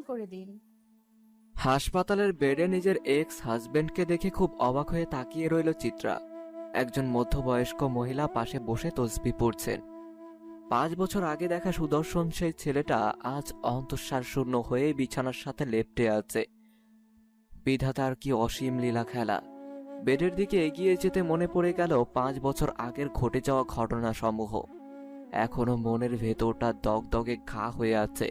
করে দিন। হাসপাতালের বেডে নিজের এক্স হাজবেন্ডকে দেখে খুব অবাক হয়ে তাকিয়ে রইল চিত্রা। একজন মধ্যবয়স্ক মহিলা পাশে বসে তসবিহ পড়ছেন। 5 বছর আগে দেখা সুদর্শন সেই ছেলেটা আজ অন্তঃসার শূন্য হয়ে বিছানার সাথে লেপ্টে আছে। বিধাতার কি অসীম লীলা খেলা। বেডের দিকে এগিয়ে যেতে মনে পড়ে গেল 5 বছর আগের ঘটে যাওয়া ঘটনা সমূহ। এখনো মনের ভেতরটা দগদগে ঘা হয়ে আছে।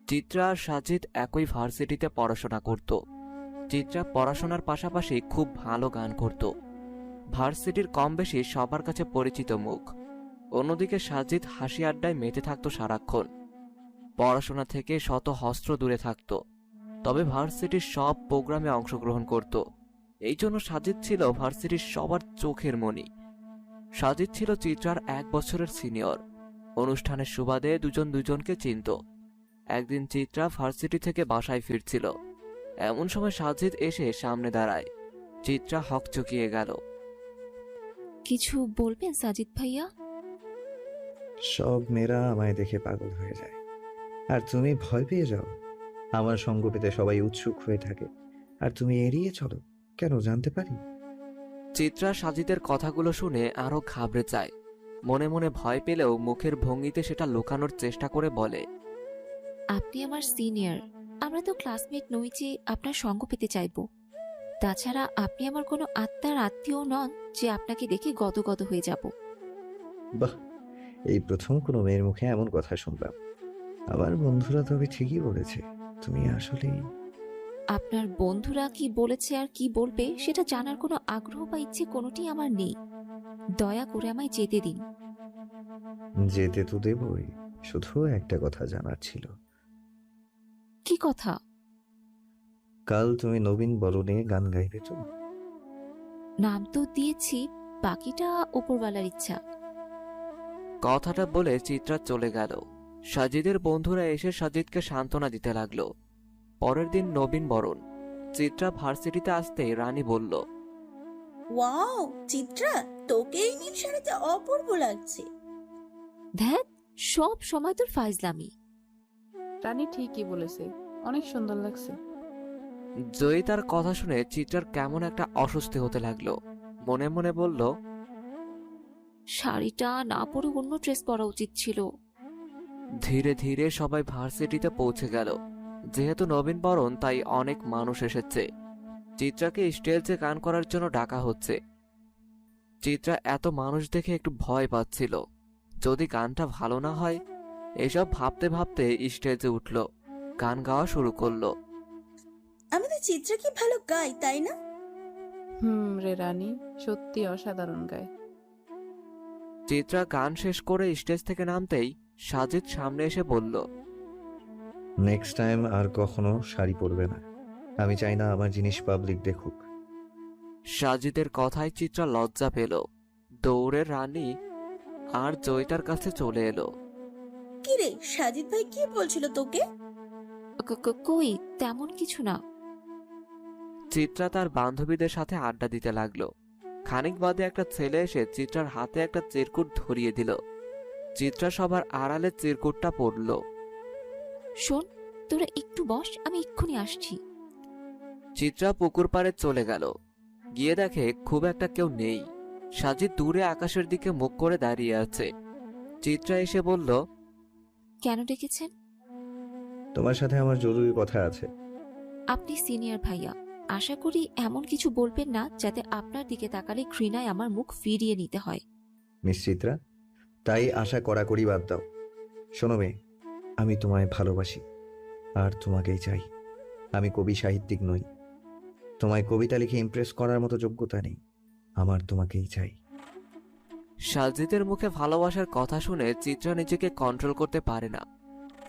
চিত্রা আর সাজিদ একই ভার্সিটিতে পড়াশোনা করত। চিত্রা পড়াশোনার পাশাপাশি খুব ভালো গান করত। ভার্সিটির কম বেশি সবার কাছে পরিচিত মুখ। অন্যদিকে সাজিদ হাসি আড্ডায় মেতে থাকত সারাক্ষণ। পড়াশোনা থেকে শত হস্ত্র দূরে থাকত, তবে ভার্সিটির সব প্রোগ্রামে অংশগ্রহণ করত। এই জন্য সাজিদ ছিল ভার্সিটির সবার চোখের মণি। সাজিদ ছিল চিত্রার 1 বছরের সিনিয়র। অনুষ্ঠানের সুবাদে দুজন দুজনকে চিনত। একদিন চিত্রা ভার্সিটি থেকে বাসায় ফিরছিল। এমন সময় সাজিদ এসে সামনে দাঁড়ায়। চিত্রা হকচকিয়ে গেল। কিছু বলবেন সাজিদ ভাইয়া? সব মেয়েরা আমায় দেখে পাগল হয়ে যায়, আর তুমি ভয় পেয়ে যাও। আমার সঙ্গ পেতে সবাই উৎসুক হয়ে থাকে, আর তুমি এড়িয়ে চলো কেন, জানতে পারি? চিত্রা সাজিদের কথাগুলো শুনে আরো ঘাবড়ে যায়। মনে মনে ভয় পেলেও মুখের ভঙ্গিতে সেটা লুকানোর চেষ্টা করে বলে, আপনি আমার সিনিয়র, আমরা তো ক্লাসমেট নই যে আপনার সঙ্গ পেতে চাইব। তাছাড়া আপনি আমার কোনো আত্মার আত্মীয় নন যে আপনাকে দেখে গদগদ হয়ে যাব। বাহ, এই প্রথম কোনো মেয়ের মুখে এমন কথা শুনলাম। আমার বন্ধুরা তবে ঠিকই বলেছে, তুমি আসলেই। আপনার বন্ধুরা কি বলেছে আর কি বলবে সেটা জানার কোনো আগ্রহ বা ইচ্ছে কোনোটি আমার নেই। দয়া করে আমায় যেতে দিন। যেতে তো দেবই, শুধু একটা কথা জানার ছিল। কি কথা? কাল তুমি নবীন বরণে গান গাইবে তো? নাম তো দিয়েছি, বাকিটা উপরওয়ালার ইচ্ছা। কথাটা বলে চিত্রা চলে গেল। সাজিদের বন্ধুরা এসে সাজিদকে সান্ত্বনা দিতে লাগলো। পরের দিন নবীন বরণ। চিত্রা ভার্সিটিতে আসতেই রানী বলল, ওয়াও চিত্রা, তোকে এই নীল শাড়িতে অপূর্ব লাগছে। ধ্যাত, সব সময় তোর ফাইজলামি। রানী ঠিকই বলেছে, অনেক সুন্দর লাগছে। জয়ী তার কথা শুনে চিত্রার কেমন একটা অস্বস্তি হতে লাগলো। মনে মনে বলল, শাড়িটা না পরে অন্য ড্রেস পরা উচিত ছিল। ধীরে ধীরে সবাই ভার্সিটিতে পৌঁছে গেল। যেহেতু নবীন বরণ, তাই অনেক মানুষ এসেছে। চিত্রাকে স্টেজে গান করার জন্য ডাকা হচ্ছে। চিত্রা এত মানুষ দেখে একটু ভয় পাচ্ছিল, যদি গানটা ভালো না হয়। এসব ভাবতে ভাবতে স্টেজে উঠল, গান গাওয়া শুরু করলো। আমাদের চিত্রা কি ভালো গায়, তাই না? রে রানী, সত্যি অসাধারণ গায়। চিত্রা গান শেষ করে স্টেজ থেকে নামতেই সাজিদ সামনে এসে বলল, নেক্সট টাইম আর কখনো শাড়ি পরবে না। আমি চাই না আমার জিনিস পাবলিক দেখুক। সাজিদের কথায় চিত্রা লজ্জা পেল। দৌড়ে রানী আর জয়িতার কাছে চলে এলো। কি রে সাজিদ ভাই, কি বলছিল তোকে? কই তেমন কিছু না। চিত্রা তার বান্ধবীদের সাথে আড্ডা দিতে লাগলো। খানিক বাদে একটা ছেলে এসে চিত্রার হাতে একটা চিরকুট ধরিয়ে দিল। চিত্রা সবার আড়ালে চিরকুটটা পড়ল। শোন, তোরা একটু বস, আমি এক্ষুনি আসছি। চিত্রা পুকুর পাড়ে চলে গেল। গিয়ে দেখে খুব একটা কেউ নেই। সাজিদ দূরে আকাশের দিকে মুখ করে দাঁড়িয়ে আছে। চিত্রা এসে বলল, কেন ডেকেছেন? তোমার সাথে আমার জরুরি কথা আছে। আপনি সিনিয়র ভাইয়া, আশা করি এমন কিছু বলবেন না যাতে আপনার দিকে তাকালে ঘৃণায় আমার মুখ ফিরিয়ে নিতে হয়। মিস চিত্রা, তাই আশা কড়াকড়ি বাদ দাও। শোনো মেয়ে, আমি তোমায় ভালোবাসি, আর তোমাকেই চাই। আমি কবি সাহিত্যিক নই, তোমায় কবিতা লিখে ইমপ্রেস করার মতো যোগ্যতা নেই। আমার তোমাকেই চাই। সাজিদের মুখে ভালোবাসার কথা শুনে চিত্রা নিজেকে কন্ট্রোল করতে পারে না।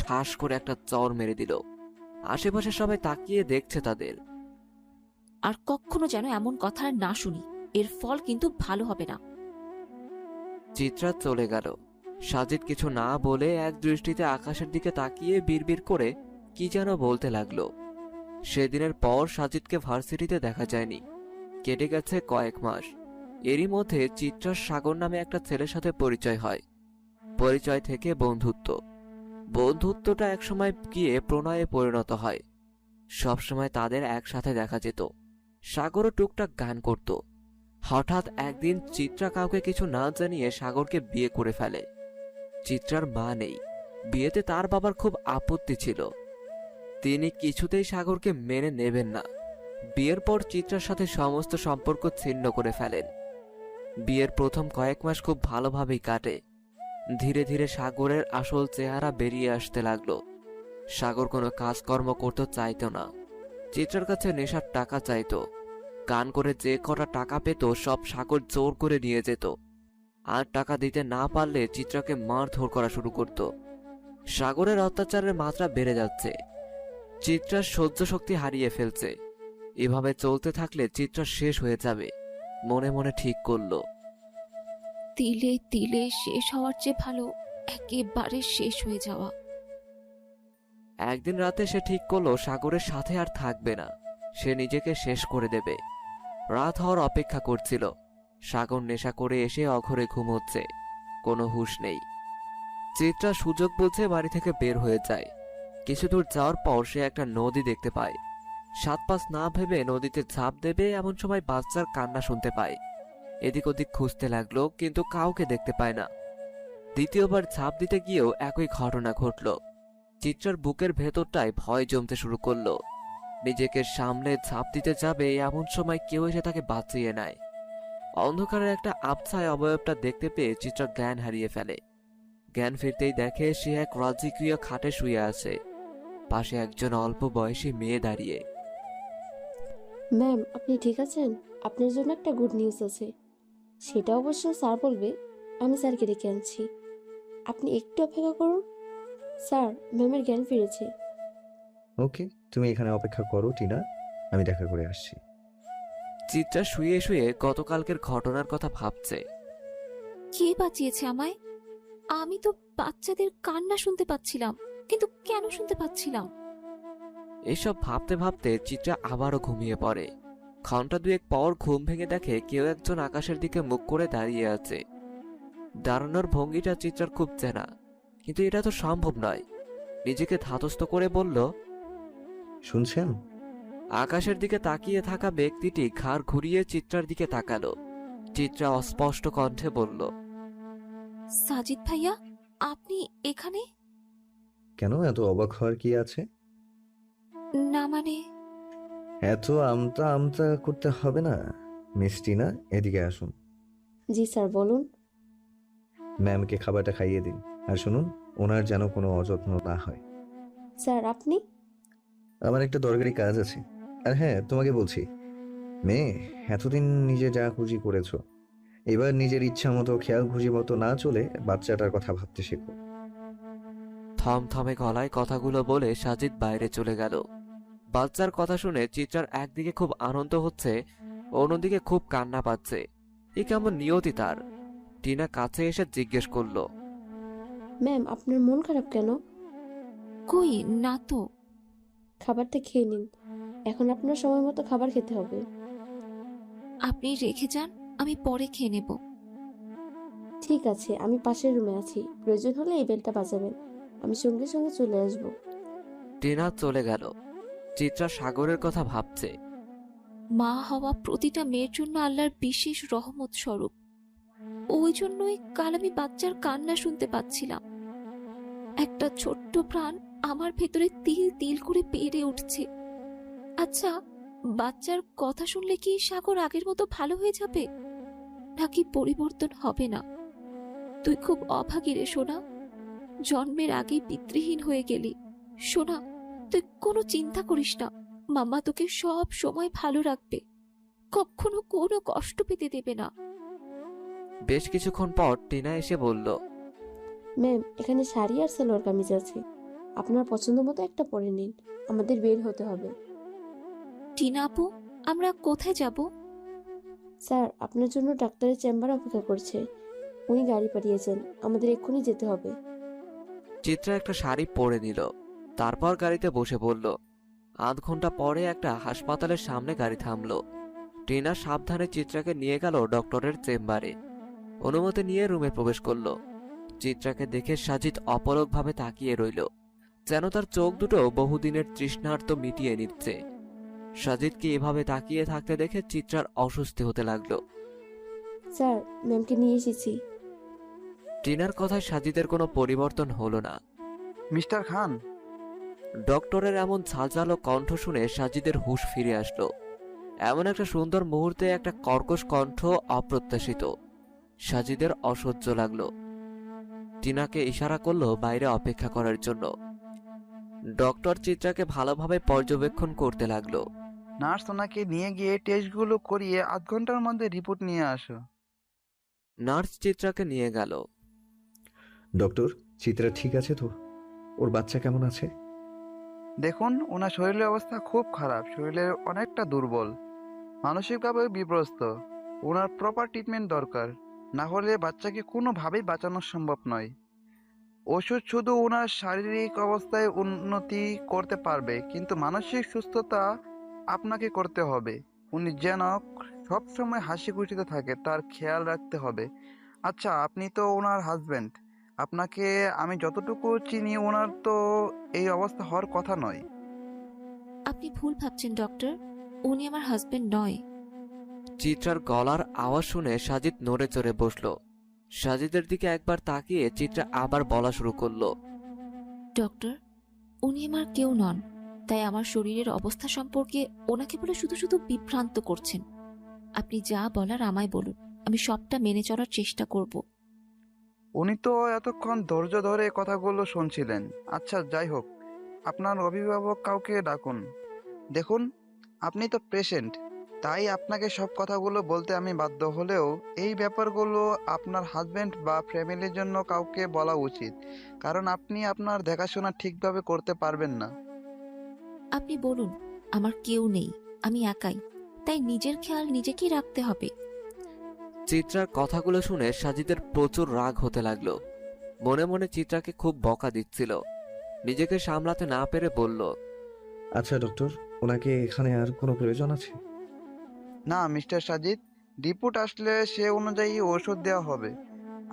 ঠাস করে একটা চর মেরে দিল। আশেপাশে সবাই তাকিয়ে দেখছে তাদের। আর কখনো যেন এমন কথা আর না শুনি, এর ফল কিন্তু ভালো হবে না। চিত্রা চলে গেল। সাজিদ কিছু না বলে এক দৃষ্টিতে আকাশের দিকে তাকিয়ে বিড়বিড় করে কি যেন বলতে লাগলো। সেদিনের পর সাজিদকে ভার্সিটিতে দেখা যায়নি। কেটে গেছে কয়েক মাস। এরই মধ্যে চিত্রার সাগর নামে একটা ছেলের সাথে পরিচয় হয়। পরিচয় থেকে বন্ধুত্ব। বন্ধুত্বটা একসময় গিয়ে প্রণয়ে পরিণত হয়। সবসময় তাদের একসাথে দেখা যেত। সাগরও টুকটাক গান করত। হঠাৎ একদিন চিত্রা কাউকে কিছু না জানিয়ে সাগরকে বিয়ে করে ফেলে। চিত্রার মা নেই, বিয়েতে তার বাবার খুব আপত্তি ছিল। তিনি কিছুতেই সাগরকে মেনে নেবেন না। বিয়ের পর চিত্রার সাথে সমস্ত সম্পর্ক ছিন্ন করে ফেলেন। বিয়ের প্রথম কয়েক মাস খুব ভালোভাবেই কাটে। ধীরে ধীরে সাগরের আসল চেহারা বেরিয়ে আসতে লাগলো। সাগর কোনো কাজকর্ম করতে চাইতো না। চিত্রার কাছে নেশার টাকা চাইতো। গান করে যে কটা টাকা পেত সব সাগর জোর করে নিয়ে যেত। আর টাকা দিতে না পারলে চিত্রাকে মারধর করা শুরু করত। সাগরের অত্যাচারের মাত্রা বেড়ে যাচ্ছে। চিত্রার সহ্য শক্তি হারিয়ে ফেলছে। এভাবে চলতে থাকলে চিত্রা শেষ হয়ে যাবে। মনে মনে ঠিক করলো। তিলে তিলে শেষ হওয়ার চেয়ে ভালো একেবারে শেষ হয়ে যাওয়া। একদিন রাতে সে ঠিক করলো সাগরের সাথে আর থাকবে না। সে নিজেকে শেষ করে দেবে। রাত হওয়ার অপেক্ষা করছিল। সাগর নেশা করে এসে অঘরে ঘুমোচ্ছে, কোনো হুঁশ নেই। চিত্রা সুযোগ বুঝে বাড়ি থেকে বের হয়ে যায়। কিছু দূর যাওয়ার পর সে একটা নদী দেখতে পায়। সাত পাঁচ না ভেবে নদীতে ঝাঁপ দেবে এমন সময় বাচ্চার কান্না শুনতে পায়। এদিক ওদিক খুঁজতে লাগলো, কিন্তু কাউকে দেখতে পায় না। দ্বিতীয়বার ঝাঁপ দিতে গিয়েও একই ঘটনা ঘটল। চিত্রার বুকের ভেতরটায় ভয় জমতে শুরু করলো। নিজেকে সামলে ঝাঁপ দিতে যাবে এমন সময় কেউ এসে তাকে বাঁচিয়ে নেয়। অন্ধকারের একটা আবছায় অবয়বটা দেখতে পেয়ে চিত্রা জ্ঞান হারিয়ে ফেলে। জ্ঞান ফিরতেই দেখে সে এক রাজকীয় খাটে শুয়ে আছে। পাশে একজন অল্প বয়সী মেয়ে দাঁড়িয়ে। ম্যাম, আপনি ঠিক আছেন? আপনার জন্য একটা গুড নিউজ আছে। সেটা অবশ্য স্যার বলবে। আমি স্যারকে ডেকে আনছি। আপনি একটু অপেক্ষা করুন। স্যার, ম্যামের জ্ঞান ফিরেছে। ওকে, তুমি এখানে অপেক্ষা করো টিনা, আমি দেখা করে আসছি। চিত্রা শুয়ে শুয়ে গতকালকের ঘটনার কথা ভাবছে। কে বাঁচিয়েছে আমায়? আমি তো বাচ্চাদের কান্না শুনতে পাচ্ছিলাম, কিন্তু কেন শুনতে পাচ্ছিলাম? এসব ভাবতে ভাবতে চিত্রা আবারও ঘুমিয়ে পড়ে। ঘন্টা দুয়েক পর ঘুম ভেঙে দেখে কেউ একজন আকাশের দিকে মুখ করে দাঁড়িয়ে আছে। দাঁড়ানোর ভঙ্গিটা চিত্রার খুব চেনা, কিন্তু এটা তো সম্ভব নয়। নিজেকে ধাতস্থ করে বলল, শুনছেন? আকাশের দিকে তাকিয়ে থাকা ব্যক্তিটি ঘাড় ঘুরিয়ে চিত্রার দিকে তাকালো। চিত্রা অস্পষ্ট কণ্ঠে বলল, সাজিদ ভাইয়া, আপনি এখানে? কেন, এত অবাক হওয়ার কি আছে? না মানে, এত আমতা আমতা করতে হবে না। মিস টিনা, এদিকে আসুন। জি স্যার, বলুন। ম্যামকে খাবারটা খাইয়ে দিন। আর শুনুন, ওনার যেন কোনো অযত্ন না হয়। স্যার, আপনি? আমার একটা দরকারি কাজ আছে। আর হ্যাঁ, তোমাকে বলছি, মেয়ে, এতদিন নিজে যা খুশি করেছো, এবার নিজের ইচ্ছা মতো খেয়াল খুশি মতো না চলে বাচ্চাটার কথা ভাবতে শেখো। থমথমে গলায় কথাগুলো বলে সাজিদ বাইরে চলে গেল। বাচ্চার কথা শুনে চিত্রার একদিকে খুব আনন্দ হচ্ছে, অন্যদিকে খুব কান্না পাচ্ছে। এ কেমন নিয়তি তার। টিনা কাছে এসে জিজ্ঞেস করলো, ম্যাম, আপনার মন খারাপ কেন? কই না তো। খাবারটা খেয়ে নিন। এখন আপনার সময় মতো খাবার খেতে হবে। আপনি রেখে যান, আমি পরে খেয়ে নেব। ঠিক আছে, আমি পাশের রুমে আছি। প্রয়োজন হলে এই বেলটা বাজাবেন। আমি সঙ্গে সঙ্গে চলে আসব। টিনা চলে গেল। চিত্রা সাগরের কথা ভাবছে। মা হওয়া প্রতিটা মেয়ের জন্য আল্লাহর বিশেষ রহমত স্বরূপ। ওই জন্যই কাল আমি বাচ্চার কান্না শুনতে পাচ্ছিলাম। একটা ছোট্ট প্রাণ আমার ভেতরে তিল তিল করে বেড়ে উঠছে। আচ্ছা, বাচ্চার কথা শুনলে কি সাগর আগের মতো ভালো হয়ে যাবে, নাকি পরিবর্তন হবে না? তুই খুব অভাগী রে সোনা, জন্মের আগেই পিতৃহীন হয়ে গেলি। সোনা, তুই কোনো চিন্তা করিস না, মাম্মা তোকে সব সময় ভালো রাখবে, কখনো কোনো কষ্ট পেতে দেবে না। বেশ কিছুক্ষণ পর টিনা এসে বলল, ম্যাম, এখানে শাড়ি আর সালোয়ার কামিজ আছে। আপনার পছন্দ মতো একটা পরে নিন। আমাদের বের হতে হবে। টিনা আপু, আমরা কোথায় যাব? স্যার, আপনার জন্য ডাক্তারের চেম্বার অপেক্ষা করছে। উনি গাড়ি পাঠিয়েছেন। আমাদের এক্ষুনি যেতে হবে। চিত্রা একটা শাড়ি পরে নিল, তারপর গাড়িতে বসে পড়ল। আধ ঘন্টা পরে একটা হাসপাতালের সামনে গাড়ি থামলো। টিনা সাবধানে চিত্রাকে নিয়ে গেল ডক্টরের চেম্বারে। অনুমতি নিয়ে রুমে প্রবেশ করলো। চিত্রাকে দেখে সাজিদ অপলকভাবে তাকিয়ে রইল, যেন তার চোখ দুটো বহুদিনের তৃষ্ণার্ত মিটিয়ে নিচ্ছে। সাজিদকে এভাবে তাকিয়ে থাকতে দেখে চিত্রার অস্বস্তি হতে লাগলো। স্যার, ম্যামকে নিয়ে এসেছি। টিনার কথায় সাজিদের কোনো পরিবর্তন হলো না। মিস্টার খান, ডক্টরের এমন ঝাঁঝালো কণ্ঠ শুনে সাজিদের হুঁশ ফিরে আসলো। এমন একটা সুন্দর মুহূর্তে একটা কর্কশ কণ্ঠ অপ্রত্যাশিত। সাজিদের অসহ্য লাগলো। টিনাকে ইশারা করলো বাইরে অপেক্ষা করার জন্য। ডক্টর চিত্রাকে ভালোভাবে পর্যবেক্ষণ করতে লাগলো। নার্স ওনাকে নিয়ে গিয়ে টেস্টগুলো করিয়ে 8 ঘন্টার মধ্যে রিপোর্ট নিয়ে আসো। নার্স চিত্রাকে নিয়ে গেল। ডক্টর, চিত্রা ঠিক আছে তো? ওর বাচ্চা কেমন আছে? দেখুন, ওনার শরীরের অবস্থা খুব খারাপ, শরীরের অনেকটা দুর্বল, মানসিকভাবে বিব্রস্ত। ওনার প্রপার ট্রিটমেন্ট দরকার, না হলে বাচ্চাকে কোনোভাবেই বাঁচানো সম্ভব নয়। ওষুধ শুধু ওনার শারীরিক অবস্থায় উন্নতি করতে পারবে, কিন্তু মানসিক সুস্থতা আপনাকে করতে হবে। উনি যেন সবসময় হাসি খুশিতে থাকে, তার খেয়াল রাখতে হবে। আচ্ছা, আপনি তো ওনার হাজবেন্ড, আপনাকে আমি যতটুকু চিনি ওনার তো এই অবস্থা হওয়ার কথা নয়। আপনি ভুল ভাবছেন ডক্টর, উনি আমার হাজবেন্ড নয়। চিত্রার গলার আওয়াজ শুনে সাজিদ নড়ে চড়ে বসলো। সাজিদের দিকে একবার তাকিয়ে চিত্রা আবার বলা শুরু করলো। ডক্টর, উনি আমার কেউ নন, তাই আমার শরীরের অবস্থা সম্পর্কে ওনাকে বলে শুধু শুধু বিভ্রান্ত করছেন। আপনি যা বলার আমায় বলুন, আমি সবটা মেনে চলার চেষ্টা করব। উনি তো এতক্ষণ ধৈর্য ধরে কথাগুলো শুনছিলেন। আচ্ছা, যাই হোক, আপনার অভিভাবক কাউকে ডাকুন। দেখুন, আপনি তো পেশেন্ট, তাই আপনাকে সব কথাগুলো বলতে আমি বাধ্য হলেও এই ব্যাপারগুলো আপনার হাজবেন্ড বা ফ্যামিলির জন্য কাউকে বলা উচিত, কারণ আপনি আপনার দেখাশোনা ঠিকভাবে করতে পারবেন না। আপনি বলুন, আমার কেউ নেই, আমি একাই, তাই নিজের খেয়াল নিজেকেই রাখতে হবে। চিত্রার কথাগুলো শুনে সাজিদের প্রচুর রাগ হতে লাগলো। মনে মনে চিত্রাকে খুব বকা দিচ্ছিল। নিজেকে সামলাতে না পেরে বলল, আচ্ছা ডক্টর, ওনাকে এখানে আর কোনো প্রয়োজন আছে? না মিস্টার সাজিদ, রিপোর্ট আসলে সে অনুযায়ী ওষুধ দেওয়া হবে,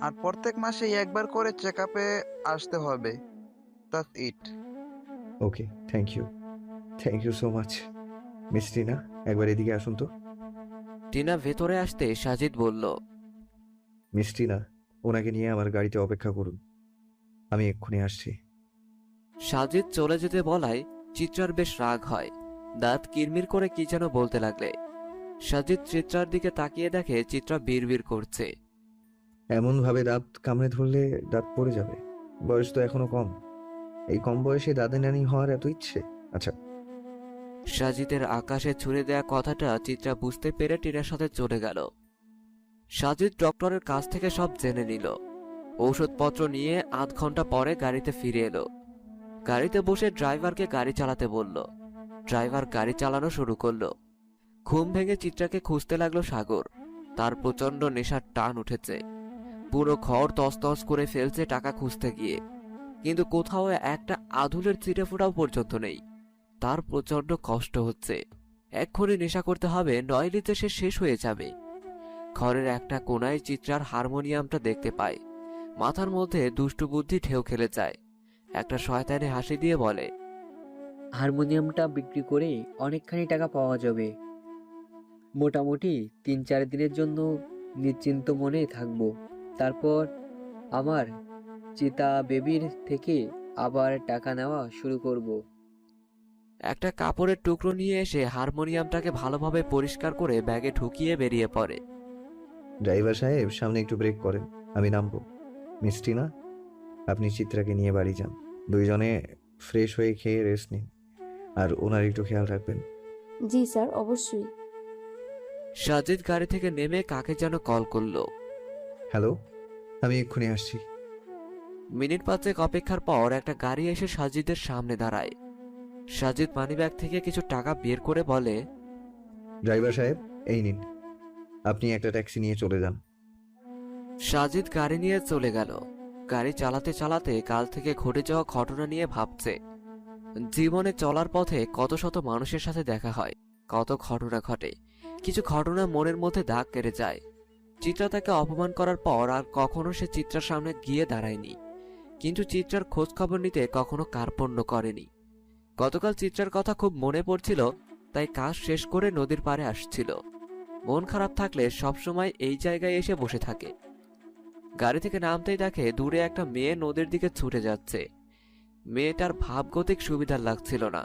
আর প্রত্যেক মাসে একবার করে চেক আপে আসতে হবে। That's it. Okay, thank you so much. Miss Tina, একবার এদিকে আসুন তো। টিনা ভেতরে আসতে সাজিদ বলল, মিস টিনা, ওনাকে নিয়ে আমার গাড়িতে অপেক্ষা করুন, আমি এক্ষুনি আসছি। সাজিদ চলে যেতে বলায় চিত্রার বেশ রাগ হয়। দাঁত কিরমির করে কি যেন বলতে লাগলে। সাজিদ চিত্রার দিকে তাকিয়ে দেখে চিত্রা বিড়বিড় করছে। এমনভাবে দাঁত কামড়ে ধরলে দাঁত পড়ে যাবে। বয়স তো এখনো কম, এই কম বয়সে দাদা নানি হওয়ার এত ইচ্ছে? আচ্ছা। সাজিদের আকাশে ছুড়ে দেয়া কথাটা চিত্রা বুঝতে পেরে টিনার সাথে চলে গেল। সাজিদ ডক্টরের কাছ থেকে সব জেনে নিল। ঔষধপত্র নিয়ে 8 ঘন্টা পরে গাড়িতে ফিরে এলো। গাড়িতে বসে ড্রাইভারকে গাড়ি চালাতে বলল। ড্রাইভার গাড়ি চালানো শুরু করলো। ঘুম ভেঙে চিত্রাকে খুঁজতে লাগলো সাগর। তার প্রচন্ড নেশার টান উঠেছে। পুরো ঘর তছনছ করে ফেলছে টাকা খুঁজতে গিয়ে, কিন্তু কোথাও একটা আধুলের চিড়ে ফোটাও পর্যন্ত নেই। তার প্রচন্ড কষ্ট হচ্ছে। এক্ষুনি নেশা করতে হবে, নইলে যে সে শেষ হয়ে যাবে। ঘরের একটা কোনায় চিত্রার হারমোনিয়ামটা দেখতে পায়। মাথার মধ্যে দুষ্টু বুদ্ধি ঢেউ খেলে যায়। একটা শয়তানি হাসি দিয়ে বলে, হারমোনিয়ামটা বিক্রি করে অনেকখানি টাকা পাওয়া যাবে। মোটামুটি 3-4 দিনের জন্য নিশ্চিন্ত মনে থাকবো। তারপর আমার চিতা বেবির থেকে আবার টাকা নেওয়া শুরু করব। একটা কাপড়ের টুকরো নিয়ে এসে হারমোনিয়ামটাকে ভালোভাবে পরিষ্কার করে ব্যাগে ঢুকিয়ে বেরিয়ে পড়ে। ড্রাইভার সাহেব, সামনে একটু ব্রেক করেন, আমি নামবো। মিস টিনা, আপনি চিত্রাকে নিয়ে বাড়ি যান। দুইজনে ফ্রেশ হয়ে খেয়ে রেস্ট নিন, আর ওনার একটু খেয়াল রাখবেন। জি স্যার, অবশ্যই। সাজিদ গাড়ি থেকে নেমে কাকে যেন কল করলো। হ্যালো, আমি এক্ষুনি আসছি। মিনিট 5 অপেক্ষার পর একটা গাড়ি এসে সাজিদের সামনে দাঁড়ায়। সাজিদ মানিব্যাগ থেকে কিছু টাকা বের করে বলে, ড্রাইভার সাহেব, এই নিন, আপনি একটা ট্যাক্সি নিয়ে চলে যান। সাজিদ গাড়ি নিয়ে চলে গেল। গাড়ি চালাতে চালাতে কাল থেকে ঘটে যাওয়া ঘটনা নিয়ে ভাবছে। জীবনে চলার পথে কত শত মানুষের সাথে দেখা হয়, কত ঘটনা ঘটে। কিছু ঘটনা মনের মধ্যে দাগ কেটে যায়, চিত্রা তাকে অপমান করার পর আর কখনো সে চিত্রার সামনে গিয়ে দাঁড়ায়নি, কিন্তু চিত্রার খোঁজ খবর নিতে কখনো কার্পণ্য করেনি। গতকাল চিত্রার কথা খুব মনে পড়ছিল, তাই কাজ শেষ করে নদীর পাড়ে আসছিল। মন খারাপ থাকলে সবসময় এই জায়গায় এসে বসে থাকে। গাড়ি থেকে নামতেই দেখে দূরে একটা মেয়ে নদীর দিকে ছুটে যাচ্ছে। মেয়েটার ভাবগতিক সুবিধার লাগছিল না,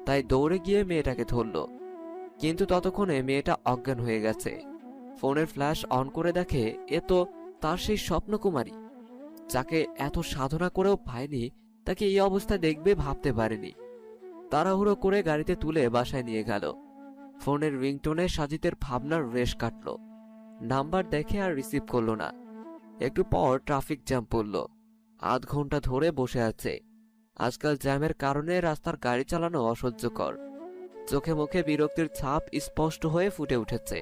তাই দৌড়ে গিয়ে মেয়েটাকে ধরল, কিন্তু ততক্ষণে মেয়েটা অজ্ঞান হয়ে গেছে। ফোনের ফ্ল্যাশ অন করে দেখে এ তো তার সেই স্বপ্নকুমারী, যাকে এত সাধনা করেও পায়নি, তাকে এই অবস্থায় দেখবে ভাবতে পারেনি। তাড়াহুড়ো করে গাড়িতে তুলে বাসায় নিয়ে গেল। ফোনের রিংটোনে সাজিদের ভাবনার রেশ কাটল। নাম্বার দেখে আর রিসিভ করলো না। একটু পর ট্রাফিক জ্যাম পড়ল। আধ ঘন্টা ধরে বসে আছে। আজকাল জ্যামের কারণে রাস্তার গাড়ি চালানো অসহ্যকর। চোখে মুখে বিরক্তির ছাপ স্পষ্ট হয়ে ফুটে উঠেছে।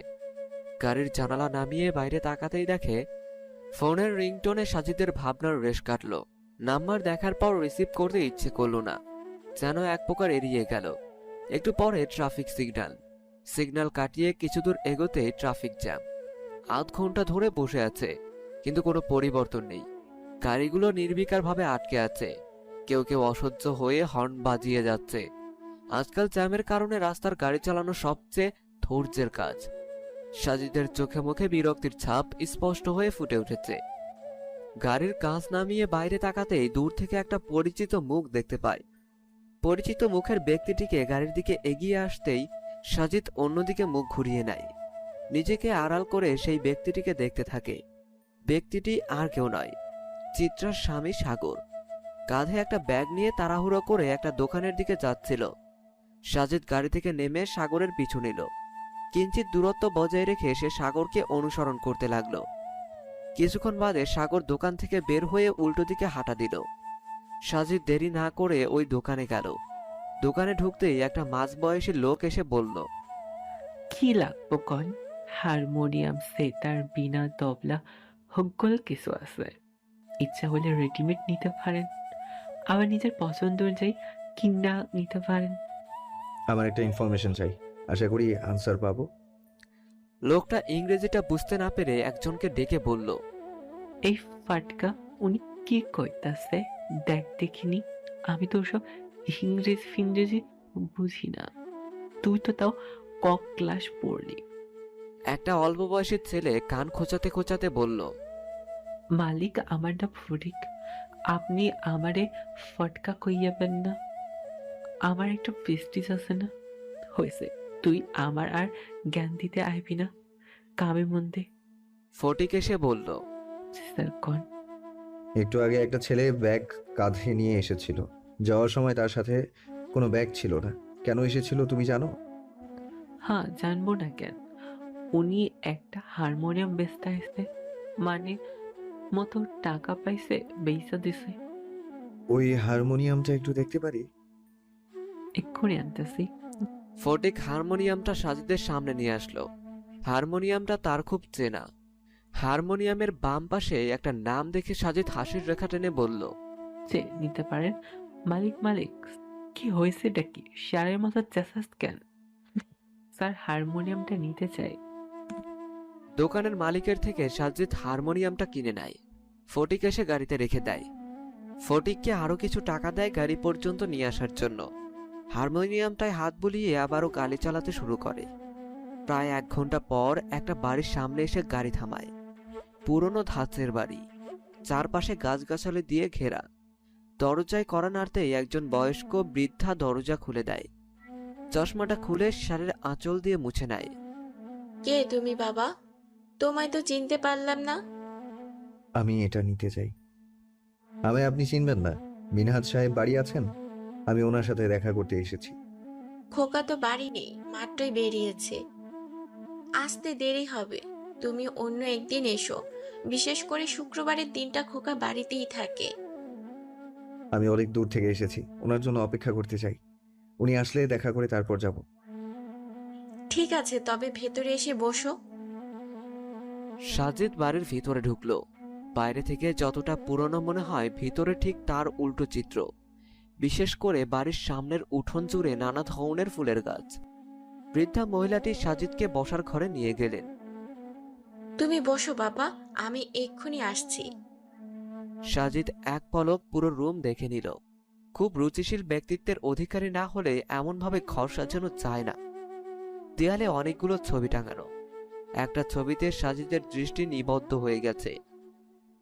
গাড়ির জানালা নামিয়ে বাইরে তাকাতেই দেখে ফোনের রিংটোনে সাজিদের ভাবনার রেশ কাটল। নাম্বার দেখার পর রিসিভ করতে ইচ্ছে করল না, যেন এক প্রকার এড়িয়ে গেল। একটু পরে ট্রাফিক সিগন্যাল কাটিয়ে কিছু দূর এগোতে ট্রাফিক জ্যাম। আধ ঘন্টা ধরে বসে আছে, কিন্তু কোনো পরিবর্তন নেই। গাড়িগুলো নির্বিকারভাবে আটকে আছে। কেউ কেউ অসহ্য হয়ে হর্ন বাজিয়ে যাচ্ছে। আজকাল জ্যামের কারণে রাস্তার গাড়ি চালানো সবচেয়ে ধৈর্যের কাজ। সাজিদের চোখে মুখে বিরক্তির ছাপ স্পষ্ট হয়ে ফুটে উঠেছে। গাড়ির কাঁচ নামিয়ে বাইরে তাকাতেই দূর থেকে একটা পরিচিত মুখ দেখতে পায়। পরিচিত মুখের ব্যক্তিটিকে গাড়ির দিকে এগিয়ে আসতেই সাজিদ অন্যদিকে মুখ ঘুরিয়ে নেয়। নিজেকে আড়াল করে সেই ব্যক্তিটিকে দেখতে থাকে। ব্যক্তিটি আর কেউ নয়, চিত্রার স্বামী সাগর। কাঁধে একটা ব্যাগ নিয়ে তাড়াহুড়ো করে একটা দোকানের দিকে যাচ্ছিল। সাজিদ গাড়ি থেকে নেমে সাগরের পিছু নিল। কিঞ্চিত দূরত্ব বজায় রেখে সে সাগরকে অনুসরণ করতে লাগলো। কিছুক্ষণ বাদে সাগর দোকান থেকে বের হয়ে উল্টো দিকে হাঁটা দিল। সাজিদ দেরি না করে ওই দোকানে গেল। দোকানে ঢুকতেই একটা মাঝবয়সী লোক এসে বলল, কি লাগবো কন? হারমোনিয়াম, সেতার, বীণা, তবলা সকল কিছু আছে। ইচ্ছা হলে রেডিমেড নিতে পারেন, আবার নিজের পছন্দ অনুযায়ী কিনা নিতে পারেন। আমার একটা ইনফরমেশন চাই, আশা করি আনসার পাবো। লোকটা ইংরেজিটা বুঝতে না পেরে একজনকে ডেকে বলল, এই ফাটকা উনি কি কইতাছে দেখ দেখিনি। আমি তো সব ইংরেজি ফিংরেজি বুঝি না। তুই তো তাও ক ক্লাস পড়লি। একটা অল্প বয়সী ছেলে কান খোঁচাতে খোঁচাতে বলল, মালিক, আমার নাম ফটিক। আপনি আমারে ফটকা কইয়াবেন না। আমার একটা প্রেস্টিজ আছে না? হয়েছে, তুই আমার আর জ্ঞান দিতে আইবি না। কামে মন দে। ফটিক এসে বলল, স্যার কন। একটু আগে একটা ছেলে ব্যাগ কাঁধে নিয়ে এসেছিল। যাওয়ার সময় তার সাথে কোনো ব্যাগ ছিল না। কেন এসেছিল তুমি জানো? হ্যাঁ, জানবো না কেন। উনি একটা হারমোনিয়াম বেচতে আসছে, মানে মতো টাকা পাইছে, বেচা দিছে। ওই হারমোনিয়ামটা একটু দেখতে পারি? এক্ষুনি আনতেছি। ফটিক হারমোনিয়ামটা সাজিদের সামনে নিয়ে আসলো। হারমোনিয়ামটা তার খুব চেনা। হারমোনিয়ামের বাম পাশে একটা নাম দেখে সাজিদ হাসির রেখা টেনে বলল, যে নিতে পারেন। মালিক মালিক, কি হয়েছে কি? শেয়ারের মতো চেঁচাস কেন? স্যার, হারমোনিয়ামটা নিতে চাই। দোকানের মালিকের থেকে সাজিদ হারমোনিয়ামটা কিনে নেয়। ফটিক এসে গাড়িতে রেখে দেয়। ফটিককে আরো কিছু টাকা দেয় গাড়ি পর্যন্ত নিয়ে আসার জন্য। হারমোনিয়ামটায় হাত বুলিয়ে আবারও গাড়ি চালাতে শুরু করে। প্রায় 1 ঘন্টা পর একটা বাড়ির সামনে এসে গাড়ি থামায়। পুরনো ধাঁচের বাড়ি, চারপাশে গাছগাছালি দিয়ে ঘেরা। দরজায় কড়া নাড়তেই একজন বয়স্ক বৃদ্ধা দরজা খুলে দেয়। চশমাটা খুলে শাড়ির আঁচল দিয়ে মুছে নেয়। কে তুমি বাবা? তোমায় তো চিনতে পারলাম না। আমি এটা নিতে চাই। আমায় আপনি চিনবেন না? মিনহাজ সাহেব বাড়ি আছেন? আমি ওনার সাথে দেখা করতে এসেছি। খোকা তো বাড়ি নেই, মাত্রই বেরিয়েছে। আসতে দেরি হবে, তুমি অন্য একদিন এসো। বিশেষ করে শুক্রবারের দিনটা খোকা বাড়িতেই থাকে। আমি অনেক দূর থেকে এসেছি, ওনার জন্য অপেক্ষা করতে চাই। উনি আসলে দেখা করে তারপর যাব। ঠিক আছে, তবে ভেতরে এসে বসো। সাজিদ বাড়ির ভিতরে ঢুকলো। বাইরে থেকে যতটা পুরনো মনে হয়, ভিতরে ঠিক তার উল্টো চিত্র। বিশেষ করে বাড়ির সামনের উঠোন জুড়ে নানা ধরনের ফুলের গাছ। বৃদ্ধা মহিলাটি সাজিদকে বসার ঘরে নিয়ে গেলেন। তুমি বসো বাবা, আমি এক্ষুনি আসছি। সাজিদ এক পলক পুরো রুম দেখে নিল। খুব রুচিশীল ব্যক্তিত্বের অধিকারী না হলে এমনভাবে ঘর সাজানো যায় না। দেয়ালে অনেকগুলো ছবি টাঙানো। একটা ছবিতে সাজিদের দৃষ্টি নিবদ্ধ হয়ে গেছে।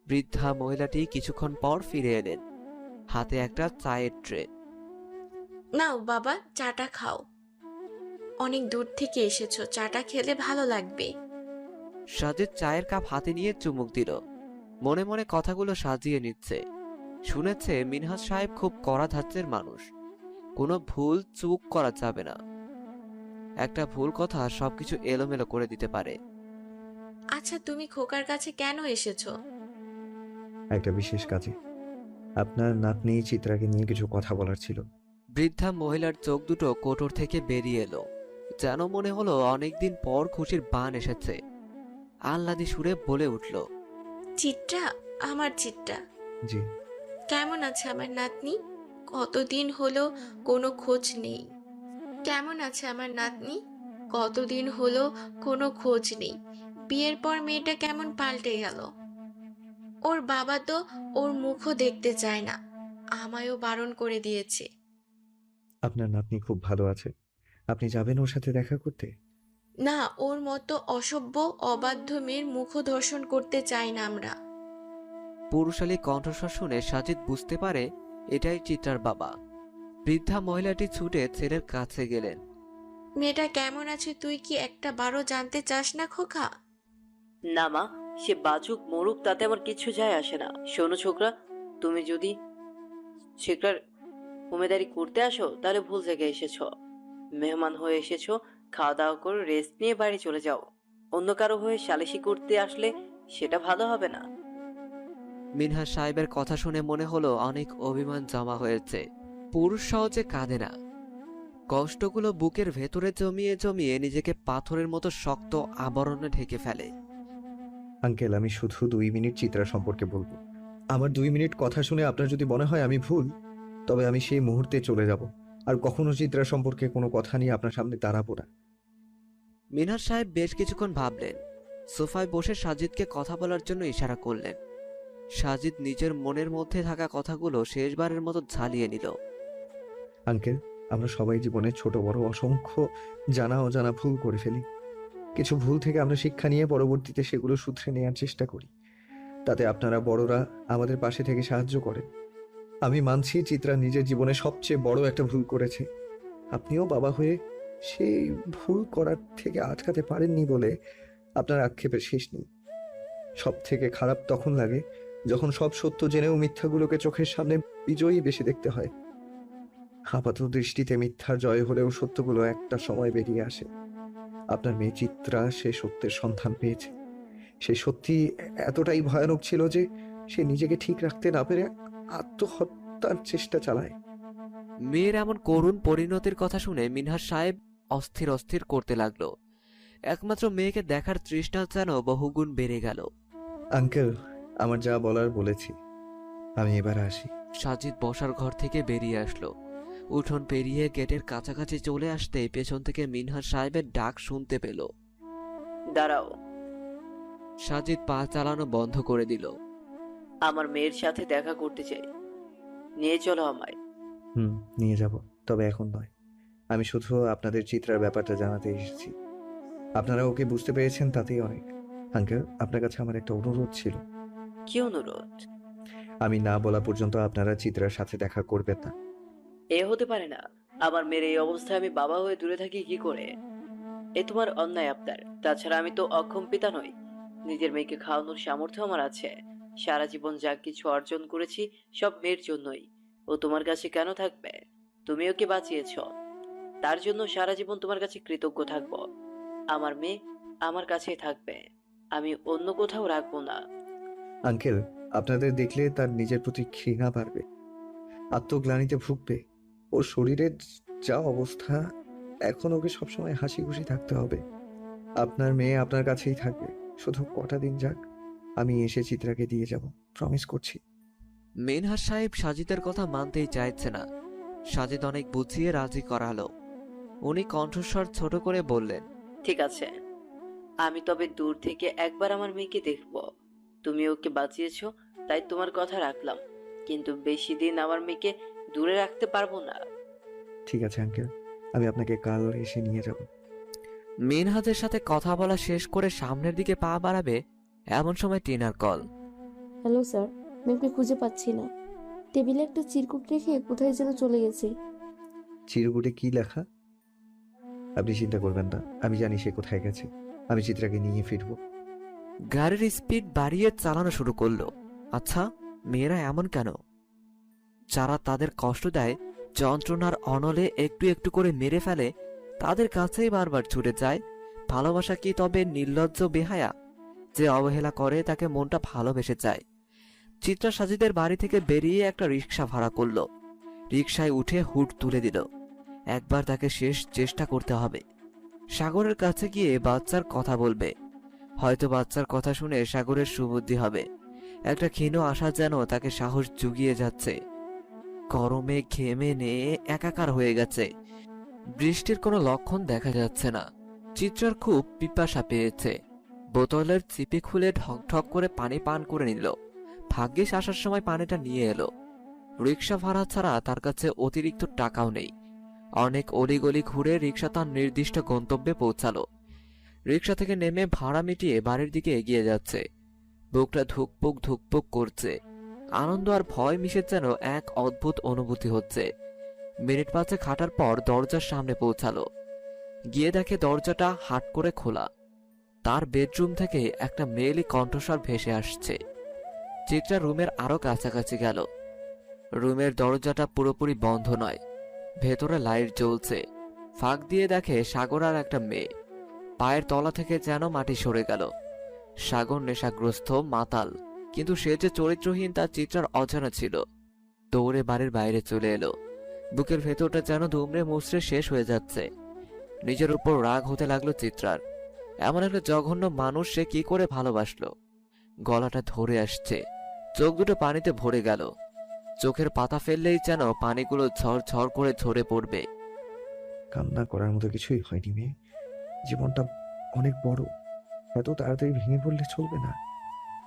বৃদ্ধা মহিলাটি কিছুক্ষণ পর ফিরে এলেন, হাতে একটা চায়ের ট্রে। নাও বাবা, চাটা খাও। অনেক দূর থেকে এসেছো, চাটা খেলে ভালো লাগবে। সাজিদ চায়ের কাপ হাতে নিয়ে চুমুক দিল। মনে মনে কথাগুলো সাজিয়ে নিচ্ছে। শুনেছে মিনহাজ সাহেব খুব কড়া ধাঁচের মানুষ, কোনো ভুল চুক করা যাবে না। একটা ভুল কথা সবকিছু এলোমেলো করে দিতে পারে। আচ্ছা, তুমি খোকার কাছে কেন এসেছো? একটা বিশেষ কাজে। আপনার নাতনি চিত্রাকে নিয়ে কিছু কথা বলার ছিল। বৃদ্ধা মহিলার চোখ দুটো কোটর থেকে বেরিয়ে এলো, যেন মনে হলো অনেকদিন পর খুশির বান এসেছে। আহ্লাদি সুরে বলে উঠল, চিত্রা, আমার চিত্রা, জি। কেমন আছে আমার নাতনি? কতদিন হলো কোনো খোঁজ নেই। কেমন আছে আমার নাতনি? কতদিন হলো কোনো খোঁজ নেই। বিয়ের পর মেয়েটা কেমন পাল্টে গেল। ওর বাবা তো ওর মুখও দেখতে চায় না, আমায়ও বারণ করে দিয়েছে। আপনার নাতনি খুব ভালো আছে। আপনি যাবেন ওর সাথে দেখা করতে? না, ওর মতো অসভ্য অবাধ্য মেয়ের মুখ দর্শন করতে চাই না আমরা। পুরুষালী কণ্ঠস্বর শুনে সাজিদ বুঝতে পারে এটাই চিত্রার বাবা। বৃদ্ধা মহিলাটি ছুটে ছেলের কাছে গেলেন। মেয়েটা কেমন আছে তুই কি একটা বারও জানতে চাস না খোকা? না মা, সে বাজুক মরুক তাতে আমার কিছু যায় আসে না। শোনো ছোকরা, তুমি যদি শেখরার উমেদারি করতে আসো তাহলে ভুল জায়গায় এসেছো। মেহমান হয়ে এসেছো, খাওয়া দাওয়া করে রেস্ট নিয়ে বাড়ি চলে যাও। অন্য কারো হয়ে সালিশি করতে আসলে সেটা ভালো হবে না। মিনহাজ সাহেবের কথা শুনে মনে হলো অনেক অভিমান জমা হয়েছে। পুরুষ সহজে কাঁদে না, কষ্টগুলো বুকের ভেতরে জমিয়ে জমিয়ে নিজেকে পাথরের মতো শক্ত আবরণে ঢেকে ফেলে। আঙ্কেল, আমি শুধু 2 মিনিট চিত্রা সম্পর্কে বলবো। আমার 2 মিনিট কথা শুনে আপনার যদি মনে হয় আমি ভুল, তবে আমি সেই মুহূর্তে চলে যাব। আর কখনো চিত্রা সম্পর্কে কোনো কথা নিয়ে আপনার সামনে দাঁড়াবো না। মিনহাজ সাহেব বেশ কিছুক্ষণ ভাবলেন। সোফায় বসে সাজিদকে কথা বলার জন্য ইশারা করলেন। সাজিদ নিজের মনের মধ্যে থাকা কথাগুলো শেষবারের মতো ঝালিয়ে নিল। আঙ্কেল, আমরা সবাই জীবনে ছোট বড় অসংখ্য জানা অজানা ভুল করে ফেলি। কিছু ভুল থেকে আমরা শিক্ষা নিয়ে পরবর্তীতে সেগুলো শুধরে নেওয়ার চেষ্টা করি। তাতে আপনারা বড়রা আমাদের পাশে থেকে সাহায্য করেন। আমি মানছি চিত্রা নিজের জীবনে সবচেয়ে বড় একটা ভুল করেছে। আপনিও বাবা হয়ে সেই ভুল করার থেকে আটকাতে পারেননি বলে আপনার আক্ষেপের শেষ নেই। সব থেকে খারাপ তখন লাগে যখন সব সত্য জেনেও মিথ্যাগুলোকে চোখের সামনে বিজয়ী বেশি দেখতে হয়। আপাত দৃষ্টিতে মিথ্যার জয় হলেও সত্যগুলো একটা সময় বেরিয়ে আসে। আপনার মেয়ে চিত্রা সে সত্যের সন্ধান পেয়েছে। সে সত্যি এতটাই ভয়ানক ছিল যে সে নিজেকে ঠিক রাখতে না পেরে আত্মহত্যার চেষ্টা চালায়। মেয়ের এমন করুণ পরিণতির কথা শুনে মিনহাজ সাহেব অস্থির অস্থির করতে লাগলো। একমাত্র মেয়েকে দেখার তৃষ্ণা যেন বহুগুণ বেড়ে গেল। আঙ্কেল, আমার যা বলার বলেছি, আমি এবার আসি। সাজিদ বসার ঘর থেকে বেরিয়ে আসলো। উঠোন পেরিয়ে গেটের কাছাকাছি চলে আসতে পেছন থেকে মিনহাজ সাহেবের ডাক শুনতে পেল। দাঁড়াও। সাজিদ পা চালানো বন্ধ করে দিল। আমার মেয়ের সাথে দেখা করতে চাই, নিয়ে চলো আমায়। নিয়ে যাব, তবে এখন নয়। আমি শুধু আপনাদের চিত্রার ব্যাপারটা জানাতে এসেছি। আপনারা ওকে বুঝতে পেরেছেন তাতেই অনেক। আঙ্কেল, আপনার কাছে আমার একটা অনুরোধ ছিল। কি অনুরোধ? আমি না বলা পর্যন্ত আপনারা চিত্রার সাথে দেখা করবেন না। এ হতে পারে না। আমার মেয়ের এই অবস্থায় আমি বাবা হয়ে দূরে থাকি কি করে? এ তোমার অন্যায় আবদার। তাছাড়া আমি তো অক্ষম পিতা নই। নিজের মেয়েকে খাওয়ানোর সামর্থ্য আমার আছে। সারা জীবন যা কিছু অর্জন করেছি সব মেয়ের জন্যই। ও তোমার কাছে কেন থাকবে? তুমি ওকে বাঁচিয়েছ, তার জন্য সারা জীবন তোমার কাছে কৃতজ্ঞ থাকব। আমার মেয়ে আমার কাছেই থাকবে, আমি অন্য কোথাও রাখবো না। আঙ্কেল, আপনাদের দেখলে তার নিজের প্রতি ঘৃণা বাড়বে, আত্মগ্লানিতে ভুগবে। ওর শরীরের যা অবস্থা, এখন ওকে সবসময় হাসি খুশি থাকতে হবে। আপনার মেয়ে আপনার কাছেই থাকবে, শুধু কটা দিন যাক। আমি এসে চিত্রাকে দিয়ে যাব, প্রমিস করছি। মিনহাজ সাহেব সাজিদের কথা মানতেই চাইছে না। সাজিদ অনেক বুঝিয়ে রাজি করালো। উনি কণ্ঠস্বর ছোট করে বললেন, ঠিক আছে। আমি তবে দূর থেকে একবার আমার মেয়েকে দেখব। তুমি ওকে বাঁচিয়েছো, তাই তোমার কথা রাখলাম, কিন্তু বেশি দিন আমার মেয়েকে দূরে রাখতে পারবো না। ঠিক আছে আঙ্কেল, আমি আপনাকে কাল এসে নিয়ে যাব। মিনহাজের সাথে কথা বলা শেষ করে সামনের দিকে পা বাড়াবে এমন সময় টিনার কল। হ্যালো স্যার, ম্যামকে খুঁজে পাচ্ছি না। টেবিলে একটা চিরকুট রেখে কোথায় যেন চলে গেছে। চিরকুটে কি লেখা? আপনি চিন্তা করবেন না, আমি জানি সে কোথায় গেছে। আমি চিত্রাকে নিয়ে ফিরবো। গাড়ির স্পিড বাড়িয়ে চালানো শুরু করলো। আচ্ছা, মেয়েরা এমন কেন? যারা তাদের কষ্ট দেয়, যন্ত্রণার অনলে একটু একটু করে মেরে ফেলে, তাদের কাছেই বারবার ছুটে যায়। ভালোবাসা কি তবে নির্লজ্জ বেহায়া? যে অবহেলা করে তাকে মনটা ভালোবেসে যায়। চিত্রা সাজিদের বাড়ি থেকে বেরিয়ে একটা রিক্সা ভাড়া করলো। রিক্সায় উঠে হুড তুলে দিল। একবার তাকে শেষ চেষ্টা করতে হবে। সাগরের কাছে গিয়ে বাচ্চার কথা বলবে। হয়তো বাচ্চার কথা শুনে সাগরের সুবুদ্ধি হবে। একটা ক্ষীণ আশা যেন তাকে সাহস জুগিয়ে যাচ্ছে। গরমে ঘেমে নিয়ে একাকার হয়ে গেছে। বৃষ্টির কোনো লক্ষণ দেখা যাচ্ছে না। চিত্রার খুব পিপাসা পেয়েছে। বোতলের চিপি খুলে ঢকঢক করে পানি পান করে নিল। ভাগ্যিস আসার সময় পানিটা নিয়ে এলো। রিক্সা ভাড়া ছাড়া তার কাছে অতিরিক্ত টাকাও নেই। অনেক অলিগলি ঘুরে রিক্সা তার নির্দিষ্ট গন্তব্যে পৌঁছালো। রিক্সা থেকে নেমে ভাড়া মিটিয়ে বাড়ির দিকে এগিয়ে যাচ্ছে। বুকটা ধুকপুক ধুকপুক করছে। আনন্দ আর ভয় মিশে যেন এক অদ্ভুত অনুভূতি হচ্ছে। মিনিট পাঁচেক হাঁটার পর দরজার সামনে পৌঁছালো। গিয়ে দেখে দরজাটা হাট করে খোলা। তার বেডরুম থেকে একটা মেয়েলি কণ্ঠস্বর ভেসে আসছে। চিত্রা রুমের আরো কাছাকাছি গেল। রুমের দরজাটা পুরোপুরি বন্ধ নয়, ভেতরে লাইট জ্বলছে। ফাঁক দিয়ে দেখে সাগর আর একটা মেয়ে। পায়ের তলা থেকে যেন মাটি সরে গেল। সাগর নেশাগ্রস্ত মাতাল, কিন্তু সে যে চরিত্রহীন তা চিত্রার অজানা ছিল। দৌড়ে বাড়ির বাইরে চলে এলো। বুকের ভেতরটা যেন দুমড়ে মুচড়ে শেষ হয়ে যাচ্ছে। নিজের উপর রাগ হতে লাগলো চিত্রার। এমন একটা জঘন্য মানুষ সে কি করে ভালোবাসলো? গলাটা ধরে আসছে। চোখ দুটো পানিতে ভরে গেল। চোখের পাতা ফেললেই যেন পানিগুলো ঝড় করে ঝরে পড়বে। কান্না করার মতো কিছুই হয়নি মেয়ে। জীবনটা অনেক বড়, এত তাড়াতাড়ি ভেঙে পড়লে চলবে না।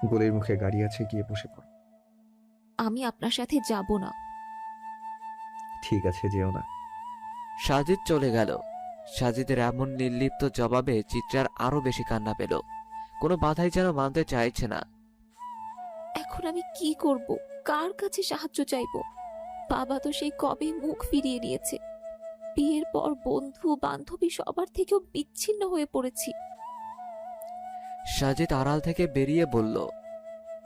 গোলের মুখে গাড়ি আছে, গিয়ে বসে পড়। আমি আপনার সাথে যাব না। ঠিক আছে, যেও না। সাজিদ চলে গেল। সাজিদের এমন নির্লিপ্ত জবাবে চিত্রার আরো বেশি কান্না পেল। কোনো বাধাই যেন মানতে চাইছে না। এখন আমি কি করব? কার কাছে সাহায্য চাইব? বাবা তো সেই কবে মুখ ফিরিয়ে নিয়েছে। বিয়ের পর বন্ধু বান্ধবী সবার থেকেও বিচ্ছিন্ন হয়ে পড়েছি। সাজিদ আড়াল থেকে বেরিয়ে বলল,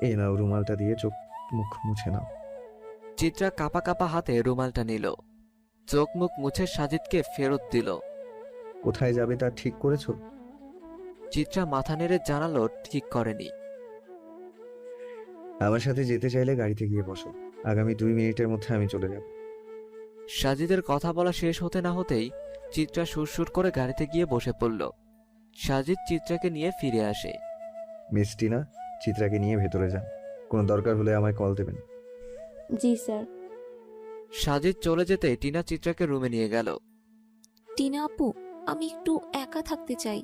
এই নাও, রুমালটা দিয়ে চোখ মুখ মুছে নাও। চিত্রা কাপা কাপা হাতে রুমালটা নিল। চোখ মুখ মুছে সাজিদকে ফেরত দিল। কোথায় যাবে তা ঠিক করেছো? চিত্রা মাথা নেড়ে জানালো ঠিক করেনি। আমার সাথে যেতে চাইলে গাড়িতে গিয়ে বসো। আগামী 2 মিনিটের মধ্যে আমি চলে যাব। সাজিদের কথা বলা শেষ হতে না হতেই চিত্রা সুরসুর করে গাড়িতে গিয়ে বসে পড়ল। সাজিদ চিত্রাকে নিয়ে ফিরে আসে। মিস টিনা, চিত্রাকে নিয়ে ভেতরে যান। কোনো দরকার হলে আমায় কল দেবেন। জি স্যার। সাজিদ চলে যেতে টিনা চিত্রাকে রুমে নিয়ে গেল। টিনা আপু, আমি একটু একা থাকতে চাই।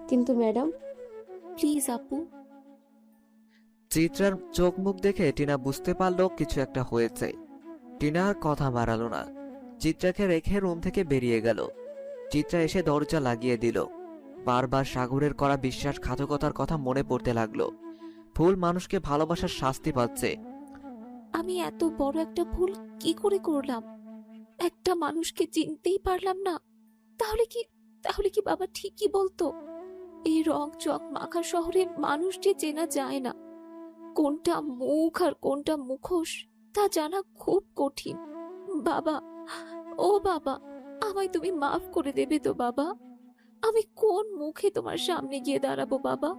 কিন্তু ম্যাডাম। প্লিজ আপু। চিত্রার চোখ মুখ দেখে টিনা বুঝতে পারল কিছু একটা হয়েছে। টিনা আর কথা বাড়ালো না। চিত্রাকে রেখে রুম থেকে বেরিয়ে গেল। চিত্রা এসে দরজা লাগিয়ে দিল। বারবার সাগরের করা বিশ্বাসঘাতকতার কথা মনে পড়তে লাগলো। ভুল মানুষকে ভালোবাসার শাস্তি পাচ্ছে। আমি এত বড় একটা ভুল কি করে করলাম? একটা মানুষকে চিনতেই পারলাম না। তাহলে কি বাবা ঠিকই বলতো? এই রং চক মাখা শহরে মানুষ যে চেনা যায় না। কোনটা মুখ আর কোনটা মুখোশ তা জানা খুব কঠিন। বাবা, ও বাবা, আমায় তুমি মাফ করে দেবে তো বাবা? আমি কোন মুখে তোমার সামনে গিয়ে দাঁড়াবো বাবা?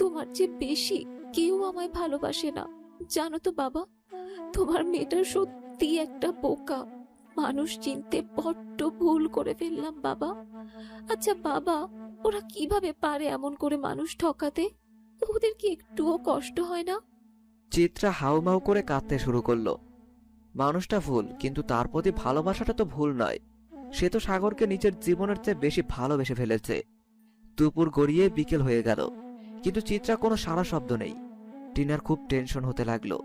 তোমার চেয়ে বেশি কেউ আমায় ভালোবাসে না, জানো তো বাবা। তোমার মেয়েটা সত্যি একটা বোকা। মানুষ চিনতে বড্ড ভুল করে ফেললাম বাবা। আচ্ছা বাবা, ওরা কিভাবে পারে এমন করে মানুষ ঠকাতে? ওদের কি একটুও কষ্ট হয় না? চিত্রা হাউমাউ করে কাঁদতে শুরু করলো। মানুষটা ভুল, কিন্তু তার প্রতি ভালোবাসাটা তো ভুল নয়। সে তো সাগরকে নিজের জীবনের চেয়ে বেশি ভালোবেসে ফেলেছে। দুপুর গড়িয়ে বিকেল হয়ে গেল, কিন্তু চিত্রা কোনো সাড়া শব্দ নেই। টিনার খুব টেনশন হতে লাগলো।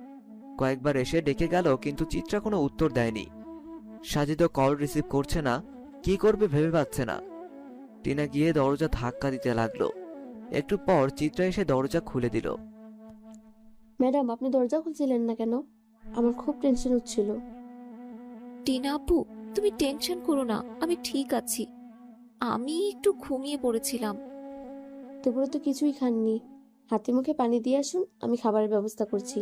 কয়েকবার এসে ডেকে গেল, কিন্তু চিত্রা কোনো উত্তর দেয়নি। সাজিদও কল রিসিভ করছে না, কি করবে ভেবে পাচ্ছে না। টিনা গিয়ে দরজা ধাক্কা দিতে লাগলো। একটু পর চিত্রা এসে দরজা খুলে দিল। ম্যাডাম, আপনি দরজা খুলছিলেন না কেন? আমার খুব টেনশন হচ্ছিল। টিনা আপু, তুমি টেনশন করো না, আমি ঠিক আছি। আমি একটু ঘুমিয়ে পড়েছিলাম। দুপুরে তো কিছুই খাননি, হাতে মুখে পানি দিয়ে আসুন, আমি খাবারের ব্যবস্থা করছি।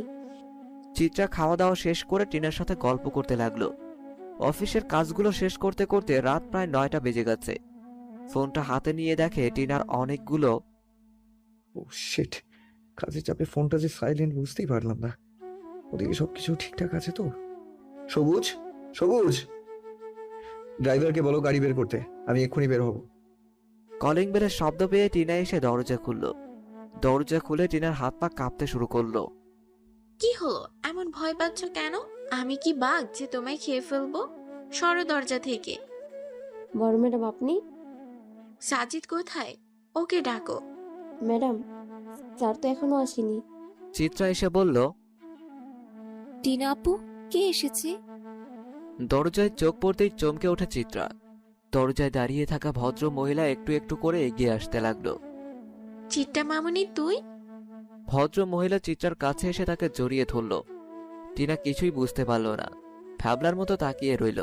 চিত্রা খাওয়া দাওয়া শেষ করে টিনার সাথে গল্প করতে লাগলো। অফিসের কাজগুলো শেষ করতে করতে রাত প্রায় 9টা বেজে গেছে। ফোনটা হাতে নিয়ে দেখে টিনার অনেকগুলো। ও শিট, কাজের চাপে ফোনটা যে সাইলেন্ট বুঝতেই পারলাম না। ওদিকে সবকিছু ঠিকঠাক আছে তো? সবুজ, সবুজ, ড্রাইভারকে বলো গাড়ি বের করতে, আমি এক্ষুনি বের হব। কলিং বেলের শব্দ পেয়ে টিনা এসে দরজা খুলল। দরজা খুলে টিনার হাত পা কাঁপতে শুরু করলো। কি হলো, এমন ভয় পাচ্ছ কেন? আমি কি বাঘ যে তোমায় খেয়ে ফেলবো? সরো দরজা থেকে। বড় ম্যাডাম আপনি? সাজিদ কোথায়? ওকে ডাকো। ম্যাডাম, স্যার তো এখনো আসেনি। চিত্রা এসে বলল। টিনা আপু, কে এসেছে? দরজায় চোখ পড়তেই চমকে ওঠে চিত্রা। দরজায় দাঁড়িয়ে থাকা ভদ্র মহিলা একটু একটু করে এগিয়ে আসতে লাগলো। চিত্রা মামুনি তুই? ভদ্র মহিলা চিত্রার কাছে এসে তাকে জড়িয়ে ধরল। টিনা কিছুই বুঝতে পারল না, ফ্যাবলার মতো তাকিয়ে রইল।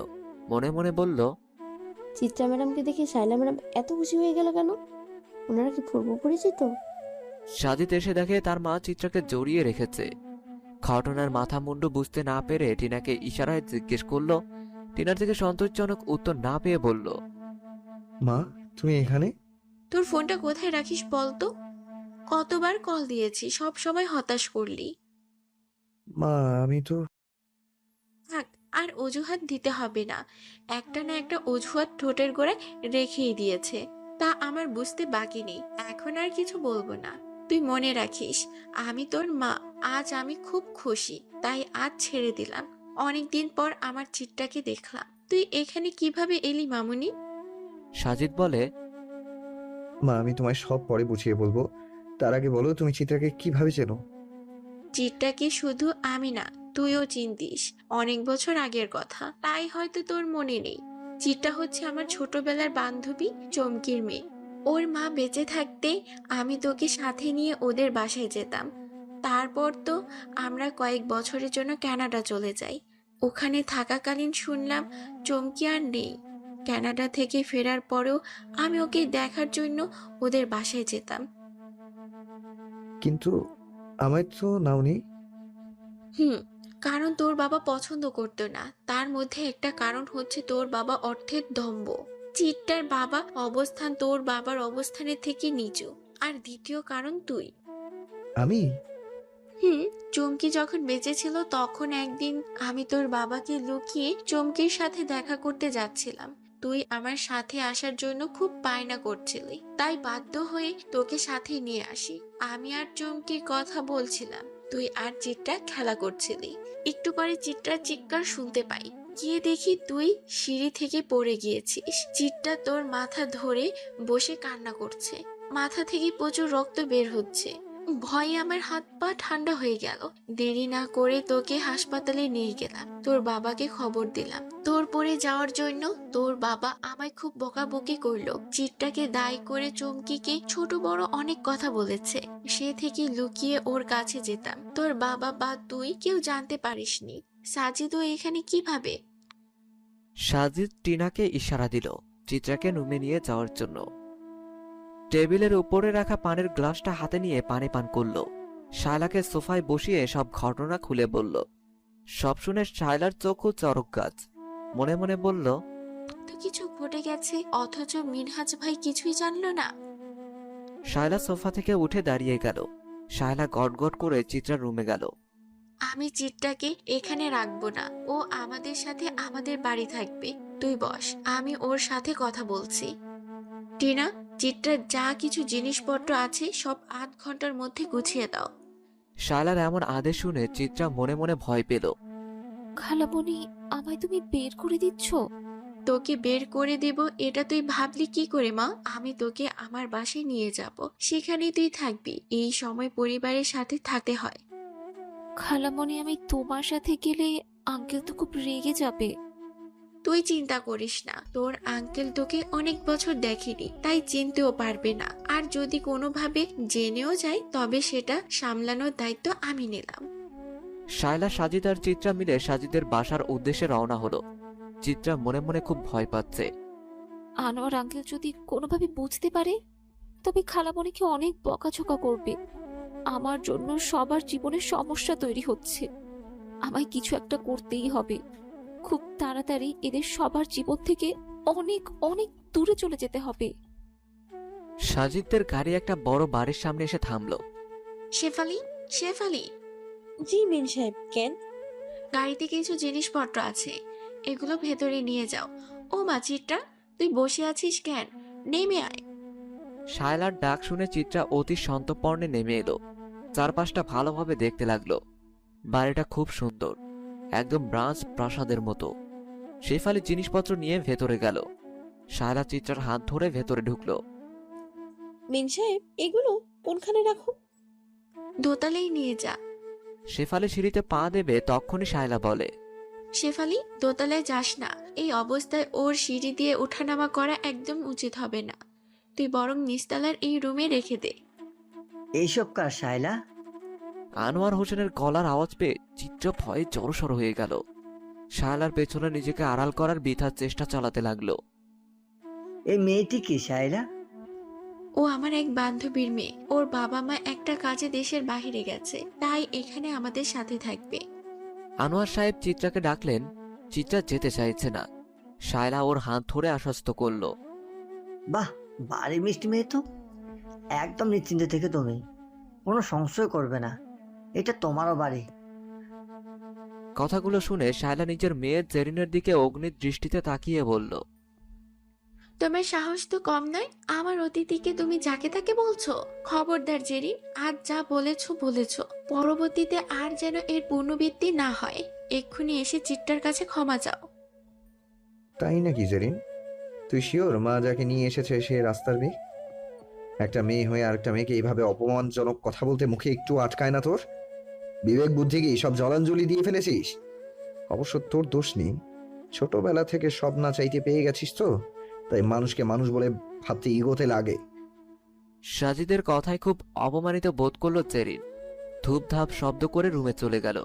মনে মনে বলল, চিত্রা ম্যাডামকে দেখে শাইলা ম্যাডাম এত খুশি হয়ে গেল কেন? ওনারা কি পূর্ব পরিচিত? সাজিদ এসে দেখে তার মা চিত্রাকে জড়িয়ে রেখেছে। ঘটনার মাথা মুন্ডু বুঝতে না পেরে টিনাকে ইশারায় জিজ্ঞেস করলো। টিনার থেকে সন্তোষজনক উত্তর না পেয়ে বলল, মা, তুমি এখানে? তোর ফোনটা কোথায় রাখিস বলতো? কতবার কল দিয়েছি, সব সময় হতাশ করলি। মা, আমি তো। থাক, আর অজুহাত দিতে হবে না। একটা না একটা অজুহাত ঠোঁটের গোড়ায় রেখেই দিয়েছে, তা আমার বুঝতে বাকি নেই। এখন আর কিছু বলবো না। তুই মনে রাখিস, আমি তোর মা। আজ আমি খুব খুশি, তাই আজ ছেড়ে দিলাম। অনেকদিন পর আমার চিত্রাকে দেখলাম। তুই এখানে কিভাবে এলি মামুনি? সাজিদ বলে, মা, আমি তোমায় সব পরে বুঝিয়ে বলবো, তার আগে বলো তুমি চিত্রাকে কিভাবে চেনো? চিত্রাকে শুধু আমি না, তুইও চিনতিস। অনেক বছর আগের কথা, তাই হয়তো তোর মনে নেই। চিত্রা হচ্ছে আমার ছোটবেলার বান্ধবী চমকির মেয়ে। ওর মা বেঁচে থাকতে আমি তোকে সাথে নিয়ে ওদের বাসায় যেতাম। তারপর তো আমরা কয়েক বছরের জন্য কানাডা চলে যাই। ওখানে থাকাকালীন শুনলাম চমকি আর নেই। কানাডা থেকে ফেরার পরেও আমি ওকে দেখার জন্য ওদের বাসায় যেতাম। কিন্তু আমায় তো নাওনি। কারণ তোর বাবা পছন্দ করতো না। তার মধ্যে একটা কারণ হচ্ছে তোর বাবা অর্থের দম্ভ। চিত্রার বাবা অবস্থান তোর বাবার অবস্থানের থেকে নিচু। আর দ্বিতীয় কারণ তুই। আমি? চমকি যখন বেঁচে ছিল তখন একদিন আমি তোর বাবাকে লুকিয়ে চমকির সাথে দেখা করতে যাচ্ছিলাম। তুই আমার সাথে আসার জন্য খুব বায়না করছিলি, তাই বাধ্য হয়ে তোকে সাথে নিয়ে আসি। আমি আর চমকির কথা বলছিলাম, তুই আর চিত্রা খেলা করছিলি। একটু পরে চিত্রার চিৎকার শুনতে পাই। গিয়ে দেখি তুই সিঁড়ি থেকে পড়ে গিয়েছিস। চিত্রা তোর মাথা ধরে বসে কান্না করছে। মাথা থেকে প্রচুর রক্ত বের হচ্ছে। ভয়ে আমার হাত পা ঠান্ডা হয়ে গেল। দেরি না করে তোকে হাসপাতালে নিয়ে গেলাম। তোর বাবাকে খবর দিলাম তোর পড়ে যাওয়ার জন্য। তোর বাবা আমায় খুব বকাবকি করলো। চিত্রাকে দায়ী করে চমকিকে ছোট বড় অনেক কথা বলেছে। সে থেকে লুকিয়ে ওর কাছে যেতাম। তোর বাবা বা তুই কেউ জানতে পারিসনি। সাজিদও এখানে কিভাবে? সাজিদ টিনাকে ইশারা দিল চিত্রাকে রুমে নিয়ে যাওয়ার জন্য। টেবিলের উপরে রাখা পানির গ্লাসটা হাতে নিয়ে পানি পান করলো। শায়লাকে সোফায় বসিয়ে সব ঘটনা খুলে বলল। সব শুনে শায়লার চোখও চরক গাছ। মনে মনে বলল, তো কিছু ঘটে গেছে অথচ মিনহাজ ভাই কিছুই জানলো না। শায়লা সোফা থেকে উঠে দাঁড়িয়ে গেল। শায়লা গটগট করে চিত্রার রুমে গেল। আমি চিত্রাকে এখানে রাখবো না। ও আমাদের সাথে আমাদের বাড়ি থাকবে। তুই বস, আমি ওর সাথে কথা বলছি। টিনা, চিত্রার যা কিছু জিনিসপত্র আছে সব 8 ঘন্টার মধ্যে গুছিয়ে দাও। শায়লার এমন আদেশ শুনে চিত্রা মনে মনে ভয় পেল। খালামণি, আমায় তুমি বের করে দিচ্ছ? তোকে বের করে দেব এটা তুই ভাবলি কি করে মা? আমি তোকে আমার বাসায় নিয়ে যাব, সেখানেই তুই থাকবি। এই সময় পরিবারের সাথে থাকতে হয়। খালামণি, আমি তোমার সাথে গেলে আঙ্কেল তো খুব রেগে যাবে। তুই চিন্তা করিস না, তোর আঙ্কেল তোকে অনেক বছর দেখেনি, তাই চিনতেও পারবে না। আর যদি কোনোভাবে জেনেও যায় তবে সেটা সামলানোর দায়িত্ব আমি নিলাম। শায়লা, সাজিদ আর চিত্রা মিলে সাজিদের বাসার উদ্দেশ্যে রওনা হলো। চিত্রা মনে মনে খুব ভয় পাচ্ছে। আনোয়ার আঙ্কেল যদি কোনোভাবে বুঝতে পারে তবে খালামণিকে অনেক বকাঝকা করবে। আমার জন্য সবার জীবনে সমস্যা তৈরি হচ্ছে। আমায় কিছু একটা করতেই হবে। খুব তাড়াতাড়ি এদের সবার জীবন থেকে অনেক অনেক দূরে চলে যেতে হবে। সাজিদদের গাড়ি একটা বড় বাড়ির সামনে এসে থামলো। শেফালি, শেফালি, জি মিন সাহেব, কেন? গাড়িতে কিছু জিনিসপত্র আছে, এগুলো ভেতরে নিয়ে যাও। ও মা চিত্রা, তুই বসে আছিস কেন? নেমে আয়। শায়লার ডাক শুনে চিত্রা অতি সন্তর্পণে নেমে এলো। চারপাশটা ভালোভাবে দেখতে লাগলো। বাড়িটা খুব সুন্দর, একদম ব্রাঞ্চ প্রাসাদের মতো। শেফালি জিনিসপত্র নিয়ে ভেতরে গেল। শায়লা চিত্রার হাত ধরে ভেতরে ঢুকলো। মিন সাহেব, এগুলো কোনখানে রাখো? দোতলায় নিয়ে যা। শেফালি সিঁড়িতে পা দেবে তখনই শায়লা বলে, শেফালি, দোতলায় যাস না। এই অবস্থায় ওর সিঁড়ি দিয়ে ওঠানামা করা একদম উচিত হবে না। তুই বরং নিচতলার এই রুমে রেখে দে। এইসব কার শায়লা? আনোয়ার হোসেনের গলার আওয়াজ পেয়ে চিত্রা ভয়ে জড়সড় হয়ে গেল। শায়লার পেছনে নিজেকে আড়াল করার বৃথা চেষ্টা চালাতে লাগলো। এই মেয়েটি কি শায়লা? ও আমার এক বান্ধবীর মেয়ে। ওর বাবা মা একটা কাজে দেশের বাইরে গেছে, তাই এখানে আমাদের সাথে থাকবে। আনোয়ার সাহেব চিত্রাকে ডাকলেন। চিত্রা যেতে চাইছে না। শায়লা ওর হাত ধরে আশ্বস্ত করলো। বাহ, বাড়ি মিষ্টি মেয়ে তো। একদম নিশ্চিন্তে থেকে তুমি, কোনো সংশয় করবে না, এটা তোমারও বাড়ি। কথাগুলো শুনে শায়লা নিজের মেয়ে জেরিনের দিকে অগ্নির দৃষ্টিতে তাকিয়ে বলল, তোমার সাহস তো কম নয়। আমার অতিথিকে তুমি যাকে তাকে বলছো? খবরদার জেরিন, আজ যা বলেছো বলেছো, পরবর্তীতে আর যেন এর পুনরাবৃত্তি না হয়। এক্ষুনি এসে চিত্রার কাছে ক্ষমা চাও। তাই নাকি জেরিন? তুই শিওর মা যাকে নিয়ে এসেছে সে রাস্তার মেয়ে? একটা মেয়ে হয়ে আরেকটা মেয়েকে এইভাবে অপমানজনক কথা বলতে মুখে একটু আটকায় না তোর? বিবেক বুদ্ধি কি সব জলাঞ্জলি দিয়ে ফেলেছিস? অবশ্য তোর দোষ নেই, ছোটবেলা থেকে সব না চাইতে পেয়ে গেছিস তো, তাই মানুষকে মানুষ বলে ভাবতে ইগোতে লাগে। সাজিদের কথায় খুব অপমানিত বোধ করলো জেরিন। ধূপধাপ শব্দ করে রুমে চলে গেল।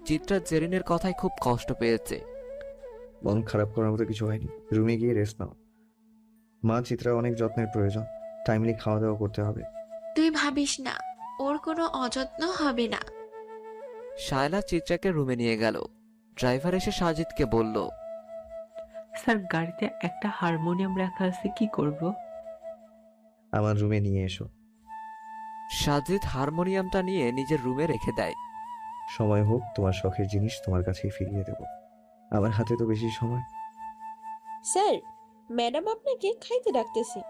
চিত্রা জেরিনের কথায় খুব কষ্ট পেয়েছে। মন খারাপ করার মতো কিছু হয়নি, রুমে গিয়ে রেস্ট নাও। মা, চিত্রা অনেক যত্নের প্রয়োজন, টাইমলি খাওয়া দাওয়া করতে হবে। তুই ভাবিস না, ওর কোনো অযত্ন হবে না। শায়লা চিত্রাকে রুমে নিয়ে গেল। ড্রাইভার এসে সাজিদকে বলল, স্যার, গাড়িতে একটা হারমোনিয়াম রাখা আছে, কি করব? আমার রুমে নিয়ে এসো। সাজিদ হারমোনিয়ামটা নিয়ে নিজের রুমে রেখে দেয়। সময় হোক তোমার শখের জিনিস তোমার কাছেই ফিরিয়ে দেব। আমার হাতে তো বেশি সময়। স্যার, ম্যাডাম আপনাকে খাইতে ডাকতেছে।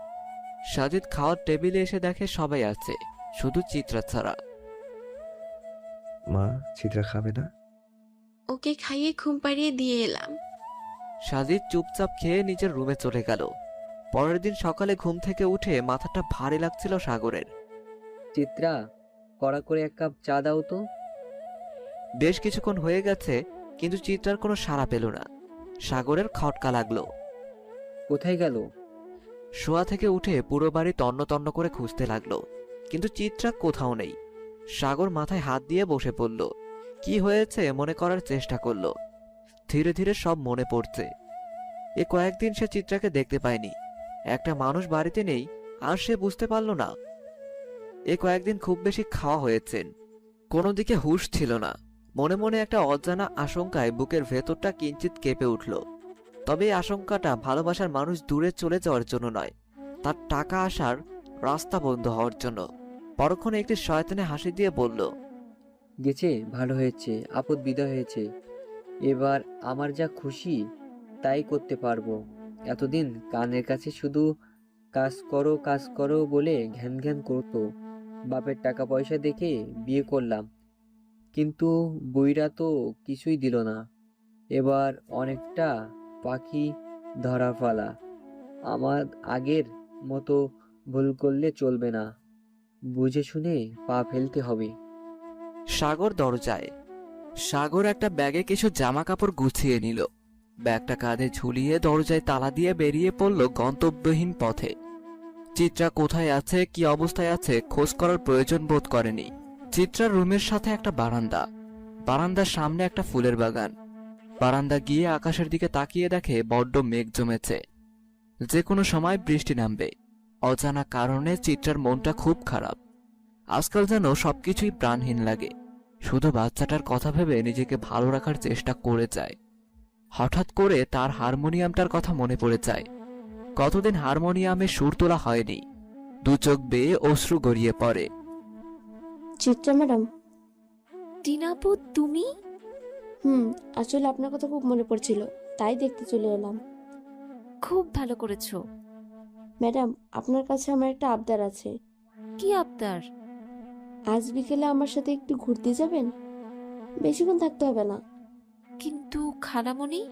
সাজিদ খাওয়ার টেবিলে এসে দেখে সবাই আছে, শুধু চিত্রা ছাড়া। মা, চিত্রা খাবে না? ওকে খাইয়ে ঘুম পাড়িয়ে দিয়ে এলাম। সাজিদ চুপচাপ খেয়ে নিজের রুমে চলে গেল। পরের দিন সকালে ঘুম থেকে উঠে মাথাটা ভারী লাগছিল সাগরের। চিত্রা, কড়া করে এক কাপ চা দাও তো। বেশ কিছুক্ষণ হয়ে গেছে, কিন্তু চিত্রার কোনো সাড়া পেল না। সাগরের খটকা লাগলো। কোথায় গেল? শোয়া থেকে উঠে পুরো বাড়ি তন্ন তন্ন করে খুঁজতে লাগলো, কিন্তু চিত্রা কোথাও নেই। সাগর মাথায় হাত দিয়ে বসে পড়ল। কি হয়েছে মনে করার চেষ্টা করলো। ধীরে ধীরে সব মনে পড়ছে। এ কয়েকদিন সে চিত্রাকে দেখতে পায়নি। একটা মানুষ বাড়িতে নেই আর সে বুঝতে পারল না। এ কয়েকদিন খুব বেশি খাওয়া হয়েছে, কোনো দিকে হুঁশ ছিল না। মনে মনে একটা অজানা আশঙ্কায় বুকের ভেতরটা কিঞ্চিত কেঁপে উঠল। তবে এই আশঙ্কাটা ভালোবাসার মানুষ দূরে চলে যাওয়ার জন্য নয়, তার টাকা আসার রাস্তা বন্ধ হওয়ার জন্য। পরক্ষণে একটি শয়তানে হাসি দিয়ে বলল, গেছে, ভালো হয়েছে, আপদ বিদায় হয়েছে। এবার আমার যা খুশি তাই করতে পারবো। এতদিন কানের কাছে শুধু কাজ করো বলে ঘ্যান ঘ্যান করতো। বাপের টাকা পয়সা দেখে বিয়ে করলাম, কিন্তু বইরা তো কিছুই দিল না। এবার অনেকটা পাখি ধরা ফেলা। আমার আগের মতো ভুল করলে চলবে না, বুঝে শুনে পা ফেলতে হবে। সাগর দরজায়। সাগর একটা ব্যাগে কিছু জামা কাপড় গুছিয়ে নিল। ব্যাগটা কাঁধে ঝুলিয়ে দরজায় তালা দিয়ে বেরিয়ে পড়ল গন্তব্যহীন পথে। চিত্রা কোথায় আছে, কি অবস্থায় আছে খোঁজ করার প্রয়োজন বোধ করেনি। চিত্রার রুমের সাথে একটা বারান্দা, বারান্দার সামনে একটা ফুলের বাগান। বারান্দা গিয়ে আকাশের দিকে তাকিয়ে দেখে বড্ড মেঘ জমেছে, যে কোনো সময় বৃষ্টি নামবে। অজানা কারণে চিত্রার মনটা খুব খারাপ। আজকাল যেন সবকিছুই প্রাণহীন লাগে। শুধু বাচ্চাটার কথা ভেবে নিজেকে ভালো রাখার চেষ্টা করে যায়। হঠাৎ করে তার হারমোনিয়ামটার কথা মনে পড়ে যায়। কতদিন হারমোনিয়ামে সুর তোলা হয়নি। দু চোখ বেয়ে অশ্রু গড়িয়ে পড়ে। চিত্রা ম্যাডাম। টিনাপু, তুমি? আসলে আপনার কথা খুব মনে পড়ছিল, তাই দেখতে চলে এলাম। খুব ভালো করেছো। ম্যাডাম, আপনার কাছে আমার একটা আবদার আছে। কি আবদার? আজ বিকেলে আমার সাথে একটু ঘুরতে যাবেন? বেশিক্ষণ থাকতে হবে না। কিন্তু খালামণি?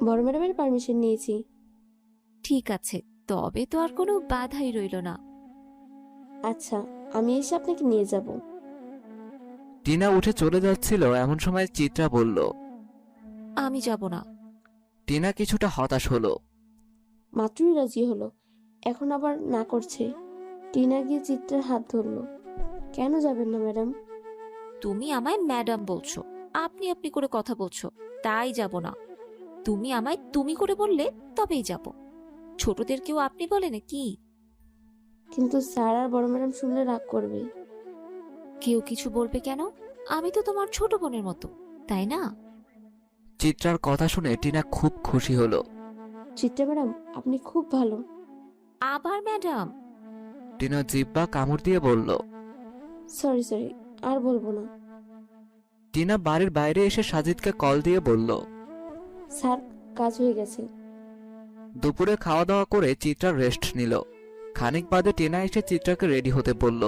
বড় ম্যাডামের পারমিশন নিয়েছি। ঠিক আছে, তবে তো আর কোনো বাধাই রইল না। আচ্ছা, আমি এসে আপনাকে নিয়ে যাব। টিনা উঠে চলে যাচ্ছিল, এমন সময় চিত্রা বলল, আমি যাব না। টিনা কিছুটা হতাশ হলো। মাত্রই রাজি হলো, এখন আবার না করছে। টিনা গিয়ে চিত্রার হাত ধরলো। কেন যাবেন না ম্যাডাম? তুমি আমায় ম্যাডাম বলছো, আপনি আপনি করে কথা বলছো, তাই যাব না। তুমি আমায় তুমি করে বললে তবেই যাব। ছোটদের কেউ আপনি বলে নাকি? কিন্তু স্যার আর বড় ম্যাডাম শুনলে রাগ করবে। কেউ কিছু বলবে কেন? আমি তো তোমার ছোট বোনের মতো, তাই না? চিত্রার কথা শুনে টিনা খুব খুশি হলো। চিত্রা ম্যাডাম, আপনি খুব ভালো। আবার ম্যাডাম? টিনা জিব্বা কামড় দিয়ে বলল। সরি, আর বলবো না। টিনা বাড়ির বাইরে এসে সাজিদকে কল দিয়ে বলল, স্যার, কাজ হয়ে গেছে। দুপুরে খাওয়া দাওয়া করে চিত্রা রেস্ট নিল। খানিক বাদে টিনা এসে চিত্রাকে রেডি হতে বলল।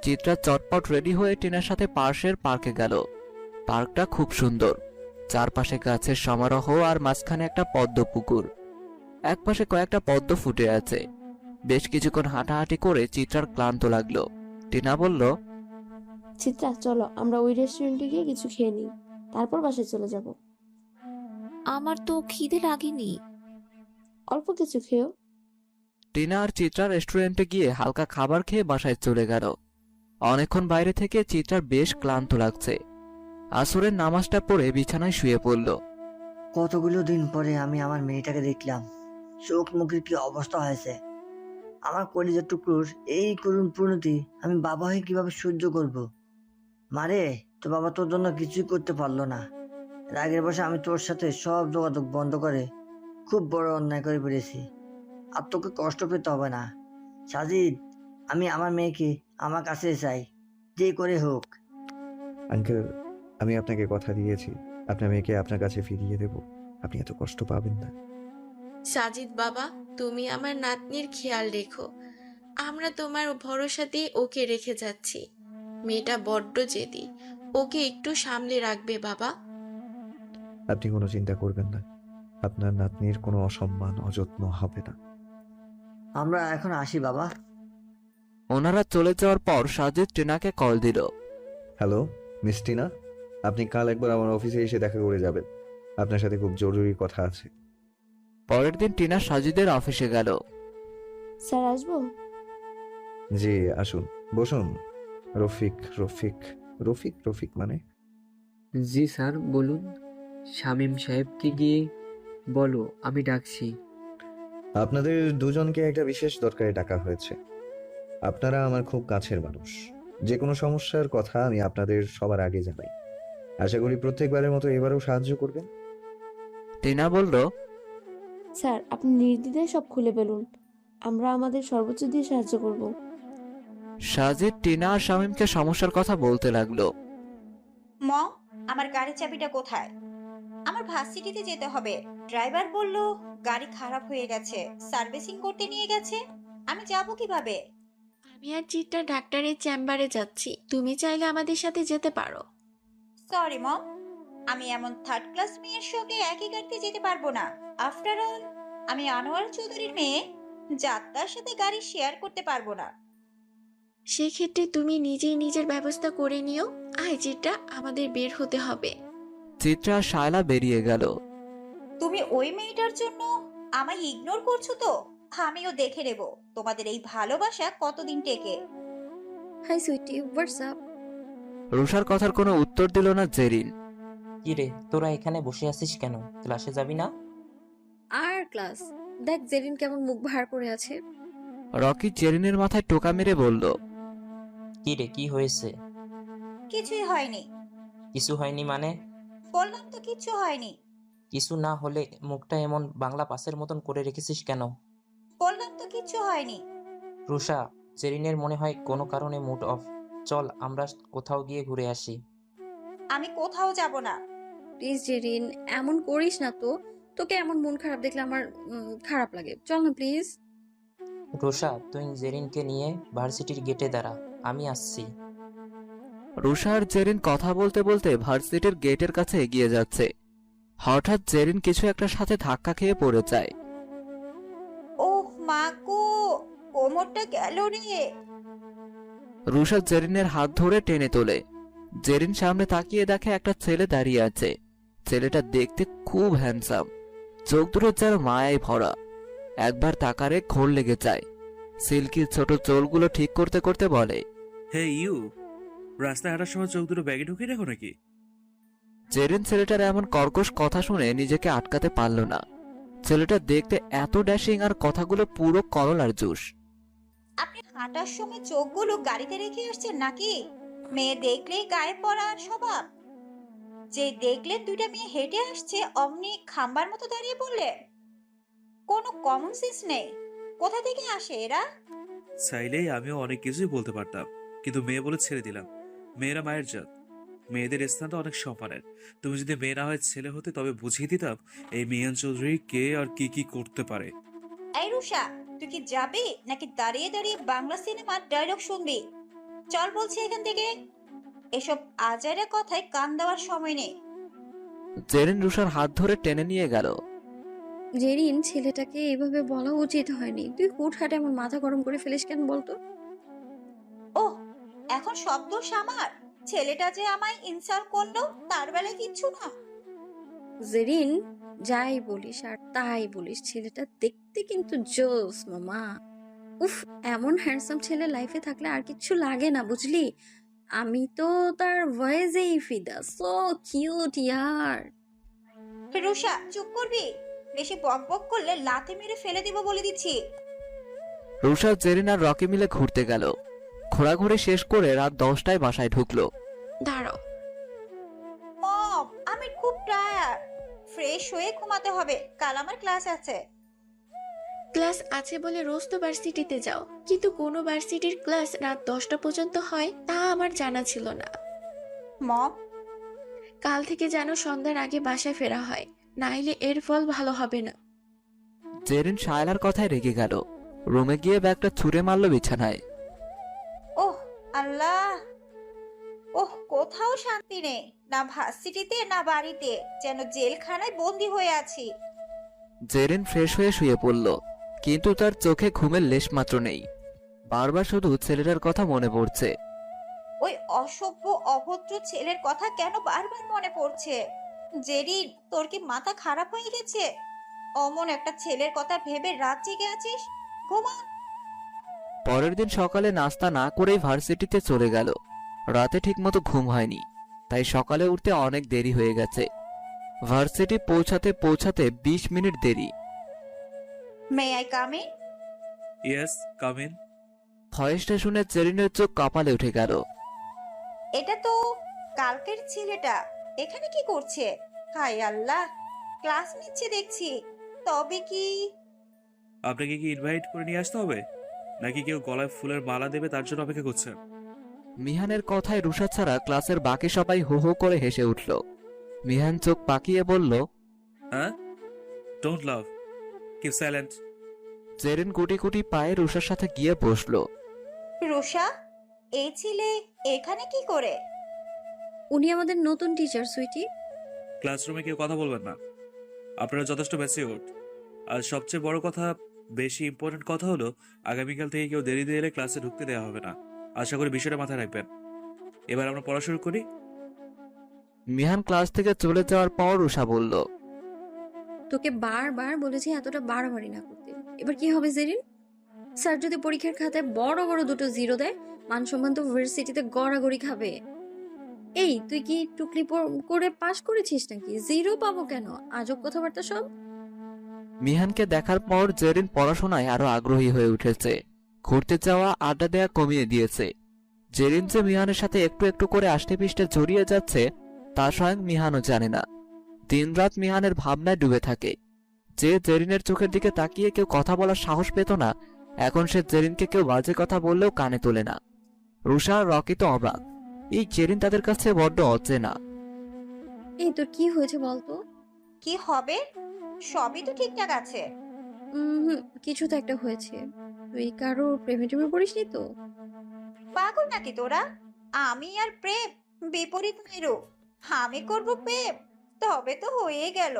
চিত্রা চটপট রেডি হয়ে টিনার সাথে পাশের পার্কে গেল। পার্কটা খুব সুন্দর, চারপাশে গাছের সমারোহ আর মাঝখানে একটা পদ্ম পুকুর। একপাশে কয়েকটা পদ্ম ফুটে আছে। বেশ কিছুক্ষণ হাঁটাহাঁটি করে চিত্রার ক্লান্ত লাগলো। টিনা বলল, চিত্রা, চলো আমরা ওই রেস্টুরেন্টে গিয়ে কিছু খেয়ে নিই, তারপর বাসায় চলে যাব। আমার তো খিদে লাগেনি। অল্প কিছু খেও। টিনা আর চিত্রা রেস্টুরেন্টে গিয়ে হালকা খাবার খেয়ে বাসায় চলে গেল। অনেকক্ষণ বাইরে থেকে চিত্রার বেশ ক্লান্ত লাগছে। আসরের নামাজটা পড়ে বিছানায় শুয়ে পড়ল। কতগুলো দিন পরে আমি আমার মেয়েটাকে দেখলাম। চোখ মুখের কি অবস্থা হয়েছে। আমার কলিজার টুকরোর এই করুণ পরিণতি আমি বাবা হয়ে কিভাবে সহ্য করব। মারে, তো বাবা তোর জন্য কিছুই করতে পারলো না। রাগের বসে আমি তোর সাথে সব যোগাযোগ বন্ধ করে খুব বড় অন্যায় করে ফেলেছি। আর তোকে কষ্ট পেতে হবে না। সাজিদ, আমি আমার মেয়েকে আমার কাছে চাই, যে করে হোক। আঙ্কেল, আমি আপনাকে কথা দিয়েছি আপনার মেয়েকে আপনার কাছে ফিরিয়ে দেব। আপনি এত কষ্ট পাবেন না। সাজিদ বাবা, তুমি আমার নাতনির খেয়াল রেখো। আমরা তোমার ভরসা দিয়ে ওকে রেখে যাচ্ছি। মেয়েটা বড্ড জেদি, ওকে একটু সামলে রাখবে বাবা। আপনি কোনো চিন্তা করবেন না, আপনার নাতনির কোনো অসম্মান অযত্ন হবে না। আমরা এখন আসি বাবা। ওনারা চলে যাওয়ার পর সাজিদ টিনাকে কল দিল। হ্যালো মিস টিনা, আপনি কাল একবার আমার অফিসে এসে দেখা করে যাবেন। আপনার সাথে খুব জরুরি কথা আছে। পরের দিন টিনা সাজিদের অফিসে গেল। স্যার, আসবো? জি আসুন, বসুন। রফিক রফিক রফিক রফিক মানে? জি স্যার, বলুন। শামীম সাহেবকে গিয়ে বলো আমি ডাকছি। আপনাদের দুজনকে একটা বিশেষ দরকারে ডাকা হয়েছে। আপনারা আমার খুব কাছের মানুষ। যে কোনো সমস্যার কথা আমি আপনাদের সবার আগে জানাই। আশা করি প্রত্যেকবারের মতো এবারেও সাহায্য করবেন। টিনা বলল, স্যার, আপনি নির্দ্বিধায় সব খুলে বলুন, আমরা আমাদের সর্বোচ্চ দিয়ে সাহায্য করব। সাজিদ টিনা আর শামীমকে সমস্যার কথা বলতে লাগলো। মম, আমার গাড়ির চাবিটা কোথায়? আমার ভার্সিটিতে যেতে হবে। ড্রাইভার বলল গাড়ি খারাপ হয়ে গেছে, সার্ভিসিং করতে নিয়ে গেছে। আমি যাব কিভাবে? আমি আর চিত্রা ডাক্তারের চেম্বারে যাচ্ছি, তুমি চাইলে আমাদের সাথে যেতে পারো। Sorry mom. আমি এমন থার্ড ক্লাস মেয়ের সঙ্গে একই গাড়িতে যেতে পারবো না। আফটার অল, আমি আনোয়ার চৌধুরীর মেয়ে, যাত্রার সাথে গাড়ি শেয়ার করতে পারবো না। সেক্ষেত্রে তুমি নিজেই নিজের ব্যবস্থা করে নিও। আয় চিত্রা, আমাদের বের হতে হবে। চিত্রা আর শায়লা বেরিয়ে গেল। তুমি ওই মেয়েটার জন্য আমায় ইগনোর করছো তো? আমিও দেখে নেব তোমাদের এই ভালোবাসা কতদিন টেকে। Hi sweetie, what's up? রুষার কথার কোনো উত্তর দিল না জেরিন। কি রে, তোরা এখানে বসে আছিস কেন? ক্লাসে যাবি না? আর ক্লাস দেখ, জেরিন কেমন মুখ ভার করে আছে। রকি জেরিনের মাথায় টোকা মেরে বলল, কি রে, কি হয়েছে? কিছুই হয়নি। কিছু হয়নি মানে? বললাম তো কিছু হয়নি। কিছু না হলে মুখটা এমন বাংলা পাসের মতন করে রেখেছিস কেন? বললাম তো কিছু হয়নি। রুষা, জেরিনের মনে হয় কোনো কারণে মুড অফ। চল আমরা কোথাও গিয়ে ঘুরে আসি। আমি কোথাও যাব না। প্লিজ জেরিন, এমন করিস না তো। তোকে এমন মন খারাপ দেখলে আমার খারাপ লাগে। চল না প্লিজ। রুষা, তুই জেরিনকে নিয়ে ভার্সিটির গেটে দাঁড়া, আমি আসছি। রুষা আর জেরিন কথা বলতে বলতে ভার্সিটির গেটের কাছে এগিয়ে যাচ্ছে। হঠাৎ জেরিন কিছু একটা সাথে ধাক্কা খেয়ে পড়ে যায়। ওহ মা গো, কোমরটা গেল রে। রুষা জেরিনের হাত ধরে টেনে তোলে। জেরিন সামনে তাকিয়ে দেখে একটা ছেলে দাঁড়িয়ে আছে। ছেলেটা দেখতে খুব হ্যান্ডসাম, চোখ দুটো যেন মায়ায় ভরা। একবার তাকারে ঘোর লেগে যায়। সিল্কি ছোট চুলগুলো ঠিক করতে করতে বলে, হে ইউ, রাস্তায় হাঁটার সময় চোখ দুটো ব্যাগে ঢুকিয়ে রাখো নাকি? জেরিন ছেলেটার এমন কর্কশ কথা শুনে নিজেকে আটকাতে পারল না। ছেলেটা দেখতে এত ড্যাশিং আর কথাগুলো পুরো করলার জুস। আপনি হাঁটার সময় চোখগুলো গাড়িতে রেখে আসছেন নাকি? মেয়ে দেখলেই গায়ে পড়ার স্বভাব। যে দেখলেন দুইটা মেয়ে হেঁটে আসছে, অমনি খাম্বার মতো দাঁড়িয়ে পড়লেন। কোনো কমন সেন্স নেই। কোথা থেকে আসে এরা? চাইলেই আমিও অনেক কিছুই বলতে পারতাম, কিন্তু মেয়ে বলে ছেড়ে দিলাম। মেয়েরা মায়ের জাত, মেয়েদের স্থানটা অনেক সম্মানের। তুমি যদি মেয়ে না হয় ছেলে হতে, তবে বুঝিয়ে দিতাম এই মিয়ান চৌধুরী কে আর কি কি করতে পারে। এই রুষা, তুই কি যাবি নাকি দাঁড়িয়ে দাঁড়িয়ে বাংলা সিনেমার ডায়লগ শুনবি? চল বলছি এখান থেকে। এসব আজাইরা কথায় কান দেওয়ার সময় নেই। জেরিন রুষার হাত ধরে টেনে নিয়ে গেল। জেরিন, ছেলেটাকে এভাবে বলা উচিত হয়নি। তুই হুটহাট এমন মাথা গরম করে ফেলিস কেন বলতো? ওহ, এখন সব দোষ আমার? ছেলেটা যে আমায় ইনসাল্ট করলো, তার বেলায় কিচ্ছু না। জেরিন, যাই বলিস আর তাই বলিস, ছেলেটা দেখতে কিন্তু জোস মামা। উফ, এমন হ্যান্ডসাম ছেলে লাইফে থাকলে আর কিচ্ছু লাগে না, বুঝলি? আমি তো তার ভয়েসেই ফিদা। সো কিউট ইয়ার। রুষা, চুপ করবি? বেশি বক বক করলে লাথি মেরে ফেলে দিব বলে দিচ্ছি। রুষা, জেরিন আর রকি মিলে ঘুরতে গেল। ঘোরাঘুরি শেষ করে রাত 10টায় বাসায় ঢুকলো। দাঁড়াও। মম, আমি খুব টায়ার্ড। ফ্রেশ হয়ে ঘুমাতে হবে, কাল আমার ক্লাস আছে। ক্লাস আছে বলে রোজ তো ভার্সিটিতে যাও, কিন্তু কোনো ভার্সিটির ক্লাস রাত 10টা পর্যন্ত হয় তা আমার জানা ছিল না। মম, কাল থেকে যেন সন্ধ্যার আগে বাসায় ফেরা হয়, নাইলে এর ফল ভালো হবে না। জেরিন শায়লার কথায় রেগে গেল। রুমে গিয়ে ব্যাগটা ছুঁড়ে মারল বিছানায়। ওহ আল্লাহ, ওহ, কোথাও শান্তি নেই, না ভার্সিটিতে না বাড়িতে, যেন জেলখানায় বন্দি হয়ে আছি। জেরিন ফ্রেশ হয়ে শুয়ে পড়ল, কিন্তু তার চোখে ঘুমের লেশ মাত্র নেই। বারবার শুধু ছেলেটার কথা মনে পড়ছে। ওই অসভ্য অভদ্র ছেলের কথা কেন বারবার মনে পড়ছে? জেরিন, তোর কি মাথা খারাপ হয়ে গেছে? অমন একটা ছেলের কথা ভেবে রাত জেগে আছিস? ঘুমা। পরের দিন সকালে নাস্তা না করেই ভার্সিটিতে চলে গেল। রাতে ঠিকমতো ঘুম হয়নি, তাই সকালে উঠতে অনেক দেরি হয়ে গেছে। ভার্সিটি পৌঁছাতে পৌঁছাতে 20 মিনিট দেরি। May I come in? Yes, come in. ভয়েসটা শুনে জেরিনের চোখ কপালে উঠে গেল। এটা তো কালকের ছেলেটা, এখানে কি করছে? হায় আল্লাহ, ক্লাস নিচ্ছে দেখছি। তবে কি আপনাকে কি ইনভাইট করে নিয়ে আসতে হবে, নাকি কেউ গলায় ফুলের মালা দেবে তার জন্য অপেক্ষা করছেন? মিহানের কথায় রুষা ছাড়া ক্লাসের বাকি সবাই হো হো করে হেসে উঠল। মিহান চোখ পাকিয়ে বলল, হ্যাঁ, don't love, keep silent. Jerin কুটি কুটি পায়ে রুষার সাথে গিয়ে বসলো। রুষা, এই ছেলে এখানে কি করে? উনি আমাদের নতুন টিচার সুইটি। ক্লাসরুমে কেউ কথা বলবেন না। আপনারা যথেষ্ট ম্যাচিউরড। আর সবচেয়ে বড় কথা, বেশি ইম্পর্টেন্ট কথা হলো, আগামীকাল থেকে কেউ দেরি দিয়ে এলে ক্লাসে ঢুকতে দেওয়া হবে না। আশা করি বিষয়টা মাথায় রাখবেন। এবার আমরা পড়া শুরু করি। মিহান ক্লাস থেকে চলে যাওয়ার পর রুষা বলল, তোকে বারবার বলেছি এতটা বাড়াবাড়ি না করতে। এবার কি হবে জেরিন? স্যার যদি পরীক্ষার খাতায় বড় বড় দুটো জিরো দেয়, মান সম্মান তো ইউনিভার্সিটিতে গড়াগড়ি খাবে। এই তুই কি টুকলি করে পাশ করেছিস নাকি? জিরো পাবো কেন? আজব কথাবার্তা সব। মিহানকে দেখার পর জেরিন পড়াশোনায় আরো আগ্রহী হয়ে উঠেছে। ঘুরতে যাওয়া, আড্ডা দেওয়া কমিয়ে দিয়েছে। জেরিন যে মিহানের সাথে একটু একটু করে আষ্টে পিষ্টে জড়িয়ে যাচ্ছে তা স্বয়ং মিহানও জানে না। দিনরাত মিহানের ভাবনায় ডুবে থাকে। যে জেরিনের চোখের দিকে তাকিয়ে কেউ কথা বলার সাহস পেত না, এখন সে জেরিনকে কেউ বাজে কথা বললেও কানে তোলে না। রুষা আর রকি তো অবাক, এই জেরিন তাদের কাছে বড্ড অচেনা। এই তোর কি হয়েছে বলতো? কি হবে? সবই তো ঠিকঠাক আছে। কিছু তো একটা হয়েছে। তুই কারো প্রেমে টেমে পড়িসনি তো? পাগল নাকি তোরা? আমি আর প্রেম বিপরীত মেরু। আমি করব প্রেম, তবে তো হয়ে গেল।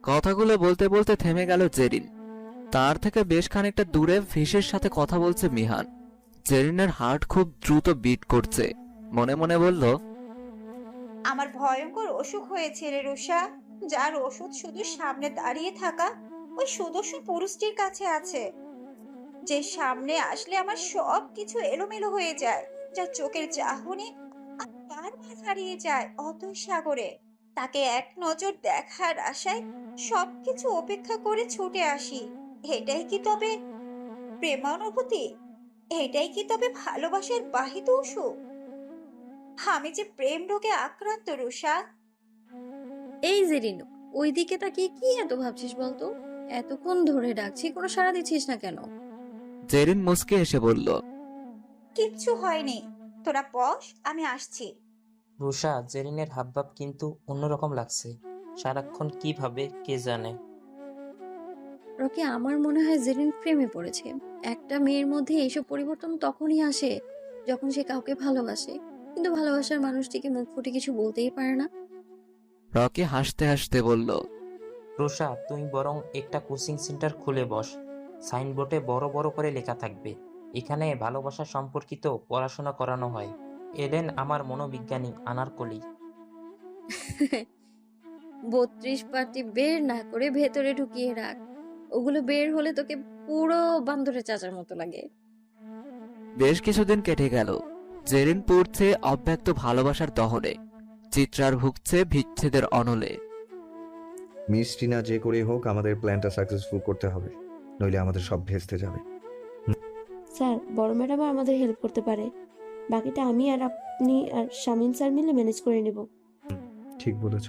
কথাগুলো বলতে বলতে থেমে গেল জেরিন। তার থেকে বেশ খানিকটা দূরে ফিশের সাথে কথা বলছে মিহান। জেরিনের হার্ট খুব দ্রুত বিট করছে। মনে মনে বলল, আমার ভয়ঙ্কর অসুখ হয়েছে রে রুষা, যার ওষুধ শুধু সামনে দাঁড়িয়ে থাকা ওই সুদর্শন পুরুষটির কাছে আছে, যে সামনে আসলে আমার সব কিছু এলোমেলো হয়ে যায়, যার চোখের চাহনি বারবার হারিয়ে যায় অতই সাগরে। তাকে এক নজর দেখার আশায় সবকিছু উপেক্ষা করে ছুটে আসি। এটাই কি তবে প্রেমানুভূতি? এটাই কি তবে ভালোবাসার বাহিত অসুখ? আমি যে প্রেম রোগে আক্রান্ত রুষা। এই জেরিন, ওইদিকে তাকিয়ে কি এত ভাবছিস বলতো? এতক্ষণ ধরে ডাকছি, কোনো সাড়া দিচ্ছিস না কেন? জেরিন মুস্কে এসে বলল, কিচ্ছু হয়নি, তোরা বস, আমি আসছি। রুষা, জেরিনের হাবভাব কিন্তু অন্যরকম লাগছে। সারাক্ষণ কি ভাবে কে জানে। রকি, আমার মনে হয় জেরিন প্রেমে পড়েছে। একটা মেয়ের মধ্যে এইসব পরিবর্তন তখনই আসে যখন সে কাউকে ভালোবাসে, কিন্তু ভালোবাসার মানুষটিকে মুখ ফুটে কিছু বলতেই পারে না। রকি হাসতে হাসতে বলল, রুষা, তুই বরং একটা কোচিং সেন্টার খুলে বস। সাইনবোর্ডে বড় বড় করে লেখা থাকবে, এখানে ভালোবাসা সম্পর্কিত পড়াশোনা করানো হয়। এলেন আমার মনোবিজ্ঞানী আনারকলি। 32 পাটি বের না করে ভেতরে ঢুকিয়ে রাখ। ওগুলো বের হলে তোকে পুরো বান্দরের চাচার মতো লাগে। বেশ কিছুদিন কেটে গেল। জেরিন পড়ছে অব্যক্ত ভালোবাসার দহনে, চিত্রার ভুগছে বিচ্ছেদের অনলে। মিস টিনা, যে করে হোক আমাদের প্ল্যানটা সাকসেসফুল করতে হবে, নইলে আমাদের সব ভেস্তে যাবে। স্যার, বড় ম্যাডাম আমাদের হেল্প করতে পারে, বাকিটা আমি আর আপনি আর শামীম স্যার মিলে ম্যানেজ করে নেব। ঠিক বলেছ।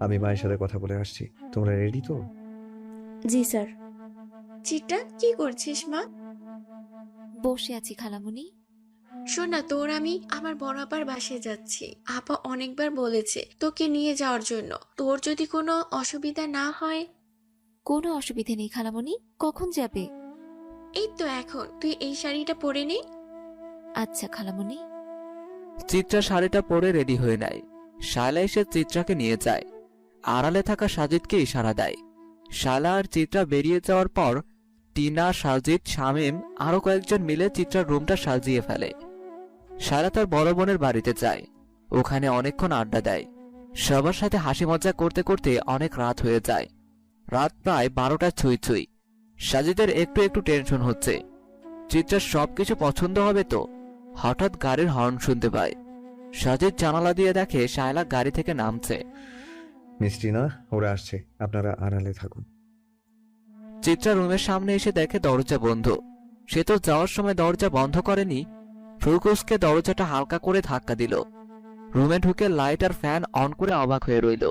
আমি মায়ের সাথে কথা বলে আসছি। তোমরা রেডি তো? জি স্যার। চিত্রা, কি করছিস মা? বসে আছি খালামুনি। শোন না, তোর আমি আমার বড় আপার বাসায় যাচ্ছি। আপা অনেকবার বলেছে তোকে নিয়ে যাওয়ার জন্য। তোর যদি কোনো অসুবিধা না হয়। কোনো অসুবিধে নেই খালামুনি। কখন যাবে? এই তো এখন। তুই এই শাড়িটা পরে নে। আচ্ছা খালামুনি। চিত্রা শাড়িটা পরে রেডি হয়ে নেয়। শায়লা এসে চিত্রাকে নিয়ে যায়। আড়ালে থাকা সাজিদকে ইশারা দেয়। শায়লা আর চিত্রা বেরিয়ে যাওয়ার পর টিনা, সাজিদ, শামীম আরো কয়েকজন মিলে চিত্রার রুমটা সাজিয়ে ফেলে। শায়লা তার বড় বোনের বাড়িতে যায়। ওখানে অনেকক্ষণ আড্ডা দেয়। সবার সাথে হাসি মজা করতে করতে অনেক রাত হয়ে যায়। রাত প্রায় 12টা ছুঁই ছুঁই। সাজিদের একটু একটু টেনশন হচ্ছে, চিত্রার সবকিছু পছন্দ হবে তো। হঠাৎ গাড়ির হর্ন শুনতে পায়। সাজিদ জানালা দিয়ে দেখে শায়লা গাড়ি থেকে নামছে। মিস টিনা, ওরা আসছে, আপনারা আড়ালে থাকুন। চিত্রা রুমের সামনে এসে দেখে দরজা বন্ধ। সে তো যাওয়ার সময় দরজা বন্ধ করেনি। ফ্রুকুসকে দরজাটা হালকা করে ধাক্কা দিল। রুমে ঢুকে লাইট আর ফ্যান অন করে অবাক হয়ে রইল।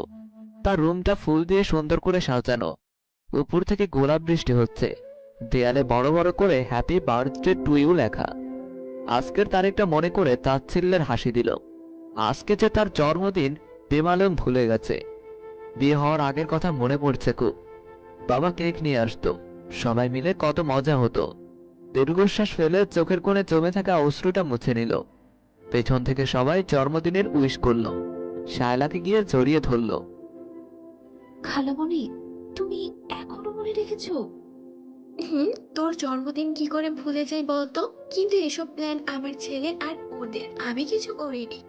তার রুমটা ফুল দিয়ে সুন্দর করে সাজানো। উপর থেকে গোলাপ বৃষ্টি হচ্ছে। দেয়ালে বড় বড় করে হ্যাপি বার্থডে টু ইউ লেখা। আজকের তারিখটা মনে করে তাচ্ছিল্যের হাসি দিল। আজকে যে তার জন্মদিন বেমালুম ভুলে গেছে। বিয়ে হওয়ার আগের কথা মনে পড়ছে খুব। বাবা কেক নিয়ে আসতো, সবাই মিলে কত মজা হতো। দীর্ঘশ্বাস ফেলে চোখের কোণে জমে থাকা অশ্রুটা মুছে নিল। পেছন থেকে সবাই জন্মদিনের উইশ করলো। শায়লাকে গিয়ে জড়িয়ে ধরল। খালামণি, তুমি এখনো মনে রেখেছো? হুম, তোর জন্মদিন কি করে ভুলে যাই বলতো? কিন্তু এসব প্ল্যান আমার ছেলের আর ওদের, আমি কিছু করিনি।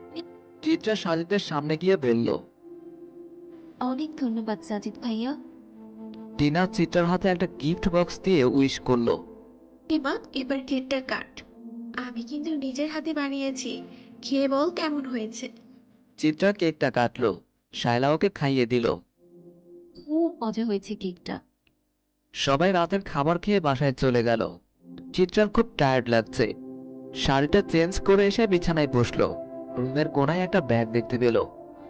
চিত্রা সাজিদের সামনে গিয়ে বলল। অনেক ধন্যবাদ সাজিদ ভাইয়া। টিনা চিত্রার হাতে একটা গিফট বক্স দিয়ে উইশ করলো। এমা, এবার কেকটা কাট। আমি কিন্তু নিজের হাতে বানিয়েছি, খেয়ে বল কেমন হয়েছে। চিত্রা কেকটা কাটলো, শায়লা ওকে খাইয়ে দিল। খুব মজা হয়েছে কেকটা। সবাই রাতের খাবার খেয়ে বাসায় চলে গেল। চিত্রার খুব টায়ার্ড লাগছে। শাড়িটা চেঞ্জ করে এসে বিছানায় বসলো। রুমের কোনায় একটা ব্যাগ দেখতে পেল।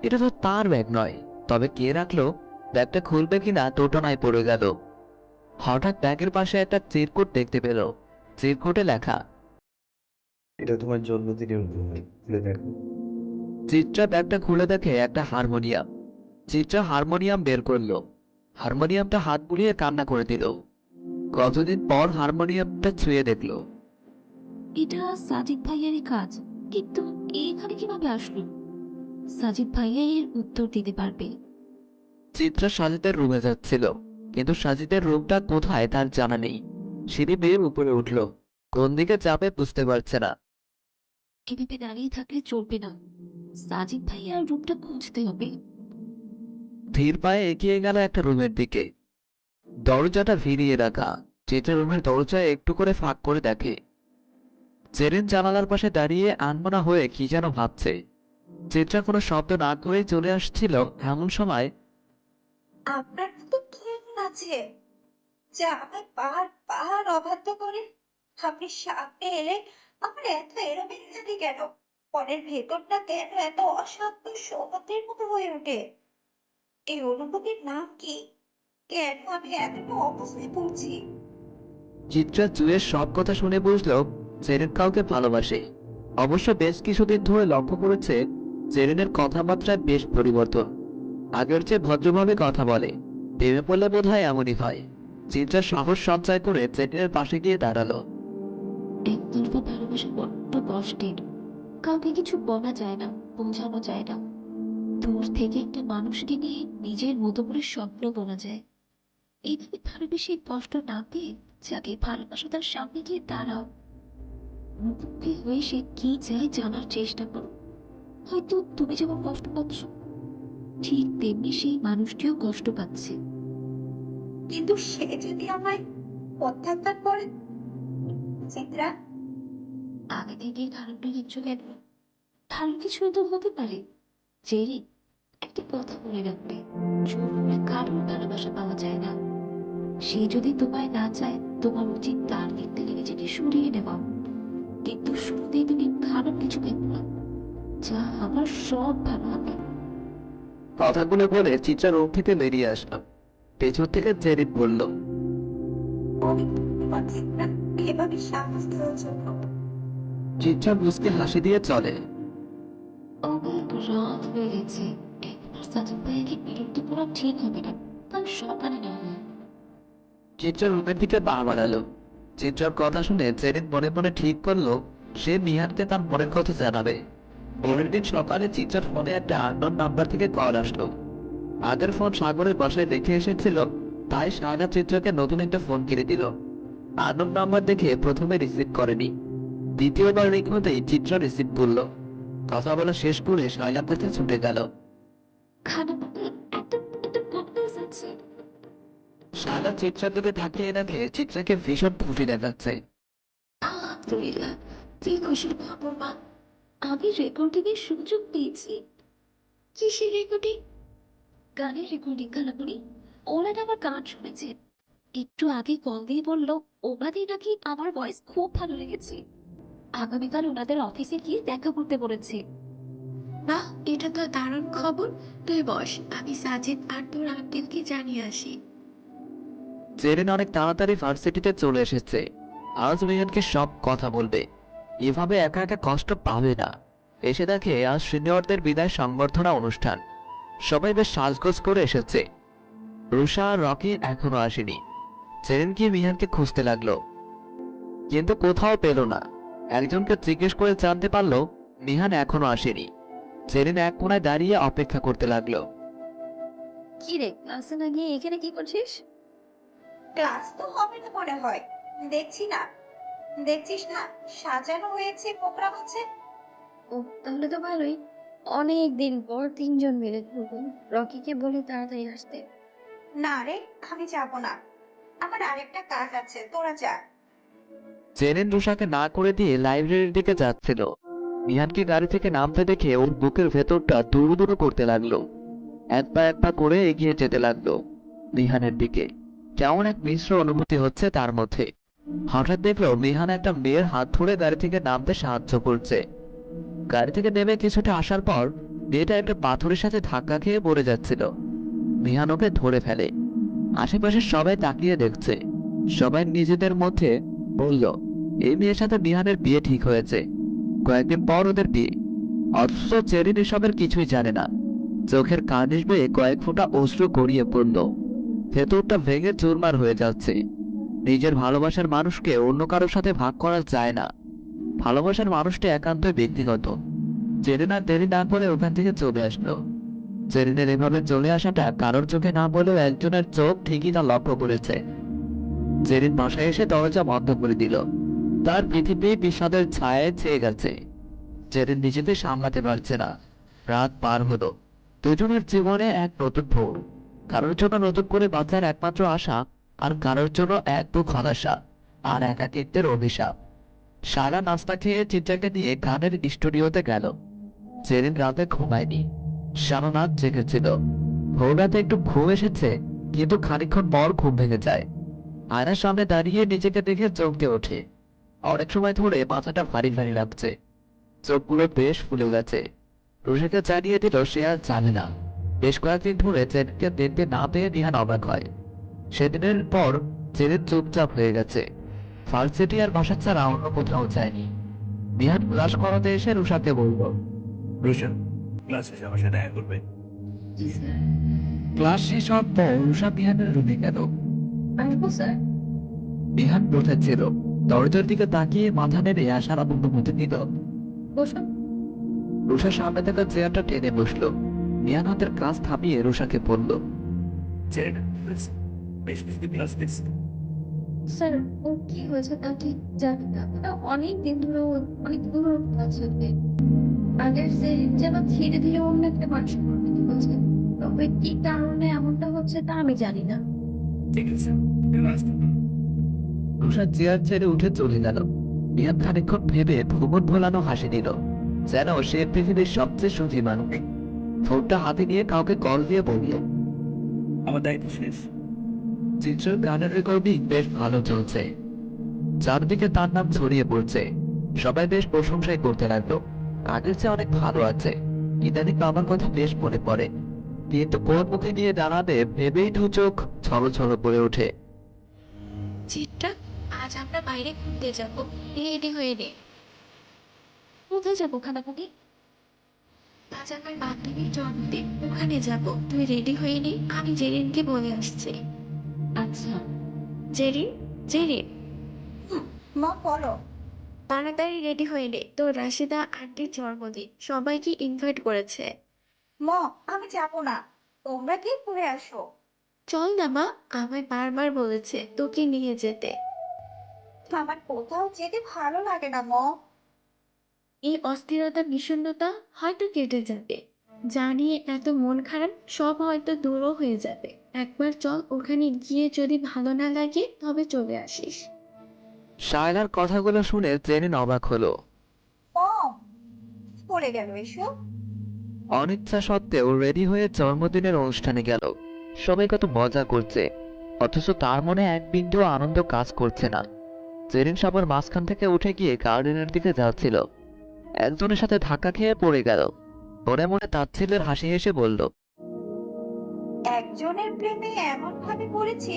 এটা তো তার ব্যাগ নয়, তবে কে রাখলো? ব্যাগটা খুলবে কিনা দোটানায় পড়ে গেল। হঠাৎ ব্যাগের পাশে একটা চিরকুট দেখতে পেল। চিরকুটে লেখা, এটা তোমার জন্মদিনের উপহার, খুলে দেখো। চিত্রা ব্যাগটা খুলে দেখে একটা হারমোনিয়াম। চিত্রা হারমোনিয়াম বের করলো। হারমোনিয়ামটা হাত বুলিয়ে কান্না করে দিল। কতদিন পর হারমোনিয়ামটা ছুঁয়ে দেখলো। এটা সাজিদ ভাইয়ারই কাজ, কিন্তু এখানে কিভাবে আসলো? সাজিদ ভাইয়া এর উত্তর দিতে পারবে। চিত্রা সাজিদের রুমে যাচ্ছিল, কিন্তু সাজিদের রুমটা কোথায় তার জানা নেই। সিঁড়ি বেয়ে উপরে উঠলো, কোন দিকে যাবে বুঝতে পারছে না। এভাবে দাঁড়িয়ে থাকলে চলবে না, সাজিদ ভাইয়ার রূপটা খুঁজতে হবে। ধীর পায়ে এগিয়ে গেল একটা রুমের দিকে। দরজাটা ভিড়িয়ে রাখা। চিত্রা রুমের দরজা একটু করে ফাঁক করে দেখে। জেরিন জানালার পাশে দাঁড়িয়ে আনমনা হয়ে কি যেন ভাবছে। চিত্রা কোনো শব্দ না করে চলে আসছিল, এমন সময় আপনার মতো কে আছে যা আমায় বারবার অবাধ্য করে? আপনি সামনে এলে আমার এত এলোমেলো লাগে কেন? মনের ভেতরটা কেন এত অশান্ত সমুদ্রের মতো হয়ে ওঠে? এই অনুভূতির নাম কি? কেন আমি এত অবস্থায় পড়ছি? চিত্রা জুয়ের সব কথা শুনে বুঝলো জেরিন কাউকে ভালোবাসে। অবশ্য বেশ কিছুদিন ধরে লক্ষ্য করেছে জেরিনের কথাবার্তায় বেশ পরিবর্তন। আগের চেয়ে ভদ্রভাবে কথা বলে। প্রেমে পড়লে বোধ হয় এমনই হয়। চিত্রা সাহস সঞ্চয় করে জেরিনের পাশে গিয়ে দাঁড়ালো। একতরফা ভালোবাসা বড্ড কষ্টের, কাউকে কিছু বলা যায় না, বোঝানো যায় না। দূর থেকে একটা মানুষকে নিয়ে নিজের মতো করে স্বপ্ন বোনা যায়। এইভাবে ভালোবেসে কষ্ট না পেয়ে যাকে ভালোবাসো তার সামনে গিয়ে দাঁড়াও, মুখোমুখি হয়ে সে কি চায় জানার চেষ্টা করো। হয়তো তুমি যেমন কষ্ট পাচ্ছ, ঠিক তেমনি সেই মানুষটিও কষ্ট পাচ্ছে। কিন্তু সে যদি আমায় প্রত্যাখ্যান করে? চিত্রা, আগে থেকে খারাপ লেগেছ কেন? খারাপ কিছু তো হতে পারে। জেরি, একটা কথা মনে রাখবে, জোর করে কারোর ভালোবাসা পাওয়া যায় না। সে যদি তোমায় না চায়, তোমার উচিত তার দিক থেকে নিজেকে সরিয়ে নেওয়া। কিন্তু শুরুতেই তুমি খারাপ কিছু ভেবো না, যা আমার সব ভালো হবে। কথাগুলো বলে চিত্রা রুম থেকে বেরিয়ে আসলো। পেছন থেকে জেরিন বলল, অনেক ধন্যবাদ চিত্রা, এভাবে সাহস দেওয়ার জন্য। চিত্রা মুচকে হাসি দিয়ে চলে। অনেক রাত হয়ে গেছে, একবার সাজিদ ভাইয়াকে বিরক্ত করা ঠিক হবে না, তার সকালে নেওয়া হয়। চিত্রা রুমের দিকে পা বাড়ালো। চিত্রার কথা শুনে জেরিন মনে মনে ঠিক করলো সে নিহারকে তার মনের কথা জানাবে। পরের দিন সকালে চিত্রার ফোনে একটা আননোন নাম্বার থেকে কল আসলো। আগের ফোন সাগরের বাসায় রেখে এসেছিল, তাই শায়লা চিত্রাকে নতুন একটা ফোন কিনে দিল। আননোন নাম্বার দেখে প্রথমে রিসিভ করেনি, দ্বিতীয়বার রিং হতেই চিত্রা রিসিভ করলো। কথা বলা শেষ করে শায়লার কাছে ছুটে গেল। শায়লা চিত্রার দিকে তাকিয়ে দেখে চিত্রাকে ভীষণ খুশি দেখাচ্ছে। আলহামদুলিল্লাহ, কি খুশির খবর মা, আমি রেকর্ডিং এর সুযোগ পেয়েছি। কিসের রেকর্ডিং? গানের রেকর্ডিং খালামণি। ওরা আমার গান শুনেছে, একটু আগে কল দিয়ে বললো ওনাদের নাকি আমার ভয়েস খুব ভালো লেগেছে। আগামীকাল ওনাদের অফিসে গিয়ে দেখা করতে বলেছে। বাহ, এটা তো দারুণ খবর। তুই বস, আমি সাজিদ আর তোর আঙ্কেলকে জানিয়ে আসি। জেরিন অনেক তাড়াতাড়ি ভার্সিটিতে চলে এসেছে। আজ মেহানকে সব কথা বলবে, এভাবে একা একা কষ্ট পাবে না। এসে দেখে আজ সিনিয়রদের বিদায় সংবর্ধনা অনুষ্ঠান। সবাই বেশ সাজগোজ করে এসেছে। রুষা আর রকি এখনো আসেনি। জেরিন গিয়ে মিহানকে খুঁজতে লাগলো, কিন্তু কোথাও পেল না। একজনকে জিজ্ঞেস করে জানতে পারলো মিহান এখনো আসেনি। জেরিন এক কোনায় দাঁড়িয়ে অপেক্ষা করতে লাগলো। কি রে, ক্লাসে না গিয়ে এখানে কি করছিস? ক্লাস তো হবে না মনে হয়। দেখছিস না সাজানো হয়েছে প্রোগ্রাম আছে। ও, তাহলে তো ভালোই। অনেক দিন পর তিনজন মিলে ঘুরবো। রকিকে বলে তাড়াতাড়ি আসতে। না রে, আমি যাব না, আমার আরেকটা কাজ আছে, তোরা যা। জেরিন রুষাকে না করে দিয়ে লাইব্রেরির দিকে যাচ্ছিল। নিহানকে গাড়ি থেকে নামতে দেখে ওর বুকের ভেতরটা দুরু দুরু করতে লাগলো। এক পা করে এগিয়ে যেতে লাগলো নিহানের দিকে। কেমন এক মিশ্র অনুভূতি হচ্ছে তার মধ্যে। হঠাৎ দেখলো নিহান একটা মেয়ের হাত ধরে গাড়ি থেকে নামতে সাহায্য করছে। গাড়ি থেকে নেমে কিছুটা আসার পর মেয়েটা একটা পাথরের সাথে ধাক্কা খেয়ে পড়ে যাচ্ছিল। নিহান ওকে ধরে ফেলে। আশেপাশে সবাই তাকিয়ে দেখছে। সবাই নিজেদের মধ্যে বলল, এই মেয়ের সাথে নিহানের বিয়ে ঠিক হয়েছে, কয়েকদিন পর ওদের বিয়ে। অথচ জেরিন এসবের কিছুই জানে না। চোখের কানিশ বেয়ে কয়েক ফোঁটা অশ্রু গড়িয়ে পড়ল। ভেতরটা ভেঙে চুরমার হয়ে যাচ্ছে। নিজের ভালোবাসার মানুষকে অন্য কারোর সাথে ভাগ করা যায় না। ভালোবাসার মানুষটা একান্তই ব্যক্তিগত। জেরিন আর দেরি না করে ওখান থেকে চলে আসলো। জেরিনের এভাবে চলে আসাটা কারোর চোখে না বলেও একজনের চোখ ঠিকই তা লক্ষ্য করেছে। জেরিন বাসায় এসে দরজা বন্ধ করে দিল। তার পৃথিবী বিষাদের ছায়ায় ছেয়ে গেছে। জেরিন নিজেকে সামলাতে পারছে না। রাত পার হলো। দুজনের জীবনে এক নতুন ভোর। কারোর জন্য নতুন করে বাঁচার একমাত্র আশা, আর কারোর জন্য এক বুক হতাশা আর একাকিত্বের অভিশাপ। সারা নাস্তা খেয়ে চিত্রাকে নিয়ে গানের স্টুডিওতে গেল। জেরিন রাতে ঘুমায়নি, সারা রাত জেগেছিল। ভোর রাতে একটু ঘুম এসেছে, কিন্তু খানিকক্ষণ পর ঘুম ভেঙে যায়। আয়নার সামনে দাঁড়িয়ে নিজেকে দেখে চমকে ওঠে। অনেক সময় ধরে মাথাটা ভারী ভারী লাগছে, চোখগুলো বেশ ফুলে গেছে। রুষাকে জানিয়ে দিল সে আর জানে না। বেশ কয়েকদিন ধরে জেরিনকে দেখতে না পেয়ে নিহান অবাক হয়। সেদিনের পর জেরিন চুপচাপ হয়ে গেছে। ভার্সিটি আর বাসা ছাড়া অন্য কোথাও যায়নি। নিহান ক্লাস করাতে এসে রুষাকে বলল, রুষা ক্লাস শেষে আমার সাথে দেখা করবে। ক্লাস শেষ হওয়ার পর রুষা বিহানের রুমে গেল। বিহান বসেছিল, দরজার দিকে তাকিয়ে মাথা নেড়ে আসার অনুমতি দিল। রুষা সামনে থাকা চেয়ারটা টেনে বসলো। মিয়ান হাতের কাজ থামিয়ে রুষাকে বলল, স্যার, ও কি হয়েছে তা ঠিক জানি না। অনেক দিন ধরে ও অনেক দূর আছে। আগের যে যেন ধীরে ধীরে অন্য একটা মানুষ হচ্ছে। তবে কি কারণে এমনটা হচ্ছে তা আমি জানি না। রুষা চেয়ার ছেড়ে উঠে চলে গেল। মিয়ান খানিকক্ষণ ভেবে ভুবন ভোলানো হাসি দিল, যেন সে পৃথিবীর সবচেয়ে সুখী মানুষ। ফোনটা হাতে নিয়ে কাউকে কল দিয়ে বলল, আমার দায়িত্ব শেষ। চিত্রের গানের রেকর্ডিং বেশ ভালো চলছে। চারদিকে তার নাম ছড়িয়ে পড়ছে। সবাই বেশ প্রশংসাই করতে লাগলো। আগের চেয়ে অনেক ভালো আছে। ইদানিং বাবার কথা বেশ মনে পড়ে, কিন্তু কোন মুখে নিয়ে দাঁড়াবে ভেবেই দু চোখ ছলছল করে ওঠে। চিত্রা, আজ আমরা বাইরে ঘুরতে যাব, রেডি হয়ে নে। কোথায় যাবো খানাখানি? আজ আমার বান্ধবীর জন্মদিন, ওখানে যাব। তুই রেডি হয়ে নে, আমি জেরিনকে বলে আসছি। আচ্ছা। জেরিন, জেরিন, মা বলো। তাড়াতাড়ি রেডি হয়ে নে, তোর রাশিদা আন্টির জন্মদিন, সবাইকে ইনভাইট করেছে। মা, আমি যাব না, তোমরা কি ঘুরে আসো। চল না মা, আমায় বারবার বলেছে তোকে নিয়ে যেতে। আমার কোথাও যেতে ভালো লাগে না মা। এই অস্থিরতা বিষণ্ণতা হয়তো কেটে যাবে, জানিয়ে এত মন খারাপ সব হয়তো দূরও হয়ে যাবে। একবার চল, ওখানে গিয়ে যদি ভালো না লাগে তবে চলে আসিস। শায়লার কথাগুলো শুনে জেরিন অবাক হলো। মম, পড়ে গেল এসব। অনিচ্ছা সত্ত্বেও রেডি হয়ে জন্মদিনের অনুষ্ঠানে গেল। সবাই কত মজা করছে, অথচ তার মনে এক বিন্দু আনন্দ কাজ করছে না। জেরিন সবার মাঝখান থেকে উঠে গিয়ে গার্ডেনের দিকে যাচ্ছিল। একজনের সাথে ধাক্কা খেয়ে পড়ে গেল। মনে মনে তাচ্ছিল্যের হাসি হেসে বলল, একজনের প্রেমে এমন ভাবে পড়েছি,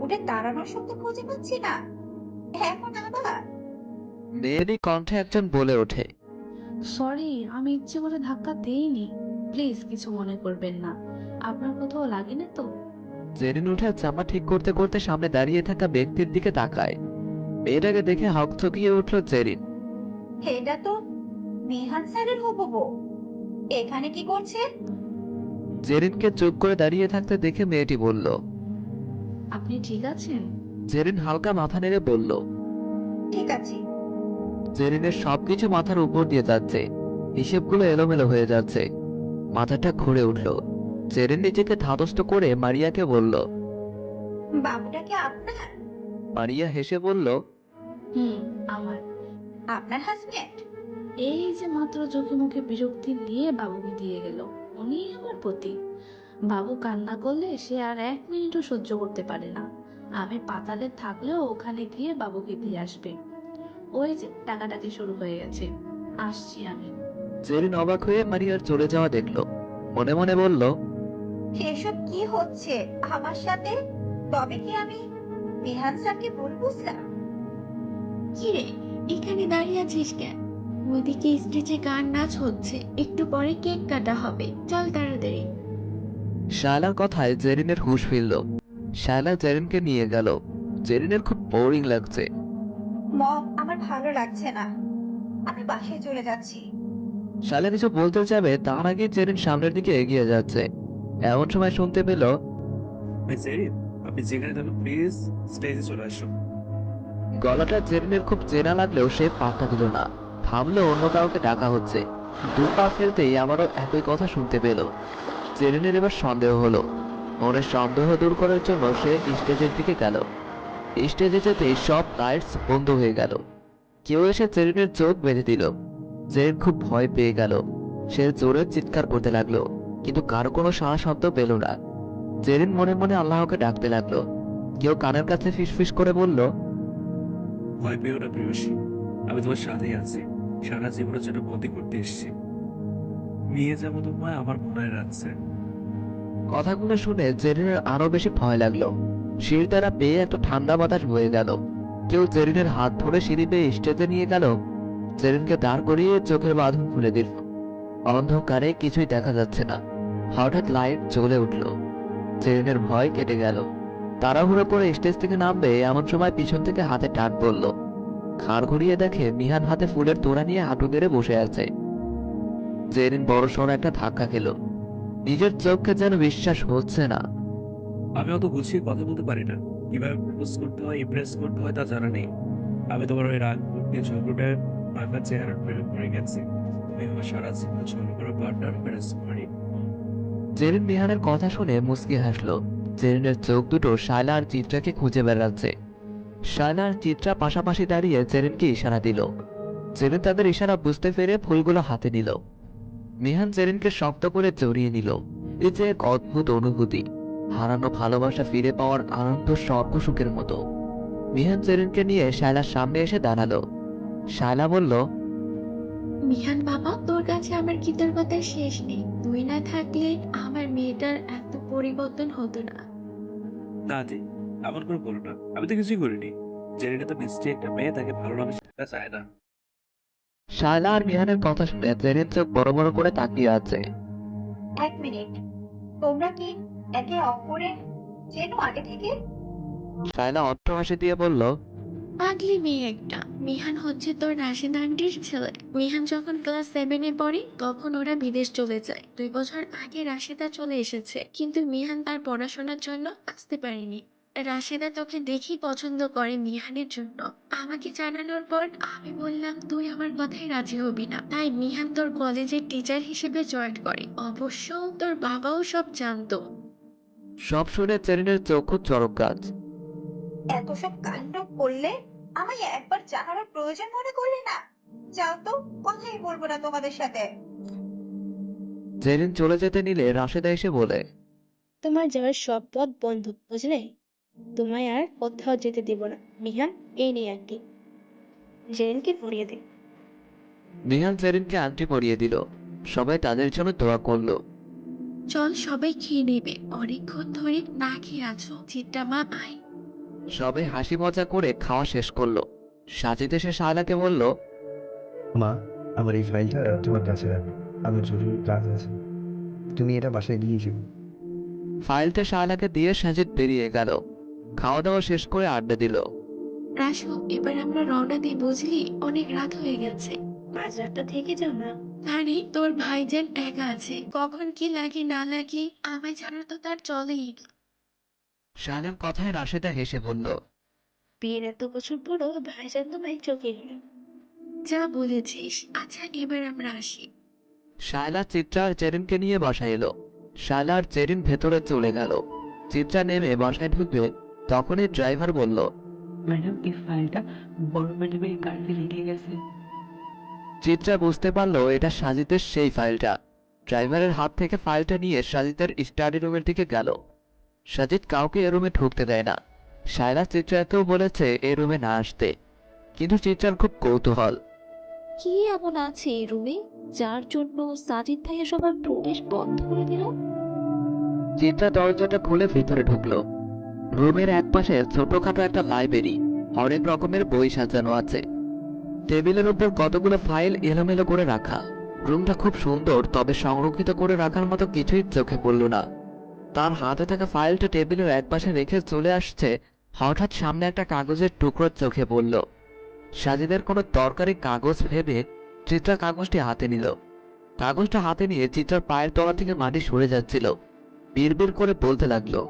উঠে দাঁড়ানোর শক্তি খুঁজে পাচ্ছি না। এখন আবার মেয়েরই কণ্ঠে একজন বলে ওঠে, সরি, আমি ইচ্ছে করে ধাক্কা দেইনি। প্লিজ কিছু মনে করবেন না। আপনার কোথাও লাগে না তো? জেরিন উঠে জামা ঠিক করতে করতে সামনে দাঁড়িয়ে থাকা ব্যক্তির দিকে তাকায়। মেয়েটাকে দেখে হকচকিয়ে উঠল জেরিন। এটা তো মেহান স্যারের হবু বউ। এখানে কি করছেন? জেরিনকে চুপ করে দাঁড়িয়ে থাকতে দেখে মেয়েটি বলল। আপনি ঠিক আছেন? জেরিন হালকা মাথা নেড়ে বলল। ঠিক আছে। জেরিনের সবকিছু মাথার উপর দিয়ে যাচ্ছে, হিসেবগুলো এলোমেলো হয়ে যাচ্ছে, মাথাটা ঘুরে উঠল। জেরিন নিজেকে ধাতস্থ করে মারিয়াকে বলল। বাবুটা কি আপনার? মারিয়া হেসে বলল, আমার। আপনার হাজবেন্ড? এই যে মাত্র চোখে মুখে বিরক্তি নিয়ে বাবুকে দিয়ে গেল, উনি আমার পতি। বাবু কান্না করলে সে আর 1 মিনিটও সহ্য করতে পারে না। আমি পাতালে থাকলেও ওখানে গিয়ে বাবুকে দিয়ে আসবে। ওই যে টাকাটাকি শুরু হয়ে গেছে, আসছি আমি। জেরিন অবাক হয়ে মারিয়ার চলে যাওয়া দেখলো, মনে মনে বলল, এসব কি হচ্ছে আমার সাথে? তবে কি আমি বিহান স্যারকে ভুল বুঝলাম? কিরে, এখানে দাঁড়িয়ে আছিস কেন? ওইদিকে স্টেজে গান নাচ হচ্ছে, একটু পরে কেক কাটা হবে, চল তাড়াতাড়ি। শায়লার কথায় জেরিনের হুঁশ ফিরল। শায়লা জেরিনকে নিয়ে গেল। জেরিনের খুব বোরিং লাগছে। মম, আমার ভালো লাগছে না, আমি বাসায় চলে যাচ্ছি। শায়লা কিছু বলতে যাবে, তার আগে জেরিন সামনের দিকে এগিয়ে যাচ্ছে। এমন সময় শুনতে পেল, জেরিন, আপনি যেখানে থাকুন প্লিজ স্টেজে চলে আসুন। গলাটা জেরিনের খুব চেনা লাগলেও সে পাত্তা দিল না, ভাবলো অন্য কাউকে ডাকা হচ্ছে। 2 পা ফেলতেই আবারও একই কথা শুনতে পেল। জেরিনের এবার সন্দেহ হলো। মনের সন্দেহ দূর করার জন্য সে স্টেজের দিকে গেল। স্টেজে যেতেই সব লাইটস বন্ধ হয়ে গেল। কেউ এসে জেরিনের চোখ বেঁধে দিল। জেরিন খুব ভয় পেয়ে গেল। সে জোরে চিৎকার করতে লাগলো, কিন্তু কারো কোনো সাড়া শব্দ পেল না। জেরিন মনে মনে আল্লাহকে ডাকতে লাগলো। কেউ কানের কাছে ফিসফিস করে বলল, ভয় পেও না প্রিয়সী, আমি তোমার সাথেই আছি। সারা জীবনের জন্য বন্দি করতে এসেছি। মেয়ে যেমন তোমায় আমার মনে রাখছে। কথাগুলো শুনে জেরিনের আরো বেশি ভয় লাগলো। সিঁড়ি দ্বারা পেয়ে একটা ঠান্ডা বাতাস বয়ে গেল। কেউ জেরিনের হাত ধরে সিঁড়ি পেয়ে স্টেজে নিয়ে গেল। জেরিনকে দাঁড় করিয়ে চোখের বাঁধন খুলে দিল। অন্ধকারে কিছুই দেখা যাচ্ছে না। হঠাৎ লাইট জ্বলে উঠল। জেরিনের ভয় কেটে গেল। তাড়াহুড়ো করে স্টেজ থেকে নামবে এমন সময় পিছন থেকে হাতে টান পড়ল। ঘাড় ঘুরিয়ে দেখে মিহান হাতে ফুলের তোড়া নিয়ে হাঁটু গেড়ে বসে আছে। জেরিন বড়সড় একটা ধাক্কা খেল। নিজের চোখকে যেন বিশ্বাস হচ্ছে না। আমি অত গুছিয়ে কথা বলতে পারি না, কিভাবে প্রপোজ করতে হয়, ইমপ্রেস করতে হয় তা জানা নেই। আমি তোমার ওই রাগ মুক্তি ঝগড়ে ভাঙা চেহারা প্রেমে পড়ে গেছি। তুমি আমার সারা জীবন ঝগড়া করে পার্টনার ম্যানেজ করি। জেরিন মিহানের কথা শুনে মুচকি হাসলো। জেরিনের চোখ দুটো শায়লা আর চিত্রাকে খুঁজে বেড়াচ্ছে। শায়লা আর চিত্রা পাশাপাশি দাঁড়িয়ে জেরিনকে ইশারা দিল। জেরিন তাদের ইশারা বুঝতে পেরে ফুলগুলো হাতে নিল। মিহান জেরিনকে শক্ত করে জড়িয়ে নিল। এই যে এক অদ্ভুত অনুভূতি, হারানো ভালোবাসা ফিরে পাওয়ার আনন্দ স্বর্গ সুখের মতো। মিহান জেরিনকে নিয়ে শায়লার সামনে এসে দাঁড়ালো। শায়লা বলল, মিহান বাবা, তোর কাছে আমার কৃতজ্ঞতার শেষ নেই। তুই না থাকলে আমার মেয়েটার এত পরিবর্তন হতো না। না দি, এমন করে বলো না, আমি তো কিছুই করিনি। জেরিনা তো মিষ্টি একটা মেয়ে, তাকে ভালো লাগে সেটা চায় না। শায়লা আর মিহানের কথা শুনে জেরিন চোখ বড় বড় করে তাকিয়ে আছে। 1 মিনিট, তোমরা কি একে অপরের চেনো আগে থেকে? শায়লা অট্ট হাসি দিয়ে বলল, পাগলি মেয়ে একটা। মিহান হচ্ছে তোর রাশেদ আন্টির ছেলে। মিহান যখন ক্লাস 7-এ পড়ে তখন ওরা বিদেশ চলে যায়। 2 বছর আগে রাশেদা চলে এসেছে, কিন্তু মিহান তার পড়াশোনার জন্য আসতে পারেনি। রাশেদা তোকে দেখি পছন্দ করে মিহানের জন্য। আমাকে জানানোর পর আমি বললাম তুই আমার কথায় রাজি হবি না, তাই মিহান তোর কলেজের টিচার হিসেবে জয়েন করে। অবশ্য তোর বাবাও সব জানতো। সব শুনে জেরিনের চোখ খুব চড়ক গাছ। এত সব কাণ্ড করলে আমায় একবার জানানোর প্রয়োজন মনে করলে না? যাও তো, কথাই বলবো না তোমাদের সাথে। জেরিন চলে যেতে নিলে রাশেদা এসে বলে, তোমার যাওয়ার সব পথ বন্ধ, বুঝলে? তোমায় আর কোথাও যেতে দিব না। মিহান, এই নিয়ে আন্টি, জেরিনকে পড়িয়ে দে। মিহান জেরিনকে আংটি পরিয়ে দিল। সবাই তাদের জন্য দোয়া করলো। চল, সবাই খেয়ে নেবে, অনেকক্ষণ ধরে না খেয়ে আছো। চিত্রা মা, আয়। সবাই হাসি মজা করে খাওয়া শেষ করলো। সাজিদ এসে শায়লাকে বলল, মা, আমার এই ফাইলটা তোমার কাছে রাখো, আমার জরুরি কাজ আছে, তুমি এটা বাসায় নিয়ে যাবে। ফাইলটা শায়লাকে দিয়ে সাজিদ বেরিয়ে গেল। খাওয়া দাওয়া শেষ করে আড্ডা দিল। রাসু, এবার আমরা রওনা দিই, বুঝলি? অনেক রাত হয়ে গেছে। মাঝরাতটা থেকে যাও না। আরে তোর ভাইজান একা আছে, কখন কি লাগে না লাগে আমায় ছাড়া তো তার চলেই না। শায়লার কথায় রাশেদা হেসে বলল, বিয়ের এত বছর পরও ভাইজান তোমায় চোখে এলো। যা বলেছিস। আচ্ছা এবার আমরা আসি। শায়লা চিত্রা আর চেরিনকে নিয়ে বাসায় এলো। শায়লা আর চেরিন ভেতরে চলে গেল। চিত্রা নেমে বাসায় ঢুকবে, তখনই ড্রাইভার বলল, ম্যাডাম এই ফাইলটা বড় ম্যাডামের কাছে রেখে গেছে। চিত্রা বুঝতে পারলো এটা সাজিদের সেই ফাইলটা। ড্রাইভারের হাত থেকে ফাইলটা নিয়ে সাজিদের স্টাডি রুমের দিকে গেল। সাজিদ কাউকে এ রুমে ঢুকতে দেয় না। শায়লা চিত্রাকেও বলেছে এ রুমে না আসতে, কিন্তু চিত্রার খুব কৌতূহল। কি এমন আছে এই রুমে যার জন্য সাজিদ ভাইয়া সবার প্রবেশ বন্ধ করে দিল? চিত্রা দরজাটা খুলে ভিতরে ঢুকলো। রুমের একপাশে ছোটখাটো একটা লাইব্রেরি, অনেক রকমের বই সাজানো আছে। টেবিলের উপর কতগুলো ফাইল এলোমেলো করে রাখা। রুমটা খুব সুন্দর, তবে সংরক্ষিত করে রাখার মতো কিছুই চোখে পড়ল না। তার হাতে থাকা ফাইলটা টেবিলের একপাশে রেখে চলে আসছে, হঠাৎ সামনে একটা কাগজের টুকরো চোখে পড়ল। সাজিদের কোনো দরকারি কাগজ ভেবে চিত্রা কাগজটি হাতে নিল। কাগজটা হাতে নিয়ে চিত্রার পায়ের তলা থেকে মাটি সরে যাচ্ছিল। বিড়বিড় করে বলতে লাগলো,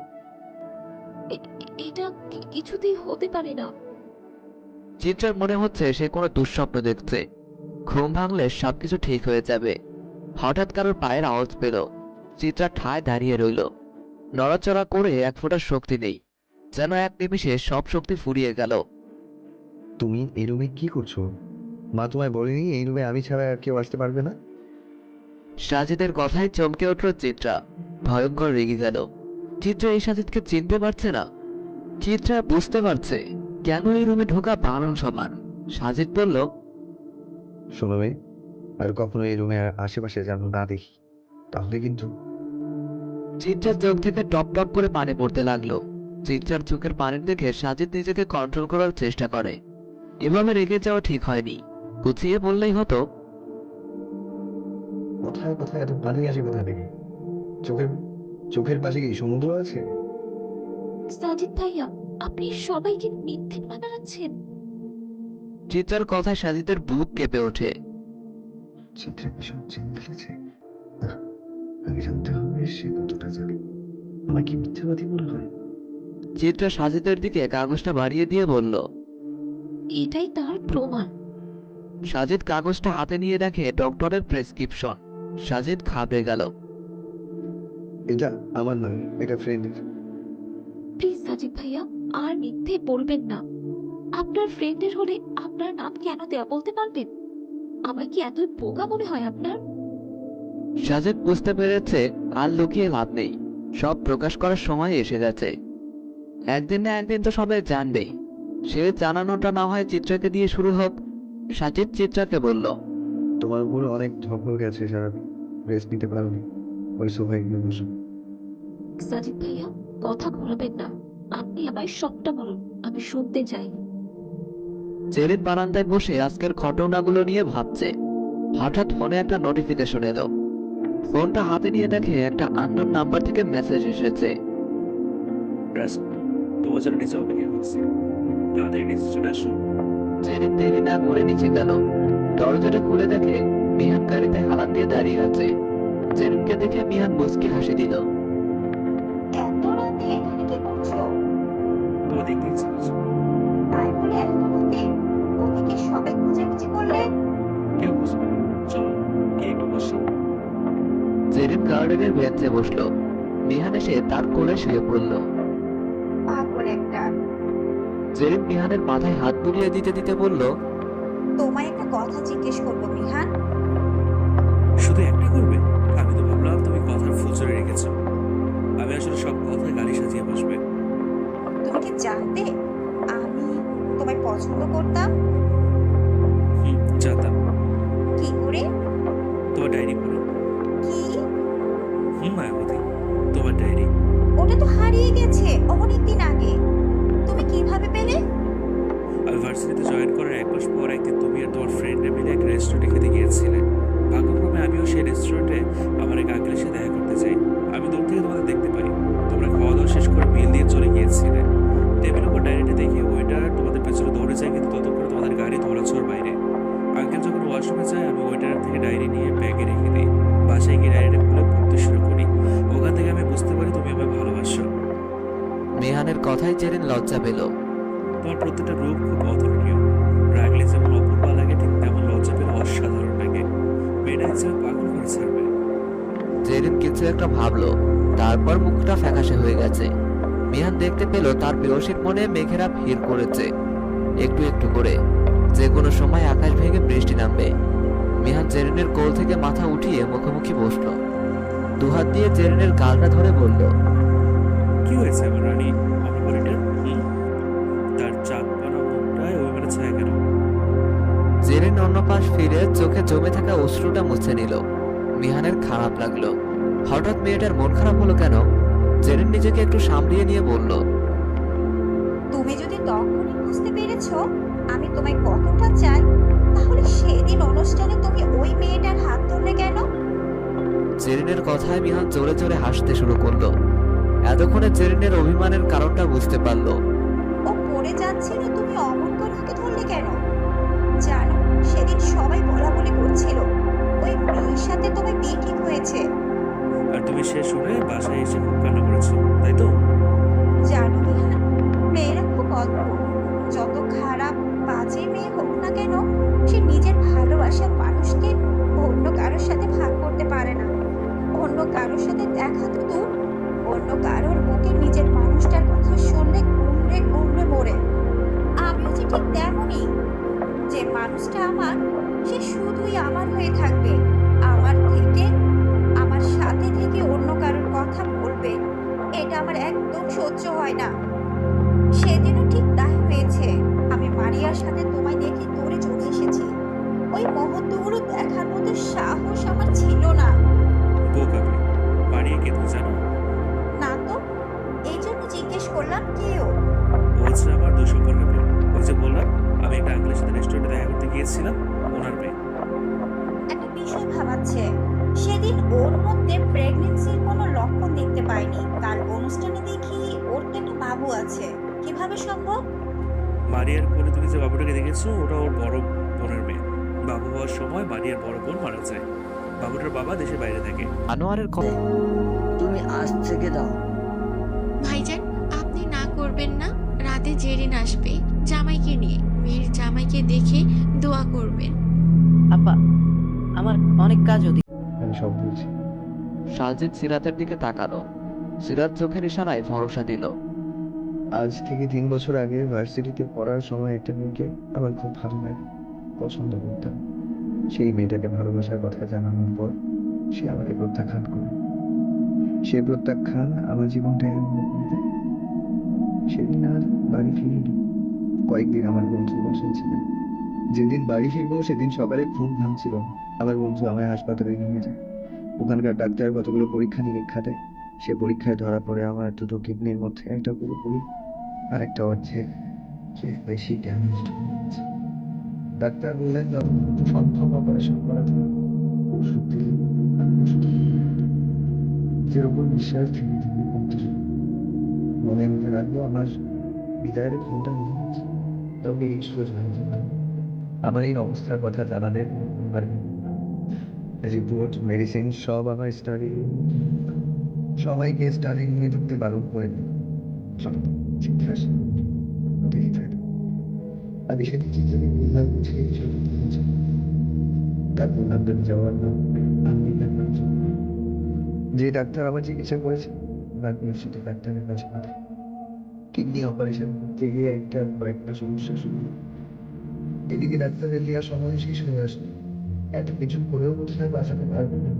এটা কিছুতেই হতে পারে না। চিত্রার মনে হচ্ছে সে কোনো দুঃস্বপ্ন দেখছে। ঘুম ভাঙলে সবকিছু ঠিক হয়ে যাবে। হঠাৎ কারোর পায়ের আওয়াজ পেল। চিত্রা ঠায় দাঁড়িয়ে রইল। নড়াচড়া করে এক ফোঁটা শক্তি নেই, যেন এক নিমিষে সব শক্তি ফুরিয়ে গেল। তুমি এই রুমে কি করছো? মা তোমায় বলেনি এই রুমে আমি ছাড়া আর কেউ আসতে পারবে না? সাজিদের কথায় চমকে উঠল চিত্রা, ভয়ঙ্কর রেগে গেল। চিত্রা এই সাজিদকে চিনতে পারছে না। চিত্রা বুঝতে পারছে কেন এই রুমে ঢোকা বারণ সমান। সাজিদ বলল, শোনো মেয়ে, আর কখনো এই রুমে আশেপাশে যেন না দেখি, তাহলে কিন্তু। চিত্রার চোখ থেকে টপ টপ করে পানি পড়তে লাগলো। চিত্রার চোখের পানির দেখে সাজিদ নিজেকে কন্ট্রোল করার চেষ্টা করে। এভাবে রেগে যাওয়া ঠিক হয়নি, গুছিয়ে বললেই হতো। কোথায় কোথায় এত পানি আসে কোথা থেকে? চোখের চোখের পাশে কি সমুদ্র আছে? সাজিদ ভাইয়া, আপনি সবাইকে মিথ্যে বানাচ্ছেন। চিত্রার কথায় সাজিদের বুক কেঁপে ওঠে। চিত্রা কি সব জেনে ফেলেছে? না, আগে জানতে হবে সে কতটা জানে। আমাকে মিথ্যাবাদী বললো। চিত্রা সাজিদের দিকে কাগজটা বাড়িয়ে দিয়ে বলল, এটাই তার প্রমাণ। সাজিদ কাগজটা হাতে নিয়ে দেখে ডক্টরের প্রেসক্রিপশন। সাজিদ ঘাবড়ে গেল। এটা আমার নয়, এটা ফ্রেন্ডের। প্লিজ সাজিদ ভাইয়া, আর মিথ্যে বলবেন না। আপনার ফ্রেন্ডের হলে আপনার নাম কেন দেওয়া বলতে পারবেন? আমার কি এতই বোকা মনে হয় আপনার? সাজিদ বুঝতে পেরেছে আর লুকিয়ে লাভ নেই, সব প্রকাশ করার সময় এসে গেছে। একদিন না একদিন তো সবাই জানবে। সে জানানোটা না হয় চিত্রাকে দিয়ে শুরু হোক। সাজিদ চিত্রাকে বলল, তোমার উপরে অনেক ঝগড়া গেছে সারাদিন, রেস্ট নিতে পারোনি, ওই সোফায় গিয়ে বসো। সাজিদ ভাইয়া, কথা ঘোরাবেন না। আপনি আমায় সবটা বলুন, আমি শুনতে চাই। চেরিন বারান্দায় বসে আজকের ঘটনাগুলো নিয়ে ভাবছে। হঠাৎ ফোনে একটা নোটিফিকেশন এলো। ফোনটা হাতে নিয়ে দেখে একটা আননোন নাম্বার থেকে মেসেজ এসেছে। তোমার জন্য নিচে অপেক্ষা করছি, তাড়াতাড়ি নিচে চলে আসো। চেরিন দেরি না করে নিচে গেল। দরজাটা খুলে দেখে মিহান গাড়িতে হালাত দিয়ে দাঁড়িয়ে আছে। চেরিনকে দেখে মিহান মুচকি হাসি দিল। এত রাতে এখানে কি করছো? তোমার দেখতে ইচ্ছে করছে। তাই বলে এত রাতে ওদিকে সবাই খুঁজে করলে? কেউ বুঝবে না। চলো গিয়ে একটু বসি। চেরিন গার্ডেনের বেঞ্চে বসলো। মিহান এসে তার কোলে শুয়ে পড়ল। পাগল একটা। চেরিন মিহানের মাথায় হাত বুলিয়ে দিতে দিতে বলল, তোমায় একটা কথা জিজ্ঞেস করবো মিহান। শুধু একটা করবে? আমি তো ভাবলাম তুমি কথার ফুলচরে রেখেছো। আমি আসলে সব কথা গালি সাজিয়ে বসবে। তুমি কি জানতে আমি তোমায় পছন্দ করতাম? জানতাম। কি করে? তোমার ডায়েরি পড়ে। কি? মায়াবতী, তোমার ডায়েরি। ওটা তো হারিয়ে গেছে অনেকদিন আগে। তুমি কিভাবে পেলে? আমি ভার্সিটিতে জয়েন করার 1 মাস পর একদিন তুমি আর তোমার ফ্রেন্ডরা মিলে একটা রেস্টুরেন্টে খেতে গিয়েছিলে। ভাগ্যক্রমে আমিও সেই রেস্টুরেন্টে আমার এক আঙ্কেলের সাথে দেখা করতে চাই। আমি দূর থেকে তোমাদের দেখতে পাই। তোমরা খাওয়া দাওয়া শেষ করে বিল দিয়ে চলে গিয়েছিলে। টেবিলের উপর ডায়েরিটা দেখে ওইটা তোমাদের পেছনে দৌড়ে যায়, কিন্তু ততক্ষণে তোমাদের গাড়ি ধরাছোঁয়ার বাইরে। আঙ্কেল যখন ওয়াশরুমে যায় ডায়েরি নিয়ে ব্যাগে রেখে দিই। বাসায় গিয়ে ডায়েরিটা খুলে পড়তে শুরু করি। ওখান থেকে আমি বুঝতে পারি তুমি আমায় ভালোবাসো। মেহানের কথায় জেরিন লজ্জা পেল। তোমার প্রত্যেকটা রূপ খুব অতুলনীয়। রাগলে যেমন অপূর্ব লাগে, ঠিক তেমন লজ্জা পেলে অসাধারণ লাগে। মেয়েটা ইচ্ছে পাগল করে ছাড়বে। জেরিন কিছু একটা ভাবলো, তারপর মুখটা ফ্যাকাশে হয়ে গেছে। মিহান দেখতে পেল তার প্রেয়সীর মনে মেঘেরা ভিড় করেছে একটু একটু করে, যে কোনো সময় আকাশ ভেঙে বৃষ্টি নামবে। মিহান জেরিনের কোল থেকে মাথা উঠিয়ে মুখোমুখি বসলো, দুহাত দিয়ে জেরিনের গালটা ধরে বলল, কি হয়েছে আমার রানী? আমার বলিটা তার চাঁদ পানা মুখটায় ওই মানে ছায়া কেন? জেরিন অন্য পাশ ফিরে চোখে জমে থাকা অশ্রুটা মুছে নিল। মিহানের খারাপ লাগলো, হঠাৎ মেয়েটার মন খারাপ হলো কেন? জেরিন নিজেকে একটু সামলিয়ে নিয়ে বলল, তুমি যদি তখনই বুঝতে পেরেছো আমি তোমায় কতটা চাই, তাহলে সেদিন অনুষ্ঠানে তুমি ওই মেয়েটার হাত ধরলে কেন? জেরিনের কথায় মিহান জোরে জোরে হাসতে শুরু করলো। এতক্ষণে জেরিনের অভিমানের কারণটা বুঝতে পারলো। ও পড়ে যাচ্ছিল, তুমি অমন করে ওকে ধরলে কেন? জানো, সেদিন সবাই বলাবলি করছিল ওই মেয়ের সাথে তোমার বিয়ে ঠিক হয়েছে। আর তুমি সে শুনে বাসায় এসে খুব কান্না করেছো, তাই তো? জানো বিহান, মেয়েরা খুব অদ্ভুত। যত খারাপ বাজে মেয়ে হোক না কেন, সে নিজের ভালোবাসার মানুষকে অন্য কারোর সাথে ভাগ করতে পারে না। অন্য কারোর সাথে দেখা তো দূর, অন্য কারোর মুখে নিজের মানুষটার কথা শুনলে গুমড়ে গুমড়ে মরে। আমিও যে ঠিক তেমনই। যে মানুষটা আমার, সে শুধুই আমার হয়ে থাকবে। আমার থেকে, আমার সাথে থেকে অন্য কারোর কথা বলবে, এটা আমার একদম সহ্য হয় না। সেদিনও ঠিক তাই হয়েছে। আমি মারিয়ার সাথে তোমায় দেখে দৌড়ে চলে এসেছি। ওই মুহূর্তগুলো দেখার মতো সাহস আমার ছিল না। বোকাবে। মারিয়া কে তুমি জানো? না তো, এই জন্য জিজ্ঞেস করলাম কে ও? ও হচ্ছে আমার দুই সম্পর্কের বোন। ওই যে বললাম আমি একটা আঙ্কেলের সাথে রেস্টুরেন্টে দেখা করতে গিয়েছিলাম, ওনার মেয়ে। একটা বিষয় ভাবাচ্ছে, সেদিন ওর মধ্যে প্রেগন্যান্সির কোনো লক্ষণ দেখতে পাইনি। তার অনুষ্ঠানে দেখি ওর তো একটা বাবু আছে। কিভাবে সম্ভব? মারিয়ার কোলে তুমি যে বাবুটাকে দেখেছো, ওটা ওর বড় বোনের মেয়ে। বাবু হওয়ার সময় মারিয়ার বড় বোন মারা যায়। বাবুটার বাবা দেশের বাইরে থাকে। আনোয়ারের কথা, তুমি আজ থেকে দাও। ভাইজান, আপনি না করবেন না। রাতে জেরিন আসবে জামাইকে নিয়ে। মেয়ের জামাইকে দেখে দোয়া করবেন। আপা, আমার অনেক কাজ ওদিকে। আমি সব বলছি। সাজিদ সিরাতের দিকে তাকালো। সিরাত চোখের ইশারায় ভরসা দিল, আজ থেকে 3 বছর আগে ভার্সিটিতে পড়ার সময় একটা মেয়েকে আমার খুব ভালো লাগে, পছন্দ করতাম। সেই মেয়েটাকে ভালোবাসার কথা জানানোর পর সে আমাকে প্রত্যাখ্যান করে। সে প্রত্যাখ্যান আমার জীবনটা এরকম করে দেয়। সেদিন আর বাড়ি ফিরিনি। কয়েকদিন আমার বন্ধু বসেছিলেন। যেদিন বাড়ি ফিরবো সেদিন সকালে ঘুম ভাঙছিল। আমার বন্ধু আমায় হাসপাতালে নিয়ে যায়। ওখানকার ডাক্তার কতগুলো পরীক্ষা নিরীক্ষা দেয়। সে পরীক্ষায় ধরা পড়ে আমার দুটো কিডনির মধ্যে একটা পুরোপুরি আর একটা অর্ধেক বেশি ড্যামেজ হয়েছে। ডাক্তার বললেন সম্ভব অপারেশন করা যাবে। ওষুধ দিলেন, নিজের উপর বিশ্বাস ধীরে ধীরে কমতে শুরু করলো। মনে মনে রাখবো আমার বিদায়ের ফোনটা নিয়ে গেছে। তবে এই সোজা হয়েছে আমার এই অবস্থার কথা জানালে রিপোর্ট মেডিসিন সব আমার স্টাডি, সবাইকে স্টাডি নিয়ে ঢুকতে বারণ করে দিল। আমি সেদিন চিন্তা বললাম তারপর লন্ডন যাওয়ার নাম যে ডাক্তার আমার চিকিৎসা করেছে সেটা ডাক্তারের কাছে কিডনি অপারেশন করতে গিয়ে কয়েকটা সমস্যা শুরু। এদিকে ডাক্তারের দেওয়ার সময় শেষ হয়ে আসলো। এত কিছু করেও বোধহয় বাঁচাতে পারবে না।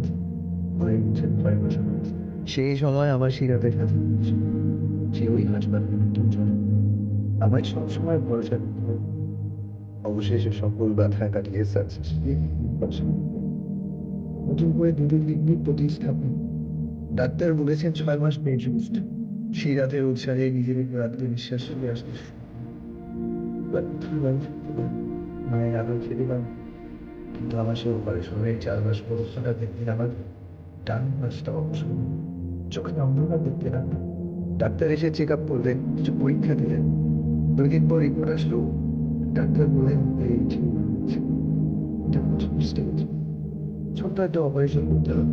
সেই সময় আমার সিরাতের সাথে সে ওই হাসপাতালে চলে। আমার সবসময় ভরসা দিত। অবশেষে সকল বাধা কাটিয়ে সাকসেস নতুন করে দুটো কিডনি প্রতিস্থাপন। ডাক্তার বলেছেন 6 মাস বেড রেস্ট। সেই রাতের উৎসাহে নিজের উপর আত্মবিশ্বাস চলে আসতে মায়ের আলো খেলিলাম, কিন্তু আমার সে অপারেশনের 4 মাস পরীক্ষাটা দেখতে আমার ডান মাসটা অবসর, চোখে অন্ধকার দেখতে লাগলাম। ডাক্তার এসে চেক আপ করলেন, কিছু পরীক্ষা দিলেন। 2 দিন পর রিপোর্ট আসলো। ডাক্তার বললেন ছোট্ট একটা অপারেশন করতে হবে।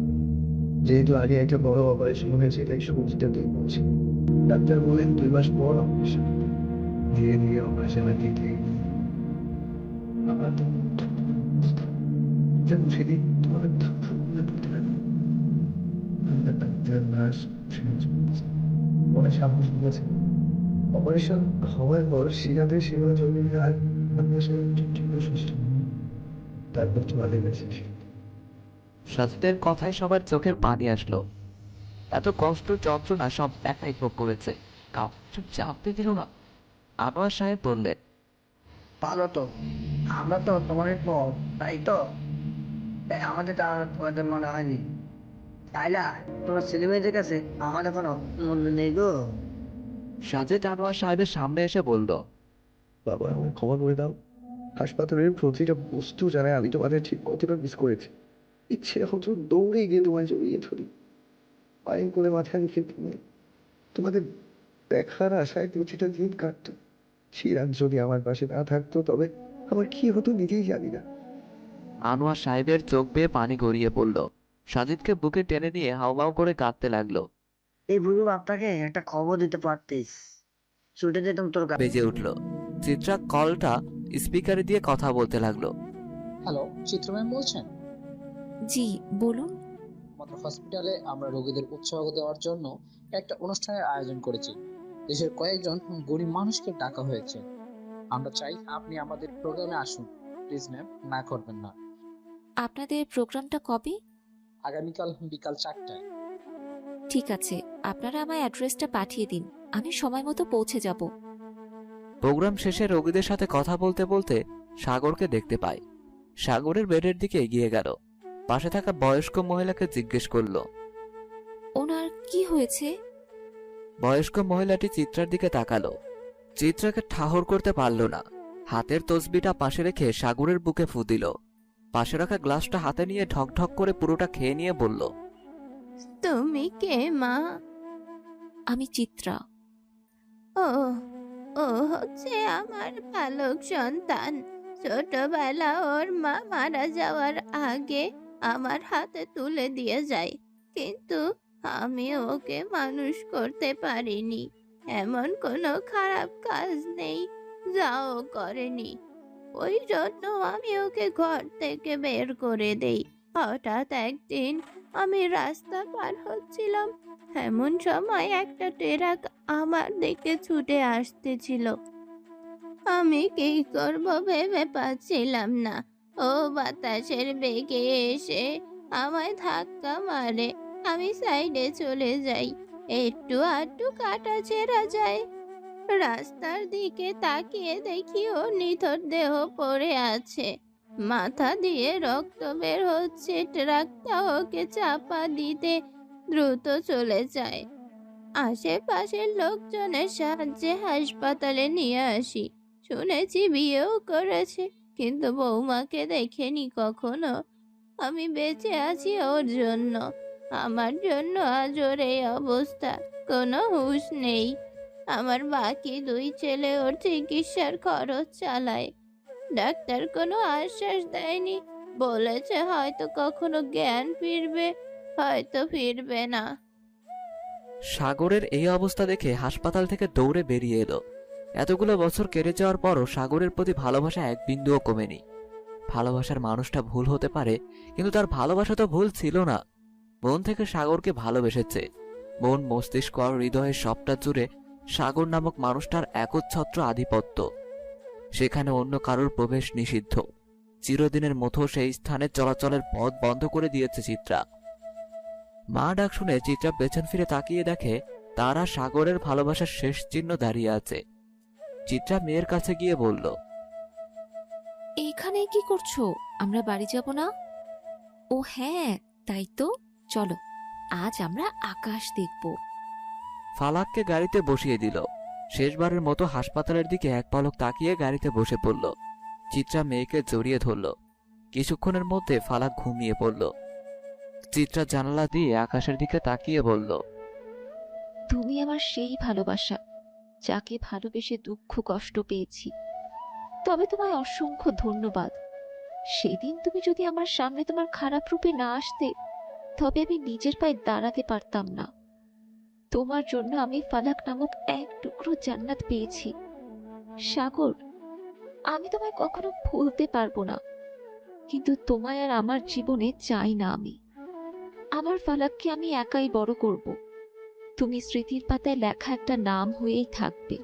যেহেতু আগে একটা বড় অপারেশন হয়েছে তাই সমস্যাটা দূর করছি। ডাক্তার বলেন 2 মাস পর অপারেশন। ধীরে ধীরে অপারেশনের দিকে আমার সেদিন তোমাদের ডাক্তার নার্স অনেক সাহস দিয়েছে। অপারেশন হওয়ার পর সিরাদের সেবা জমি আর সুস্থ। তারপর তোমাদের মেসেজ। সাজিদের কথায় সবার চোখের পানি আসলো। এত কষ্ট যন্ত্রণা সব একাই ভোগ করেছে, কাউকে চাপতে দিল না। আনোয়ার সাহেব বললেন, ভালো তো, আমরা তো তোমার পর, তাই তো? তাই আমাদের তোমাদের মনে হয়নি, তাই না? তোমার ছেলে মেয়েদের কাছে আমার এখনো মনে নেই গো। সাজিদ আনোয়ার সাহেবের সামনে এসে বলল, বাবা আমাকে ক্ষমা করে দাও। হাসপাতালের প্রতিটা বস্তু জানে আমি তোমাদের ঠিক কতটা মিস করেছি। ইচ্ছে হতো দৌড়ে গিয়ে তোমায় জড়িয়ে ধরি, পায়ে করে মাথা রেখে তোমাদের দেখার আশায় প্রতিটা দিন কাটতো। সিরাজ যদি আমার পাশে না থাকতো তবে আমার কি হতো নিজেই জানি না। আনোয়ার সাহেবের চোখ বেয়ে পানি গড়িয়ে পড়ল। সাজিদকে বুকে টেনে নিয়ে হাউমাউ করে কাঁদতে লাগলো। এই বুড়ো আপনাকে একটা খবর দিতে পারতিস, ছুটে যেতাম তোর কাছে। বেজে উঠল। চিত্রা কলটা স্পিকারে দিয়ে কথা বলতে লাগলো। হ্যালো, চিত্র ম্যাম বলছেন? জি বলুন। আমাদের হসপিটালে আমরা রোগীদের উৎসাহ দেওয়ার জন্য একটা অনুষ্ঠানের আয়োজন করেছি। দেশের কয়েকজন গরিব মানুষকে ডাকা হয়েছে। আমরা চাই আপনি আমাদের প্রোগ্রামে আসুন। প্লিজ ম্যাম, না করবেন না। আপনাদের প্রোগ্রামটা কবে? আগামীকাল বিকাল 4টায়। ঠিক আছে, আপনারা আমায় অ্যাড্রেসটা পাঠিয়ে দিন, আমি সময় মতো পৌঁছে যাব। প্রোগ্রাম শেষে রোগীদের সাথে কথা বলতে বলতে সাগরকে দেখতে পায়। সাগরের বেডের দিকে এগিয়ে গেল। পাশে থাকা বয়স্ক মহিলাকে জিজ্ঞেস করলো, ওনার কি হয়েছে? বয়স্ক মহিলাটি চিত্রার দিকে তাকালো। চিত্রাকে ঠাহর করতে পারল না। হাতের তসবিটা পাশে রেখে সাগরের বুকে ফু দিল। পাশে রাখা গ্লাসটা হাতে নিয়ে ঢকঢক করে পুরোটা খেয়ে নিয়ে বলল, তুমি কে মা? আমি চিত্রা। ও ও হচ্ছে আমার পালক সন্তান। ছোটবেলা ওর মা মারা যাওয়ার আগে আমার হাতে তুলে দিয়ে যায়, কিন্তু আমি ওকে মানুষ করতে পারিনি। এমন কোনো খারাপ কাজ নেই যা ও করেনি, ওই জন্য আমি ওকে ঘর থেকে বের করে দেই। হঠাৎ একদিন আমি রাস্তা পার হচ্ছিলাম, এমন সময় একটা ট্রাক আমার দিকে ছুটে আসতেছিল। আমি কি করব ভেবে পাচ্ছিলাম না। ও বাতাসের বেগে এসে আমায় ধাক্কা মারে, আমি সাইডে চলে যাই। একটু আধটু কাটা ছেঁড়া যায়। রাস্তার দিকে তাকিয়ে দেখি ও নিথর দেহ পড়ে আছে, মাথা দিয়ে রক্ত বের হচ্ছে। ট্রাকটা ওকে চাপা দিতে দ্রুত চলে যায়। আশেপাশের লোকজনের সাহায্যে হাসপাতালে নিয়ে আসি। শুনেছি বিয়েও করেছে, কিন্তু বৌমাকে দেখেনি কখনো। আমি বেঁচে আছি ওর জন্য, আমার জন্য আজ ওর এই অবস্থা। কোনো হুঁশ নেই। আমার বাকি 2 ছেলে ওর চিকিৎসার খরচ চালায়। ডাক্তার কোনো আশ্বাস দেয়নি, বলেছে হয়তো কখনো জ্ঞান ফিরবে, হয়তো ফিরবে না। সাগরের এই অবস্থা দেখে হাসপাতাল থেকে দৌড়ে বেরিয়ে এলো। এতগুলো বছর কেটে যাওয়ার পরও সাগরের প্রতি ভালোবাসা এক বিন্দুও কমেনি। ভালোবাসার মানুষটা ভুল হতে পারে, কিন্তু তার ভালোবাসা তো ভুল ছিল না। মন থেকে সাগরকে ভালোবেসেছে। মন, মস্তিষ্ক আর হৃদয়ের সবটা জুড়ে সাগর নামক মানুষটার একচ্ছত্র আধিপত্য। সেখানে অন্য কারোর প্রবেশ নিষিদ্ধ। চিরদিনের মতো সেই স্থানে চলাচলের পথ বন্ধ করে দিয়েছে চিত্রা। মা ডাক শুনে চিত্রা পেছন ফিরে তাকিয়ে দেখে তারা সাগরের ভালোবাসার শেষ চিহ্ন দাঁড়িয়ে আছে। চিত্রা মেয়ের কাছে গিয়ে বলল, এখানে কি করছো? আমরা বাড়ি যাব না? ও হ্যাঁ, তাই তো, চলো আজ আমরা আকাশ দেখব। ফালাককে গাড়িতে বসিয়ে দিল। শেষবারের মতো হাসপাতালের দিকে এক পলক তাকিয়ে গাড়িতে বসে পড়ল। চিত্রা মেয়েকে জড়িয়ে ধরল। কিছুক্ষণের মধ্যে ফালাক ঘুমিয়ে পড়ল। চিত্রা জানালা দিয়ে আকাশের দিকে তাকিয়ে বলল, তুমি আমার সেই ভালোবাসা, যাকে ভালোবেসে দুঃখ কষ্ট পেয়েছি। তবে তোমায় অসংখ্য ধন্যবাদ। সেদিন তুমি যদি আমার সামনে তোমার খারাপ রূপে না আসতে, তবে আমি নিজের পায়ে দাঁড়াতে পারতাম না। তোমার জন্য আমি ফালাক নামক এক টুকরো জান্নাত পেয়েছি। সাগর, আমি তোমায় কখনো ভুলতে পারবো না, কিন্তু তোমায় আর আমার জীবনে চাই না আমি। আমার ফালাককে আমি একাই বড় করব। তুমি স্মৃতির পাতায় লেখা একটা নাম হয়েই থাকবে।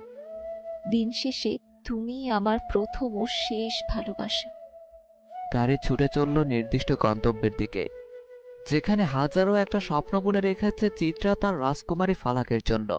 দিন শেষে তুমি আমার প্রথম ও শেষ ভালোবাসা। গাড়ি ছুটে চলল নির্দিষ্ট গন্তব্যের দিকে, যেখানে হাজারো একটা স্বপ্ন বুনে রেখেছে চিত্রা তার রাজকুমারী ফালাকের জন্য।